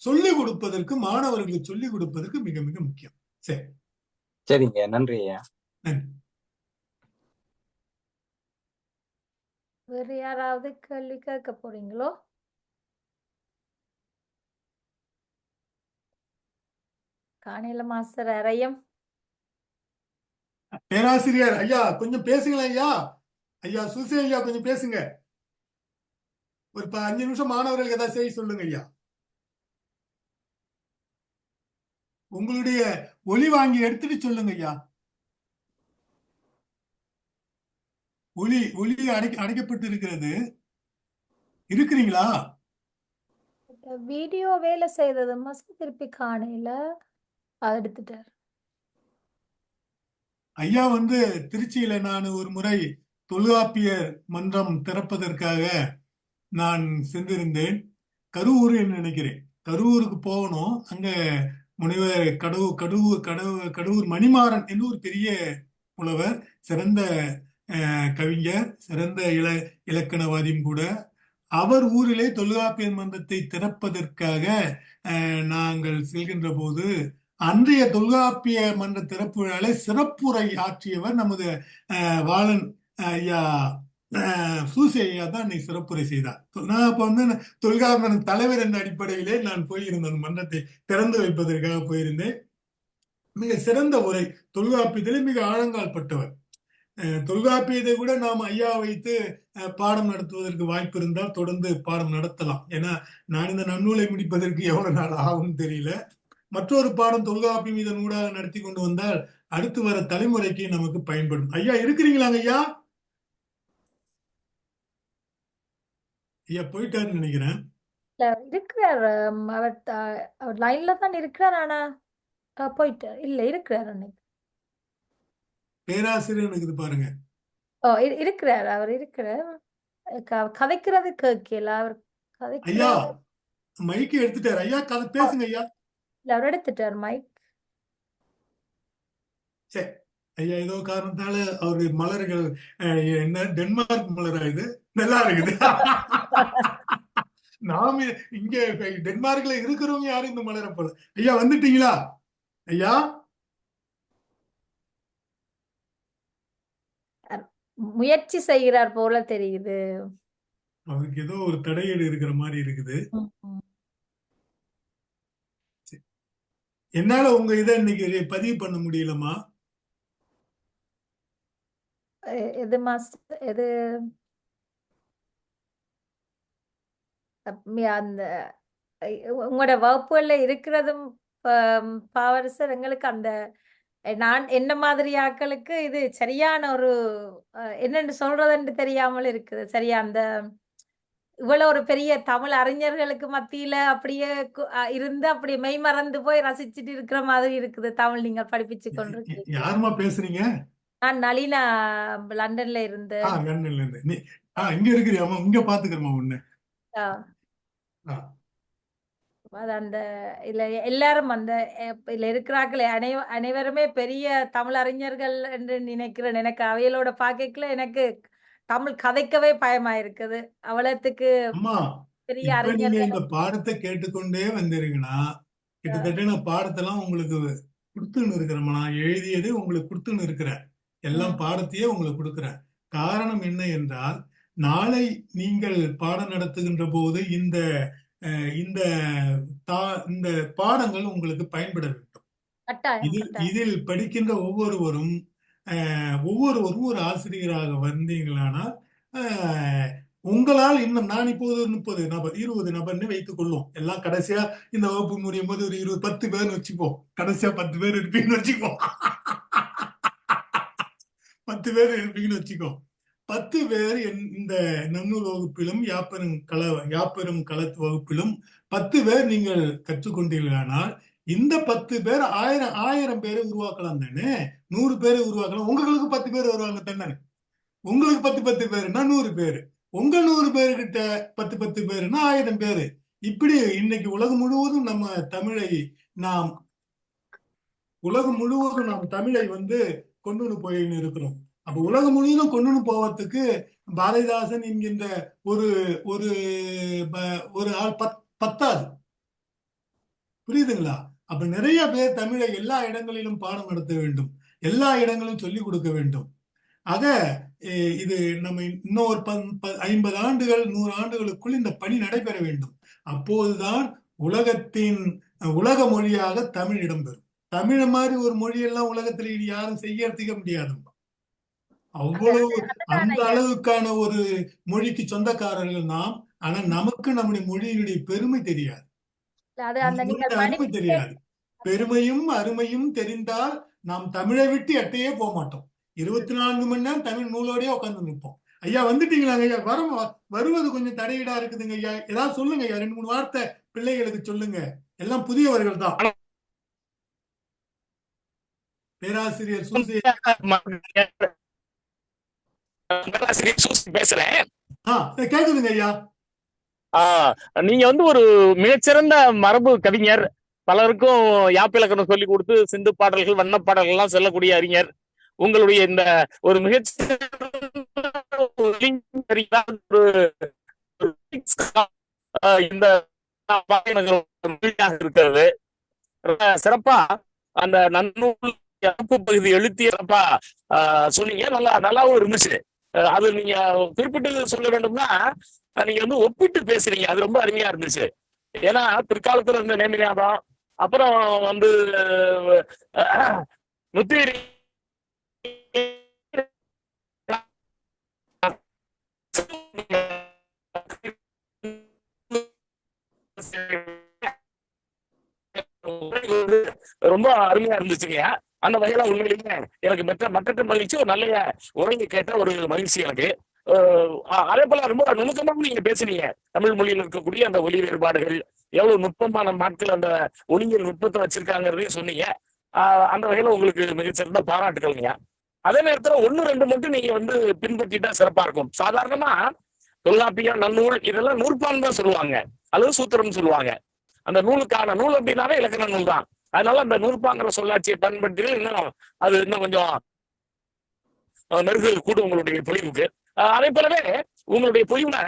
சொல்லிக் கொடுப்பதற்கு, மாணவர்களுக்கு சொல்லிக் கொடுப்பதற்கு மிக மிக முக்கியம். சரி, சரிங்க, நன்றி ஐயா. நன்றி. வேற யாராவது கேள்வி கேட்க போறீங்களோ? காணில மாஸ்டர் அரையம். பேராசிரியர் ஐயா கொஞ்சம் பேசுங்களா ஐயா? ஐயா சுசி ஐயா கொஞ்சம் பேசுங்க. ஒரு 5 நிமிஷம் மாணவர்களுக்கு ஏதாவது செய்தி சொல்லுங்க ஐயா. உங்களுடைய ஒலி வாங்கி எடுத்துட்டு சொல்லுங்க ஐயா. ஒலி அடைக்கப்பட்டு இருக்கிறது. இருக்கிறீங்களா? வீடியோ வேலை செய்தது மாஸ்டர் திருப்பி காணையில எடுத்துட்டார். ஐயா வந்து திருச்சியில நான் ஒரு முறை தொல்காப்பியர் மன்றம் திறப்பதற்காக நான் சென்றிருந்தேன். கரூர் என்று நினைக்கிறேன். கரூருக்கு போகணும். அங்க முனைவர் கடவுர் மணிமாறன் என்று ஒரு பெரிய புலவர், சிறந்த கவிஞர், சிறந்த இலக்கணவாதியும் கூட. அவர் ஊரிலே தொல்காப்பியர் மன்றத்தை திறப்பதற்காக நாங்கள் செல்கின்ற போது அன்றைய தொல்காப்பிய மன்ற திறப்பு விழாவை சிறப்புரை ஆற்றியவர் நமது வாளன் ஐயா சூசி ஐயா தான் அன்னைக்கு சிறப்புரை செய்தார். நான் அப்ப வந்து தொல்காப்பியர் தலைவர் என்ற அடிப்படையிலே நான் போயிருந்தேன். மன்றத்தை திறந்து வைப்பதற்காக போயிருந்தேன். மிக சிறந்த உரை. தொல்காப்பியத்திலே மிக ஆழங்கால் பட்டவர். தொல்காப்பியத்தை கூட நாம் ஐயா வைத்து பாடம் நடத்துவதற்கு வாய்ப்பு இருந்தால் தொடர்ந்து பாடம் நடத்தலாம். ஏன்னா நான் இந்த நன்னூலை முடிப்பதற்கு எவ்வளவு நாள் ஆகும் தெரியல. மற்றொரு பாடம் தொல்காப்பியம் இதன் ஊடாக நடத்தி கொண்டு வந்தால் அடுத்து வர தலைமுறைக்கு நமக்கு பயன்படும். ஐயா இருக்கிறீங்களாங்க ஐயா? ஐயா போயிட்டாருன்னு நினைக்கிறேன். இருக்கிறார். அவர் லைன்ல தான் இருக்கிறார். ஆனா போயிட்டார். இல்ல இருக்கிறார். அன்னைக்கு பேராசிரியர் இருக்குது பாருங்க. இருக்கிறார். அவர் இருக்கிறார். கதைக்கிறது கேட்கல. அவர் ஐயா மைக்கு எடுத்துட்டார். ஐயா கதை பேசுங்க ஐயா. அவர் எடுத்துட்டார் மைக். சரி ஐயா, ஏதோ காரணத்தால அவருடைய மலர்கள் என்ன டென்மார்க் மலரா இது நல்லா இருக்குது. நாம இங்க டென்மார்க்ல இருக்கிறவங்க யாரும் இந்த மலரை போல. ஐயா வந்துட்டீங்களா ஐயா? முயற்சி செய்கிறார் போல தெரியுது. அவருக்கு ஏதோ ஒரு தடையீடு இருக்கிற மாதிரி இருக்குது. என்னால உங்க இதை இன்னைக்கு பதிவு பண்ண முடியலமா? எது மாஸ்டர்? எது அந்த உங்களோட வகுப்புகள்ல இருக்கிறதும் பாவரசர் எங்களுக்கு அந்த நான் என்ன மாதிரி ஆட்களுக்கு இது சரியான ஒரு என்னன்னு சொல்றதுன்னு தெரியாமல் இருக்குது. சரியா அந்த இவ்வளவு ஒரு பெரிய தமிழ் அறிஞர்களுக்கு மத்தியில அப்படியே இருந்து அப்படியே மெய் மறந்து போய் ரசிச்சுட்டு இருக்கிற மாதிரி இருக்குது. தமிழ் நீங்க படிப்பிச்சு கொண்டிருக்கீங்க. யாருமா பேசுறீங்க? நான் நளினா, லண்டன்ல இருந்து. லண்டன்ல இருந்து. இங்க இருக்கிறியாமா? இங்க பாத்துக்கிறமா உன்ன. அந்த இல்ல எல்லாரும் அந்த இதுல இருக்கிறார்கள் அனைவருமே பெரிய தமிழ் அறிஞர்கள் என்று நினைக்கிறேன். எனக்கு அவைகளோட பாக்கல எனக்கு தமிழ் கதைக்கவே பயமா இருக்குது. அவ்வளவுக்கு பெரிய அறிஞர்கள். இந்த பாடத்தை கேட்டுக்கொண்டே வந்திருக்கீங்கன்னா கிட்டத்தட்ட நான் பாடத்தெல்லாம் உங்களுக்கு கொடுத்துன்னு இருக்கிறேன். நான் எழுதியதே உங்களுக்கு கொடுத்துன்னு இருக்கிறேன். எல்லாம் பாடத்தையே உங்களுக்கு கொடுக்குறேன். காரணம் என்ன என்றால், நாளை நீங்கள் பாடம் நடத்துகின்ற போது இந்த பாடங்கள் உங்களுக்கு பயன்பட வேண்டும். இதில் படிக்கின்ற ஒவ்வொருவரும் ஒரு ஆசிரியராக வந்தீங்களானால் உங்களால் இன்னும் நான் இப்போது 30 நபர் 20 நபர்னு வைத்துக் கொள்ளும். எல்லாம் கடைசியா இந்த வகுப்பு முடியும் போது ஒரு 10 பேர் வச்சுப்போம். கடைசியா 10 பேர் இருப்பீங்கன்னு வச்சுக்கோ. 10 பேர் இருப்பீங்கன்னு வச்சுக்கோ. 10 பேர் இந்த நன்னூல் வகுப்பிலும் யாப்பெரும் களத்து வகுப்பிலும் 10 பேர் நீங்கள் கற்றுக்கொண்டீர்களானால் இந்த 10 பேர் 1000 பேரை உருவாக்கலாம் தானே. 100 பேரை உருவாக்கலாம். உங்களுக்கு 10 பேர் வருவாங்க தானே. உங்களுக்கு 10 பேருன்னா 100 பேரு, உங்க 100 பேருக்கிட்ட 10 பேருன்னா 1000 பேரு. இப்படி இன்னைக்கு உலகம் முழுவதும் நாம் தமிழை கொண்டு போயின்னு இருக்கிறோம். அப்ப உலகம் முழுவதும் கொண்டு போவதுக்கு பாரதிதாசன் என்கின்ற ஒரு ஆள் பத்தாது. புரியுதுங்களா? அப்ப நிறைய பேர் தமிழை எல்லா இடங்களிலும் பாடம் நடத்த வேண்டும், எல்லா இடங்களிலும் சொல்லிக் கொடுக்க வேண்டும். ஆக இது நம்ம இன்னும் ஒரு 50 ஆண்டுகள் 100 ஆண்டுகளுக்குள் இந்த பணி நடைபெற வேண்டும். அப்போதுதான் உலக மொழியாக தமிழ் இடம்பெறும். தமிழ் மாதிரி ஒரு மொழியெல்லாம் உலகத்துல யாரும் செய்யறதுக்க முடியாது. அவ்வளவு அந்த அளவுக்கான ஒரு மொழிக்கு சொந்தக்காரர்கள் நாம். ஆனா நமக்கு நம்முடைய மொழியினுடைய பெருமை தெரியாது, அருமை தெரியாது. பெருமையும் அருமையும் தெரிந்தால் நாம் தமிழை விட்டு எட்டையே போக மாட்டோம். 24 மணி நேரம் தமிழ் நூலோடய உட்கார்ந்து நிற்போம். ஐயா வந்துட்டீங்களாங்க ஐயா? வருவது கொஞ்சம் தடையீடா இருக்குதுங்க ஐயா. ஏதாவது சொல்லுங்க ஐயா, 2-3 வார்த்தை பிள்ளைகளுக்கு சொல்லுங்க. எல்லாம் புதியவர்கள் தான். பேராசிரியர் பேசுறேன். கேக்குதுங்க ஐயா. நீங்க ஒரு மிகச்சிறந்த மரபு கவிஞர். பலருக்கும் யாப்பிலக்கணம் சொல்லி கொடுத்து சிந்து பாடல்கள், வண்ண பாடல்கள் எல்லாம் சொல்லக்கூடிய அறிஞர். உங்களுடைய இந்த ஒரு இருக்கிறது சிறப்பா. அந்த நன்னூல் பகுதி எழுத்திய சிறப்பா சொன்னீங்க. நல்லாவும் இருந்துச்சு. அது நீங்க குறிப்பிட்டு சொல்ல வேண்டும்னா நீங்க ஒப்பிட்டு பேசுறீங்க. அது ரொம்ப அருமையா இருந்துச்சு. ஏன்னா பிற்காலத்துல இருந்த நேமிநாதம், அப்புறம் முத்துவேரி ரொம்ப அருமையா இருந்துச்சுங்க. அந்த வகையில உண்மையிலேயே எனக்கு மற்ற மகிழ்ச்சி. ஒரு நல்ல உரையை கேட்ட ஒரு மகிழ்ச்சி எனக்கு. அதே போல ரொம்ப நுணுக்கமாக நீங்க பேசுனீங்க. தமிழ் மொழியில் இருக்கக்கூடிய அந்த ஒலி வேறுபாடுகள் எவ்வளவு நுட்பமான நாட்கள் அந்த ஒலியியல் நுட்பத்தை வச்சிருக்காங்கிறதையும் சொன்னீங்க. அந்த வகையில உங்களுக்கு மிகச்சிறந்த பாராட்டுகள்ங்க. அதே நேரத்துல 1-2 மட்டும் நீங்க பின்பற்றிட்டா சிறப்பா இருக்கும். சாதாரணமா தொல்காப்பியம், நன்னூல் இதெல்லாம் நூற்பான் தான் சொல்லுவாங்க, அல்லது சூத்திரம் சொல்லுவாங்க. அந்த நூலுக்கான நூல் அப்படின்னாவே இலக்கண நூல் தான். அதனால அந்த நூற்பாங்கிற சொல்லாட்சியை பயன்படுத்தி இன்னும் கொஞ்சம் மெருகு கூடும் உங்களுடைய பொழிவுக்கு. அதே போலவே உங்களுடைய பொழிவுல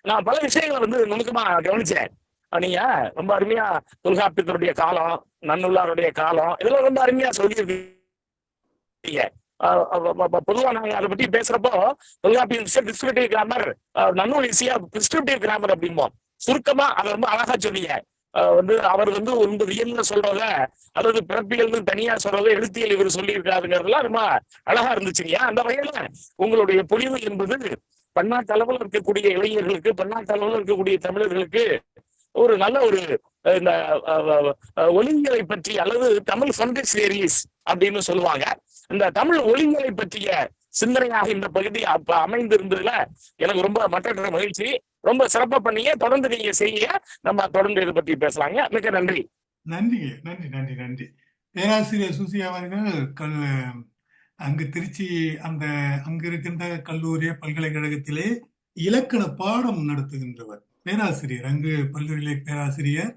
நான் பல விஷயங்களை நுணுக்கமா கவனிச்சேன். நீங்க ரொம்ப அருமையா தொல்காப்பியத்தினுடைய காலம், நன்னூலாருடைய காலம், இதெல்லாம் ரொம்ப அருமையா சொல்லியிருக்கீங்க. பொதுவா நாங்க அதை பத்தி பேசுறப்போ தொல்காப்பியம் டிஸ்கிரிப்டிவ் கிராமர், நன்னூல் ஈஸியா பிரிஸ்கிரிப்டிவ் கிராமர் அப்படிம்போம். சுருக்கமா அதை ரொம்ப அழகா சொன்னீங்க. அவர் இயல்ல சொல்றத, அதாவது பிறப்பியல் தனியா சொல்றத எழுத்தியல் இவர் சொல்லி இருக்காருங்கிறதுலாம் ரொம்ப அழகா இருந்துச்சுங்க. அந்த வகையில உங்களுடைய பொழிவு என்பது பன்னாட்டு அளவில் இருக்கக்கூடிய இளைஞர்களுக்கு, பன்னாட்டு அளவில் இருக்கக்கூடிய தமிழர்களுக்கு ஒரு நல்ல ஒரு இந்த ஒலிங்களை பற்றி, அல்லது தமிழ் ஃபண்டட் சீரீஸ் அப்படின்னு சொல்லுவாங்க, இந்த தமிழ் ஒலிங்களை பற்றிய சிந்தனையாக இந்த பகுதி அமைந்திருந்ததுல எனக்கு ரொம்ப மற்ற மகிழ்ச்சி. ரொம்ப சிறப்பா பண்ணீங்க. தொடர்ந்து நீங்க செய்ய நம்ம தொடர்ந்து இதை பற்றி பேசலாங்க. மிக நன்றி. நன்றிங்க. நன்றி நன்றி நன்றி. பேராசிரியர் சுசி அவர்கள் அங்கு திருச்சி அங்கு இருக்கின்ற கல்லூரி பல்கலைக்கழகத்திலே இலக்கண பாடம் நடத்துகின்றவர் பேராசிரியர். அங்கு பல்கலை பேராசிரியர்.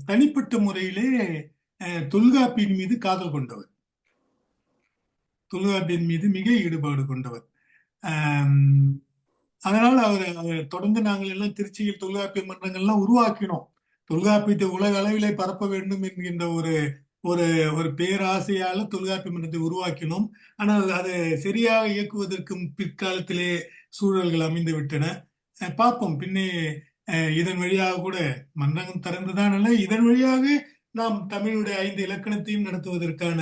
தனிப்பட்ட முறையிலே தொல்காப்பியின் மீது காதல் கொண்டவர், தொல்காப்பியின் மீது மிக ஈடுபாடு கொண்டவர். அதனால அவர் தொடர்ந்து நாங்கள் எல்லாம் திருச்சியில் தொல்காப்பிய மன்றங்கள்லாம் உருவாக்கினோம். தொல்காப்பியத்தை உலக அளவிலே பரப்ப வேண்டும் என்கின்ற ஒரு பேராசையால தொல்காப்பிய மன்றத்தை உருவாக்கினோம். ஆனால் அதை சரியாக இயக்குவதற்கு பிற்காலத்திலே சூழல்கள் அமைந்து விட்டன. பார்ப்போம் பின்னே இதன் வழியாக கூட மன்றம் திறந்துதான் அல்ல, இதன் வழியாக நாம் தமிழுடைய 5 இலக்கணத்தையும் நடத்துவதற்கான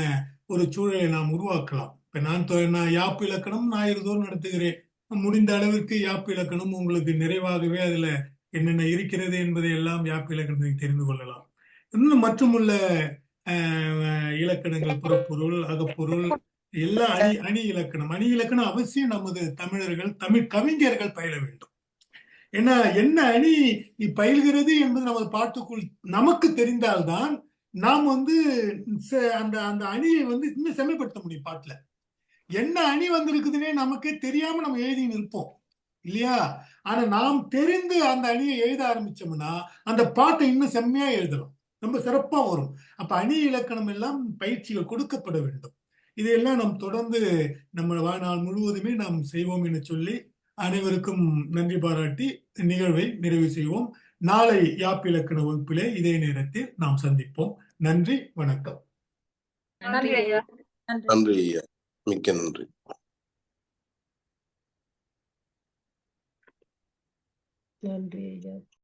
ஒரு சூழலை நாம் உருவாக்கலாம். இப்ப நான் யாப்பு இலக்கணம் ஞாயிறுதோறும் நடத்துகிறேன். முடிந்த அளவிற்கு யாப்பு இலக்கணம் உங்களுக்கு நிறைவாகவே அதுல என்னென்ன இருக்கிறது என்பதை எல்லாம் யாப்பு இலக்கணத்தை தெரிந்து கொள்ளலாம். இன்னும் மற்றுமுள்ள இலக்கணங்கள், புறப்பொருள், அகப்பொருள், எல்லா அணி இலக்கணம் அவசியம் நமது தமிழர்கள், தமிழ் கவிஞர்கள் பயில வேண்டும். ஏன்னா என்ன அணி பயில்கிறது என்பது நமது பாட்டுக்குள் நமக்கு தெரிந்தால்தான் நாம் வந்து அந்த அந்த அணியை வந்து இன்னும் செம்மைப்படுத்த முடியும். பாட்டுல என்ன அணி வந்திருக்குதுன்னே நமக்கே தெரியாம நம்ம எழுதி நிற்போம் இல்லையா? ஆனா நாம் தெரிந்து அந்த அணியை எழுத ஆரம்பிச்சோம்னா அந்த பாட்டை இன்னும் செம்மையா எழுதலாம், ரொம்ப சிறப்பா வரும். அப்ப அணி இலக்கணம் எல்லாம் பயிற்சிகள் கொடுக்கப்பட வேண்டும். இதையெல்லாம் நாம் தொடர்ந்து நம்ம வாழ்நாள் முழுவதுமே நாம் செய்வோம் என சொல்லி அனைவருக்கும் நன்றி பாராட்டி நிகழ்வை நிறைவு செய்வோம். நாளை யாப்பு இலக்கண வகுப்பிலே இதே நேரத்தில் நாம் சந்திப்போம். நன்றி, வணக்கம். நன்றி ஐயா. நன்றி. நன்றி ஐயா, மிக்க நன்றி. நன்றி ஐயா.